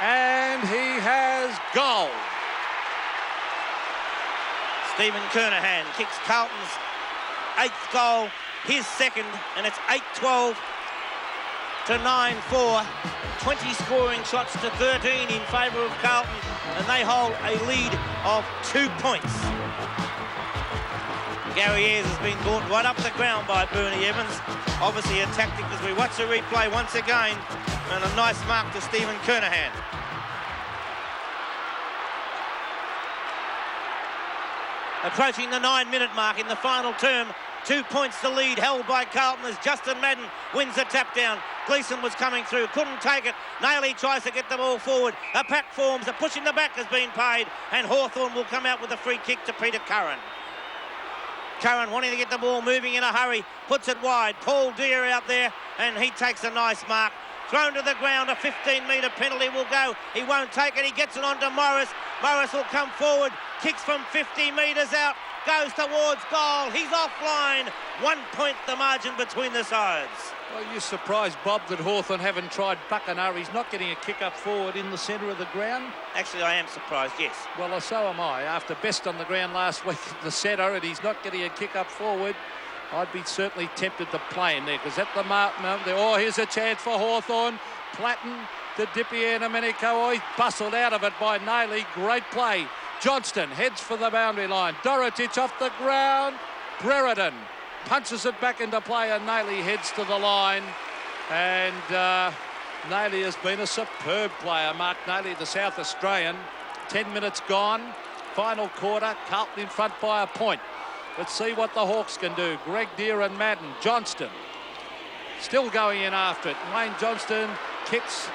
and he has goal. Stephen Kernahan kicks Carlton's 8th goal, his second, and it's 8-12 to 9-4. 20 scoring shots to 13 in favour of Carlton, and they hold a lead of 2 points. Gary Ayres has been brought right up the ground by Bernie Evans. Obviously a tactic as we watch the replay once again, and a nice mark to Stephen Kernahan. approaching the 9-minute mark in the final term. 2 points to lead, held by Carlton as Justin Madden wins the tap down. Gleeson was coming through, couldn't take it. Nailey tries to get the ball forward. A pack forms, a push in the back has been paid, and Hawthorn will come out with a free kick to Peter Curran. Curran wanting to get the ball moving in a hurry, puts it wide. Paul Deere out there, and he takes a nice mark. Thrown to the ground, a 15-metre penalty will go. He won't take it, he gets it on to Morris. Morris will come forward, kicks from 50 metres out, goes towards goal. He's offline. 1 point the margin between the sides. Well, you're surprised, Bob, that Hawthorn haven't tried Buckenham. He's not getting a kick up forward in the centre of the ground. Actually, I am surprised, yes. Well, so am I. After best on the ground last week at the centre, and he's not getting a kick up forward, I'd be certainly tempted to play in there, because at the moment there, oh, here's a chance for Hawthorn. Platten to Dippy and Domenico. Oh, he's bustled out of it by Nailey. Great play. Johnston heads for the boundary line. Dorotich off the ground. Brereton punches it back into play, and Nailey heads to the line. And Nailey has been a superb player. Mark Nailey, the South Australian. 10 minutes gone. Final quarter. Carlton in front by a point. Let's see what the Hawks can do. Greg Deere and Madden. Johnston still going in after it. Wayne Johnston kicks,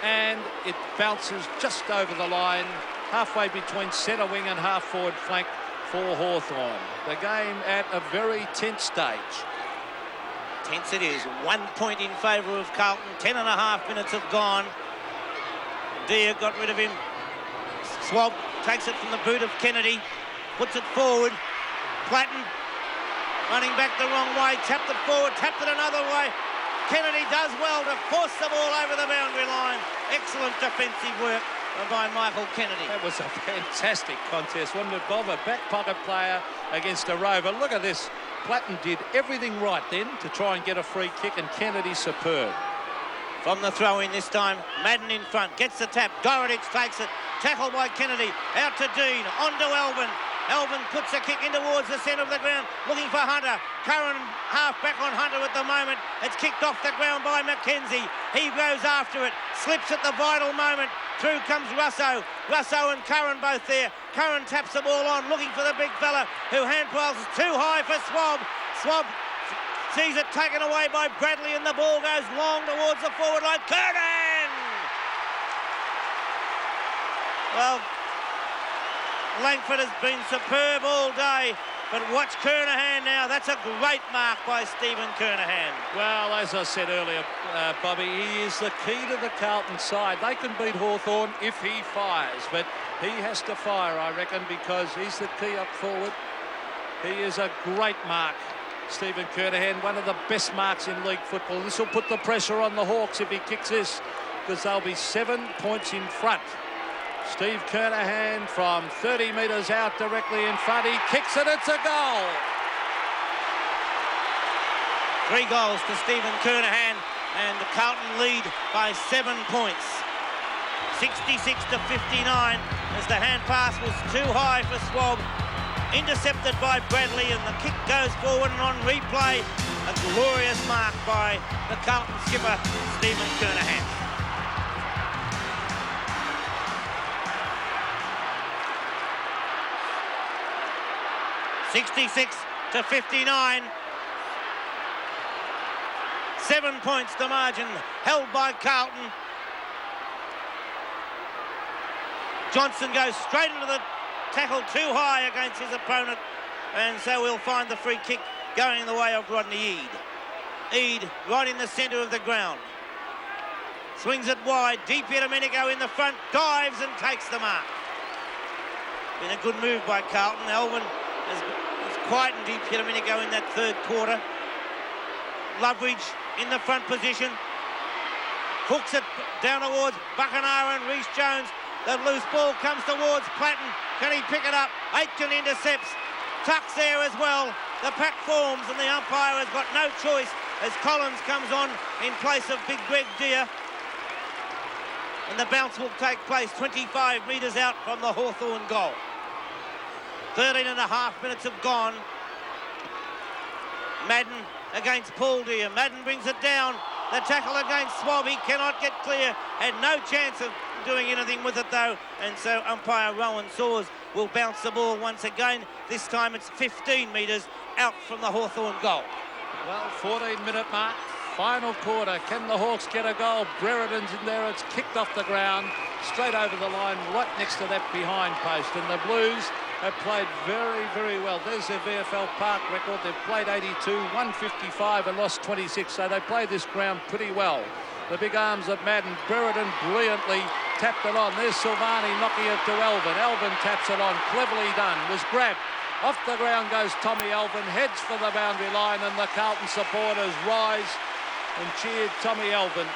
and it bounces just over the line, halfway between centre wing and half forward flank for Hawthorn. The game at a very tense stage. Tense it is. 1 point in favour of Carlton. 10.5 minutes have gone. Deere got rid of him. Swab takes it from the boot of Kennedy, puts it forward. Platten running back the wrong way, tapped it forward, tapped it another way. Kennedy does well to force the ball over the boundary line. Excellent defensive work by Michael Kennedy. That was a fantastic contest, wasn't it, Bob? A back pocket player against a rover. Look at this. Platten did everything right then to try and get a free kick, and Kennedy superb. From the throw-in this time, Madden in front, gets the tap. Dorotich takes it, tackled by Kennedy. Out to Dean, on to Elvin. Elvin puts a kick in towards the centre of the ground, looking for Hunter. Curran half back on Hunter at the moment. It's kicked off the ground by McKenzie. He goes after it, slips at the vital moment. Through comes Russo. Russo and Curran both there. Curran taps the ball on, looking for the big fella, who handballs too high for Swab. Swab sees it taken away by Bradley, and the ball goes long towards the forward line. Kernahan! Well, Langford has been superb all day, but watch Kernahan now. That's a great mark by Stephen Kernahan. Well, as I said earlier, Bobby, he is the key to the Carlton side. They can beat Hawthorn if he fires, but he has to fire, I reckon, because he's the key up forward. He is a great mark, Stephen Kernahan, one of the best marks in league football. This will put the pressure on the Hawks if he kicks this, because they'll be 7 points in front. Steve Kernahan from 30 metres out directly in front. He kicks it, it's a goal. 3 goals to Stephen Kernahan, and the Carlton lead by 7 points. 66 to 59, as the hand pass was too high for Swab. Intercepted by Bradley, and the kick goes forward, and on replay, a glorious mark by the Carlton skipper, Stephen Kernahan. 66 to 59. 7 points the margin, held by Carlton. Johnson goes straight into the tackle too high against his opponent, and so we'll find the free kick going the way of Rodney Eade. Eade right in the centre of the ground. Swings it wide, Di Domenico in the front, dives and takes the mark. Been a good move by Carlton. Elvin has quietened Di Domenico in that third quarter. Loveridge in the front position. Hooks it down towards Buckenham and Reece Jones. The loose ball comes towards Platten. Can he pick it up? Aitken intercepts. Tucks there as well. The pack forms, and the umpire has got no choice as Collins comes on in place of big Greg Deere. And the bounce will take place 25 metres out from the Hawthorn goal. 13.5 minutes have gone. Madden against Paul Deere. Madden brings it down. The tackle against Swab. He cannot get clear. Had no chance of doing anything with it though. And so umpire Rowan Saws will bounce the ball once again. This time it's 15 metres out from the Hawthorn goal. Well, 14-minute mark, final quarter. Can the Hawks get a goal? Brereton's in there. It's kicked off the ground, straight over the line, right next to that behind post. And the Blues have played very, very well. There's their VFL Park record. They've played 82, 155 and lost 26. So they played this ground pretty well. The big arms of Madden. Brereton brilliantly tapped it on. There's Silvani knocking it to Elvin. Elvin taps it on. Cleverly done. Was grabbed. Off the ground goes Tommy Elvin. Heads for the boundary line, and the Carlton supporters rise and cheered Tommy Elvin.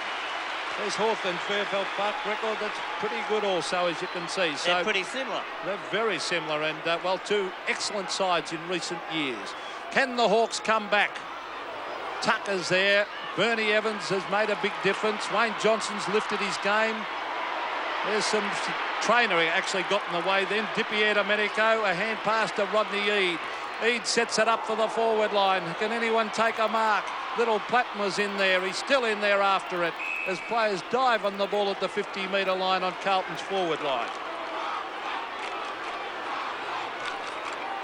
There's Hawthorn's VFL Park record. That's pretty good also, as you can see. So they're pretty similar. They're very similar, and, well, two excellent sides in recent years. Can the Hawks come back? Tucker's there. Bernie Evans has made a big difference. Wayne Johnson's lifted his game. There's some trainer actually got in the way then. Dipier Domenico, a hand pass to Rodney Eade. Eade sets it up for the forward line. Can anyone take a mark? Little Platten was in there. He's still in there after it as players dive on the ball at the 50-metre line on Carlton's forward line.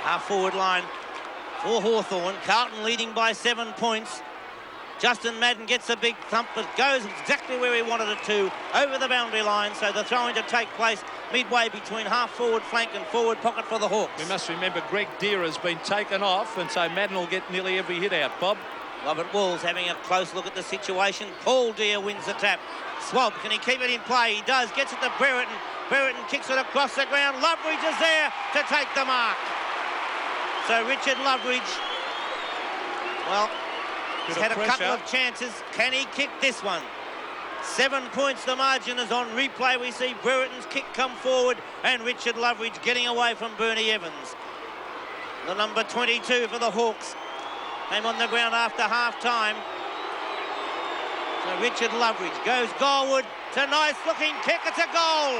Our forward line for Hawthorn. Carlton leading by 7 points. Justin Madden gets a big thump, but goes exactly where he wanted it to, over the boundary line. So the throwing to take place midway between half-forward flank and forward pocket for the Hawks. We must remember Greg Deere has been taken off, and so Madden will get nearly every hit out, Bob. Robert Walls having a close look at the situation. Paul Deere wins the tap. Swab, can he keep it in play? He does. Gets it to Brereton. Brereton kicks it across the ground. Loveridge is there to take the mark. So Richard Loveridge, well, he's had a couple of chances. Can he kick this one? 7 points the margin is on replay. We see Brereton's kick come forward and Richard Loveridge getting away from Bernie Evans. The number 22 for the Hawks came on the ground after half-time. So Richard Loveridge goes goalward. It's a nice-looking kick. It's a goal.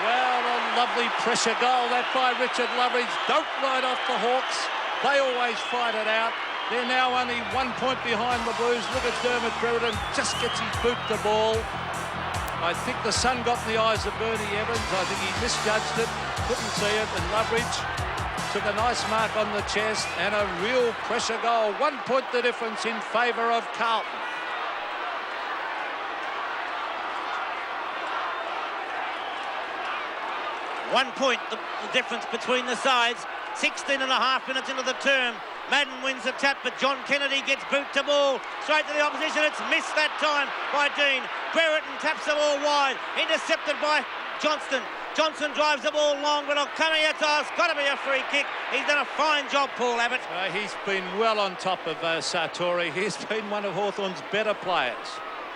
Well, a lovely pressure goal that by Richard Loveridge. Don't ride off the Hawks. They always fight it out. They're now only 1 point behind the Blues. Look at Dermot Brereton, just gets his boot to ball. I think the sun got in the eyes of Bernie Evans. I think he misjudged it, couldn't see it, and Loveridge took a nice mark on the chest and a real pressure goal. 1 point the difference in favour of Carlton. One point, the difference between the sides. 16 and a half minutes into the term. Madden wins the tap, but John Kennedy gets boot to ball. Straight to the opposition. It's missed that time by Dean. Brereton taps the ball wide. Intercepted by Johnston. Johnson drives the ball long, but coming at us. Got to be a free kick. He's done a fine job, Paul Abbott. He's been well on top of Sartori. He's been one of Hawthorn's better players.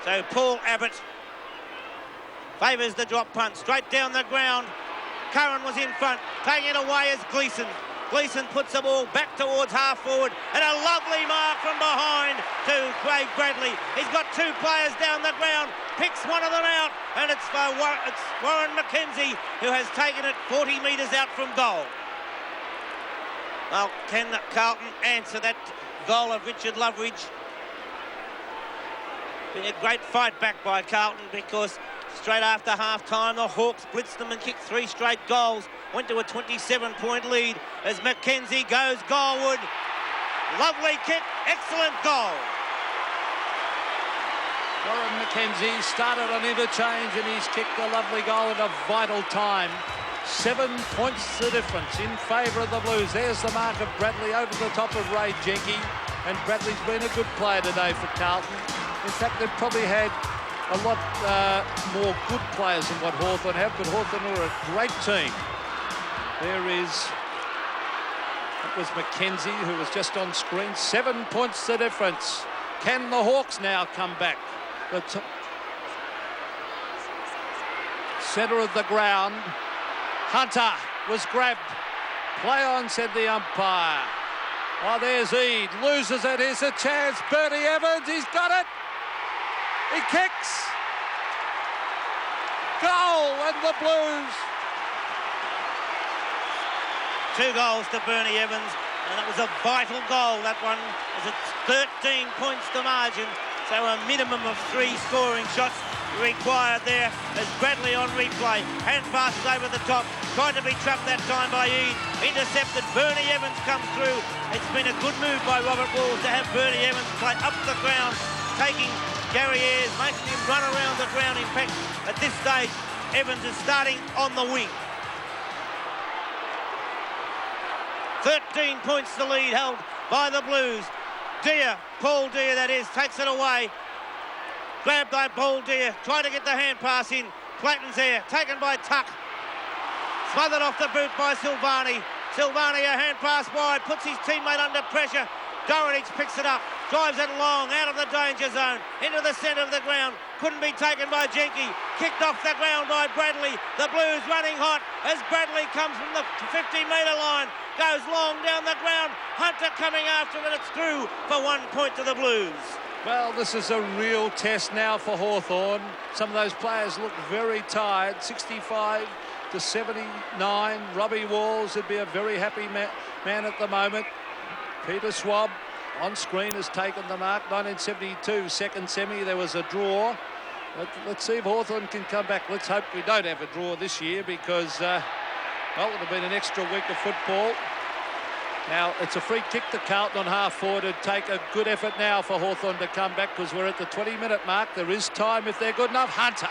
So Paul Abbott favours the drop punt. Straight down the ground. Curran was in front. Taking it away is Gleeson. Gleeson puts the ball back towards half forward, and a lovely mark from behind to Craig Bradley. He's got two players down the ground, picks one of them out, and it's Warren McKenzie who has taken it 40 metres out from goal. Well, can Carlton answer that goal of Richard Loveridge? Been a great fight back by Carlton, because straight after half-time, the Hawks blitzed them and kicked 3 straight goals. Went to a 27-point lead as McKenzie goes goalward. Lovely kick, excellent goal. Warren McKenzie started on interchange and he's kicked a lovely goal at a vital time. 7 points the difference in favour of the Blues. There's the mark of Bradley over the top of Ray Jenke. And Bradley's been a good player today for Carlton. In fact, they've probably had a lot more good players than what Hawthorn have, but Hawthorn are a great team. That was McKenzie, who was just on screen. 7 points the difference. Can the Hawks now come back? The centre of the ground. Hunter was grabbed. Play on, said the umpire. Oh, there's Eade. Loses it. Here's a chance. Bernie Evans, he's got it. He kicks. Goal, and the Blues. 2 goals to Bernie Evans, and it was a vital goal, that one, as it's 13 points to margin, so a minimum of 3 scoring shots required there as Bradley on replay. Hand passes over the top. Tried to be trapped that time by Eade. Intercepted. Bernie Evans comes through. It's been a good move by Robert Walls to have Bernie Evans play up the ground, taking Gary Ayres, making him run around the ground. In fact, at this stage, Evans is starting on the wing. 13 points the lead held by the Blues. Deere, Paul Deere that is, takes it away. Grabbed by Paul Deere, trying to get the hand pass in. Clayton's there, taken by Tuck. Smothered off the boot by Silvani. Silvani, a hand pass wide, puts his teammate under pressure. Dorotich picks it up, drives it long, out of the danger zone, into the centre of the ground. Couldn't be taken by Jenke. Kicked off the ground by Bradley. The Blues running hot as Bradley comes from the 50-metre line. Goes long down the ground. Hunter coming after it. It's through for 1 point to the Blues. Well, this is a real test now for Hawthorn. Some of those players look very tired. 65 to 79. Robbie Walls would be a very happy man at the moment. Peter Schwab on screen has taken the mark. 1972 second semi, there was a draw. Let's see if Hawthorn can come back. Let's hope we don't have a draw this year because, well, it'll have been an extra week of football. Now, it's a free kick to Carlton on half-forward. It'd take a good effort now for Hawthorn to come back because we're at the 20-minute mark. There is time if they're good enough. Hunter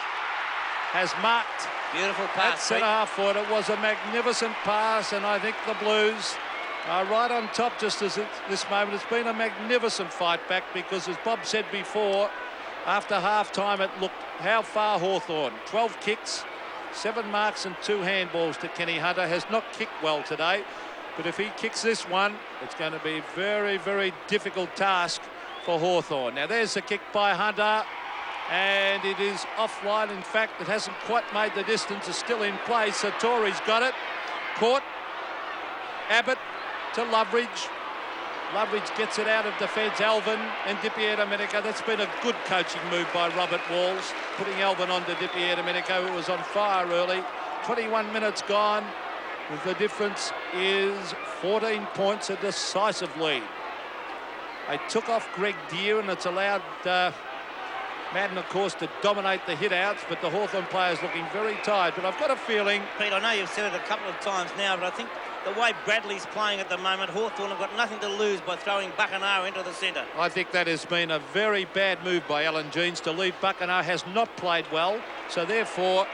has marked. Beautiful pass. Centre half-forward. It was a magnificent pass, and I think the Blues are right on top just as this moment. It's been a magnificent fight back because, as Bob said before, after half-time it looked how far Hawthorn. 12 kicks, 7 marks and 2 handballs to Kenny Hunter. Has not kicked well today, but if he kicks this one, it's going to be a very, very difficult task for Hawthorn. Now there's the kick by Hunter, and it is offline. In fact, it hasn't quite made the distance. It's still in play. Satori's got it. Caught. Abbott to Loveridge. Loveridge gets it out of defence. Alvin and DiPierdomenico. That's been a good coaching move by Robert Walls, putting Alvin on to DiPierdomenico, who was on fire early. 21 minutes gone. The difference is 14 points, a decisive lead. They took off Greg Deere, and it's allowed Madden, of course, to dominate the hit-outs, but the Hawthorn players looking very tired. But I've got a feeling... Pete, I know you've said it a couple of times now, but I think the way Bradley's playing at the moment, Hawthorn have got nothing to lose by throwing Buckenau into the centre. I think that has been a very bad move by Alan Jeans to leave. Buckenau has not played well, so therefore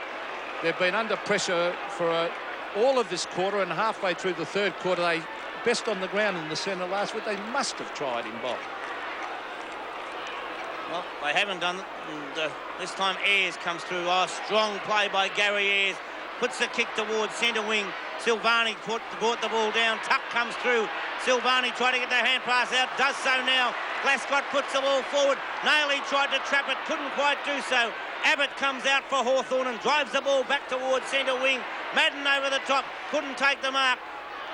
they've been under pressure for all of this quarter, and halfway through the third quarter, they best on the ground in the centre last week. They must have tried him, Bob. Well, they haven't done it, and this time Ayres comes through. Oh, strong play by Gary Ayres. Puts the kick towards centre wing. Silvani brought the ball down. Tuck comes through. Silvani tried to get the hand pass out. Does so now. Glascott puts the ball forward. Nailey tried to trap it. Couldn't quite do so. Abbott comes out for Hawthorn and drives the ball back towards centre wing. Madden over the top. Couldn't take the mark.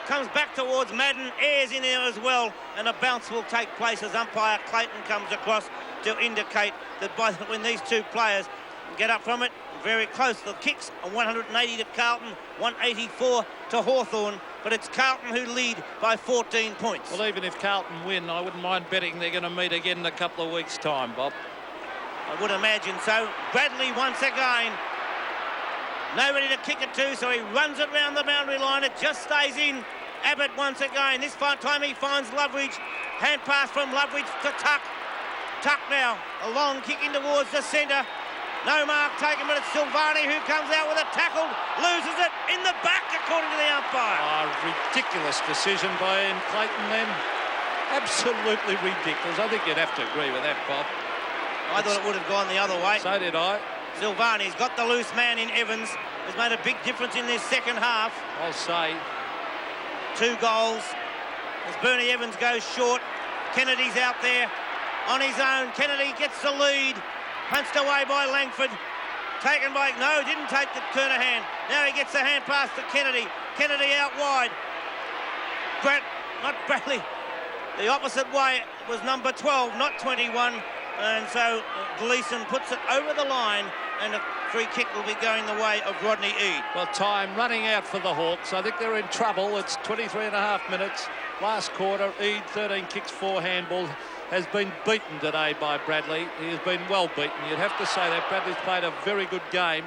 Comes back towards Madden. Ayres in there as well. And a bounce will take place as umpire Clayton comes across to indicate that when these two players get up from it, very close. The kicks are 180 to Carlton, 184 to Hawthorn, but it's Carlton who lead by 14 points. Well, even if Carlton win, I wouldn't mind betting they're going to meet again in a couple of weeks' time, Bob. I would imagine so. Bradley once again. Nobody to kick it to, so he runs it round the boundary line. It just stays in. Abbott once again. This time he finds Loveridge. Hand pass from Loveridge to Tuck. Tuck now. A long kick in towards the centre. No mark taken, but it's Silvani who comes out with a tackle. Loses it in the back, according to the umpire. Oh, ridiculous decision by Ian Clayton then. Absolutely ridiculous. I think you'd have to agree with that, Bob. I thought it would have gone the other way. So did I. Silvani's got the loose man in Evans. Has made a big difference in this second half. I'll say. 2 goals. As Bernie Evans goes short. Kennedy's out there on his own. Kennedy gets the lead. Punched away by Langford. Taken by... No, didn't take the Kernahan. Now he gets the hand pass to Kennedy. Kennedy out wide. Not Bradley. The opposite way was number 12, not 21. And so Gleeson puts it over the line, and a free kick will be going the way of Rodney Eade. Well, time running out for the Hawks. I think they're in trouble. It's 23 and a half minutes. Last quarter, Eade, 13 kicks, 4 handballs. Has been beaten today by Bradley. He has been well beaten. You'd have to say that Bradley's played a very good game.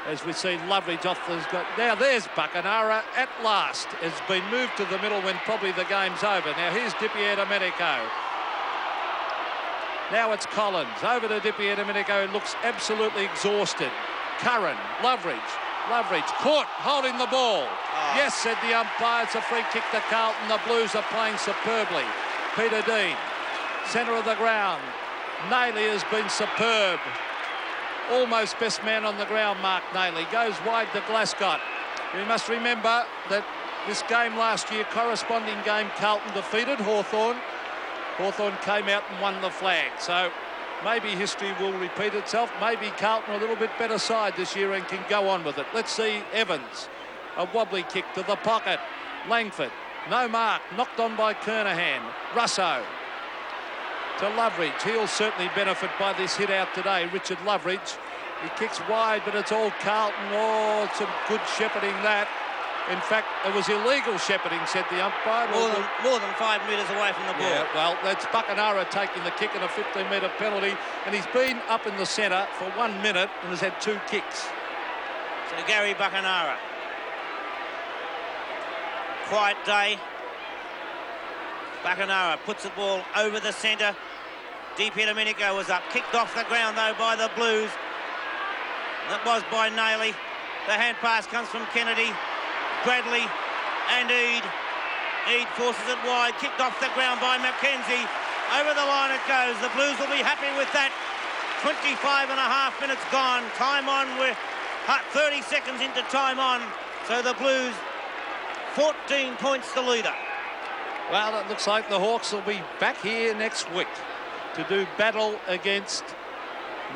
as we see Loveridge off the... Now there's Buckenara at last. Has been moved to the middle when probably the game's over. Now here's Domenico. Now it's Collins. Over to Domenico, who looks absolutely exhausted. Curran, Loveridge caught holding the ball. Yes, said the umpire. It's a free kick to Carlton. The Blues are playing superbly. Peter Dean, centre of the ground. Nayley has been superb. Almost best man on the ground, Mark Nayley. Goes wide to Glasgow. We must remember that this game last year, corresponding game, Carlton defeated Hawthorn. Hawthorn came out and won the flag. So maybe history will repeat itself. Maybe Carlton a little bit better side this year and can go on with it. Let's see Evans. A wobbly kick to the pocket. Langford. No mark. Knocked on by Kernahan. Russo. To Loveridge. He'll certainly benefit by this hit out today, Richard Loveridge. He kicks wide, but it's all Carlton. Oh, some good shepherding that. In fact, it was illegal shepherding, said the umpire. More than 5 metres away from the ball. Yeah, well, that's Buckenara taking the kick and a 15-metre penalty, and he's been up in the centre for 1 minute and has had 2 kicks. So Gary Buckenara. Quiet day. Buckenara puts the ball over the centre. Domenico was up. Kicked off the ground, though, by the Blues. That was by Nayley. The hand pass comes from Kennedy, Bradley and Eade. Eade forces it wide. Kicked off the ground by Mackenzie. Over the line it goes. The Blues will be happy with that. 25 and a half minutes gone. Time on. We're 30 seconds into time on. So the Blues, 14 points the leader. Well, it looks like the Hawks will be back here next week to do battle against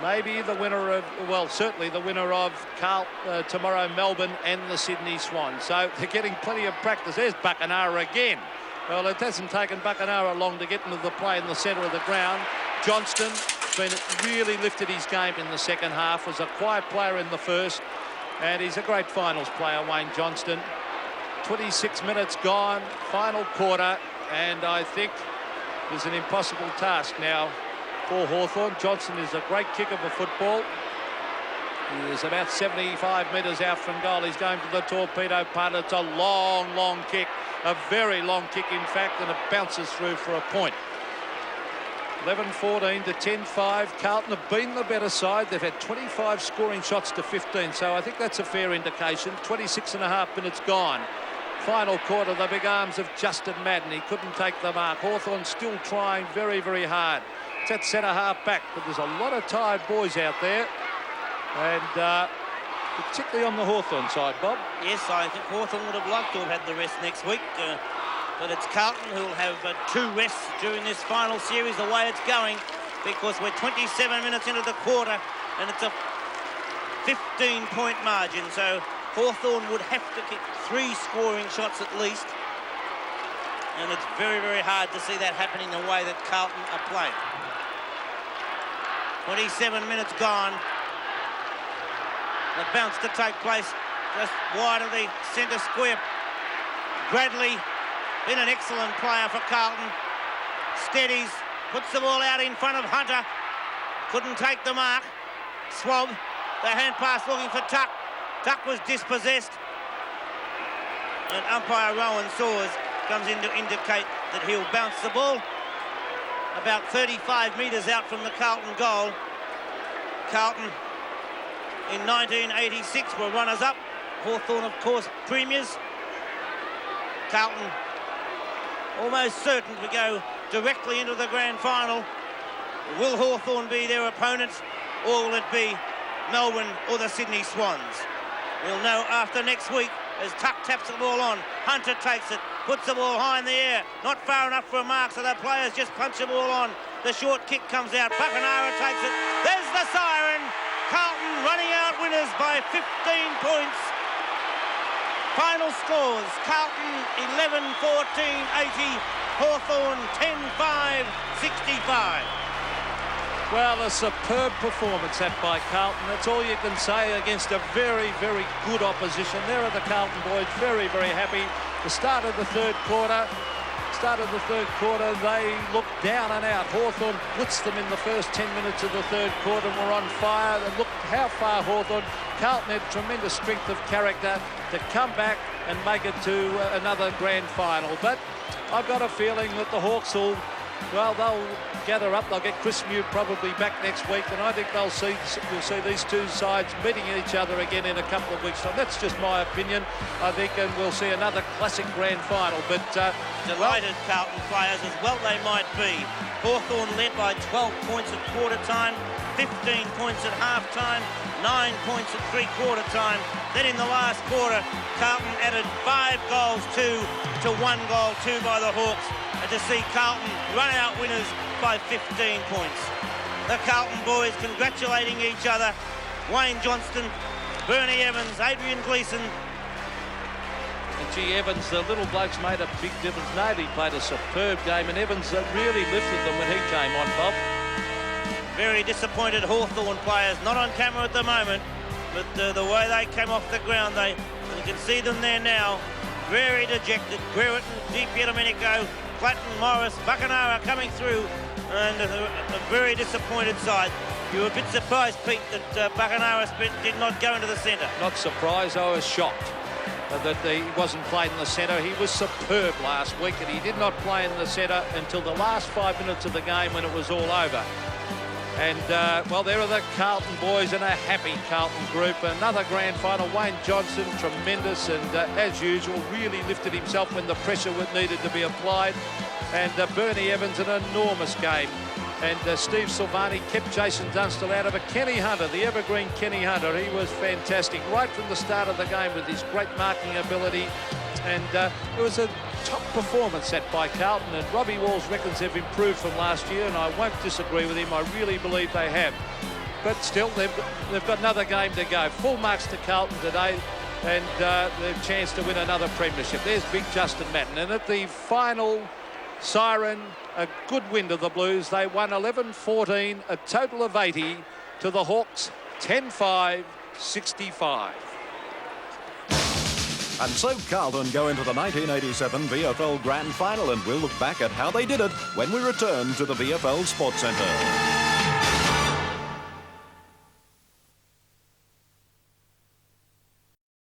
maybe the winner of, well, certainly the winner of tomorrow, Melbourne and the Sydney Swans. So they're getting plenty of practice. There's Buckenara again. Well, it hasn't taken Buckenara long to get into the play in the centre of the ground. Johnston really lifted his game in the second half, was a quiet player in the first, and he's a great finals player, Wayne Johnston. 26 minutes gone, final quarter, and I think there's an impossible task now for Hawthorn. Johnson is a great kicker for football. He is about 75 metres out from goal. He's going to the torpedo punt. It's a long, long kick, a very long kick, in fact, and it bounces through for a point. 11-14 to 10-5. Carlton have been the better side. They've had 25 scoring shots to 15, so I think that's a fair indication. 26 and a half minutes gone. Final quarter, the big arms of Justin Madden. He couldn't take the mark. Hawthorn still trying very, very hard. It's at centre half back, but there's a lot of tired boys out there, and particularly on the Hawthorn side, Bob. Yes, I think Hawthorn would have liked to have had the rest next week, but it's Carlton who will have 2 rests during this final series, the way it's going, because we're 27 minutes into the quarter, and it's a 15-point margin, so Hawthorn would have to kick 3 scoring shots at least. And it's very, very hard to see that happening the way that Carlton are playing. 27 minutes gone. The bounce to take place just wide of the centre square. Bradley, been an excellent player for Carlton. Steadies, puts the ball out in front of Hunter. Couldn't take the mark. Swab, the hand pass looking for Tuck. Tuck was dispossessed. And umpire Rowan Saws comes in to indicate that he'll bounce the ball about 35 metres out from the Carlton goal. Carlton in 1986 were runners-up. Hawthorn, of course, premiers. Carlton almost certain to go directly into the grand final. Will Hawthorn be their opponents, or will it be Melbourne or the Sydney Swans? We'll know after next week as Tuck taps the ball on. Hunter takes it, puts the ball high in the air, not far enough for a mark, so the players just punch the ball on. The short kick comes out. Buckenara takes it. There's the siren. Carlton running out winners by 15 points. Final scores: Carlton 11-14-80, Hawthorn 10-5-65. Well, a superb performance that by Carlton. That's all you can say against a very, very good opposition. There are the Carlton boys, very, very happy. The start of the third quarter, start of the third quarter, they looked down and out. Hawthorn blitzed them in the first 10 minutes of the third quarter and were on fire. And look how far Hawthorn. Carlton had tremendous strength of character to come back and make it to another grand final. But I've got a feeling that the Hawks will, well, they'll gather up. They'll get Chris Mew probably back next week, and I think we'll see these two sides meeting each other again in a couple of weeks' time. That's just my opinion, I think, and we'll see another classic grand final. But delighted Carlton players, as well they might be. Hawthorn led by 12 points at quarter time, 15 points at half time, 9 points at three-quarter time. Then in the last quarter, Carlton added 5 goals to 1 goal, 2 by the Hawks, and to see Carlton run out winners by 15 points. The Carlton boys congratulating each other. Wayne Johnston, Bernie Evans, Adrian Gleeson. And gee, Evans, the little bloke's made a big difference. Navy played a superb game, and Evans really lifted them when he came on, Bob. Very disappointed Hawthorn players, not on camera at the moment, but the way they came off the ground, you can see them there now, very dejected. Brereton, DiPierdomenico, Clatton, Morris, Buckenara coming through, and a very disappointed side. You were a bit surprised, Pete, that Buckenara did not go into the centre. Not surprised, I was shocked that he wasn't played in the centre. He was superb last week, and he did not play in the centre until the last 5 minutes of the game when it was all over. And, well, there are the Carlton boys in a happy Carlton group. Another grand final. Wayne Johnson, tremendous, and as usual, really lifted himself when the pressure needed to be applied. And Bernie Evans, an enormous game. And Steve Silvani kept Jason Dunstall out of it. Kenny Hunter, the evergreen Kenny Hunter, he was fantastic right from the start of the game with his great marking ability. And it was a top performance set by Carlton, and Robbie Walls reckons they've improved from last year, and I won't disagree with him. I really believe they have. But still, they've got another game to go. Full marks to Carlton today, and their chance to win another premiership. There's big Justin Matten, and at the final siren, a good win to the Blues. They won 11-14, a total of 80 to the Hawks, 10-5, 65. And so Carlton go into the 1987 VFL Grand Final, and we'll look back at how they did it when we return to the VFL Sports Centre.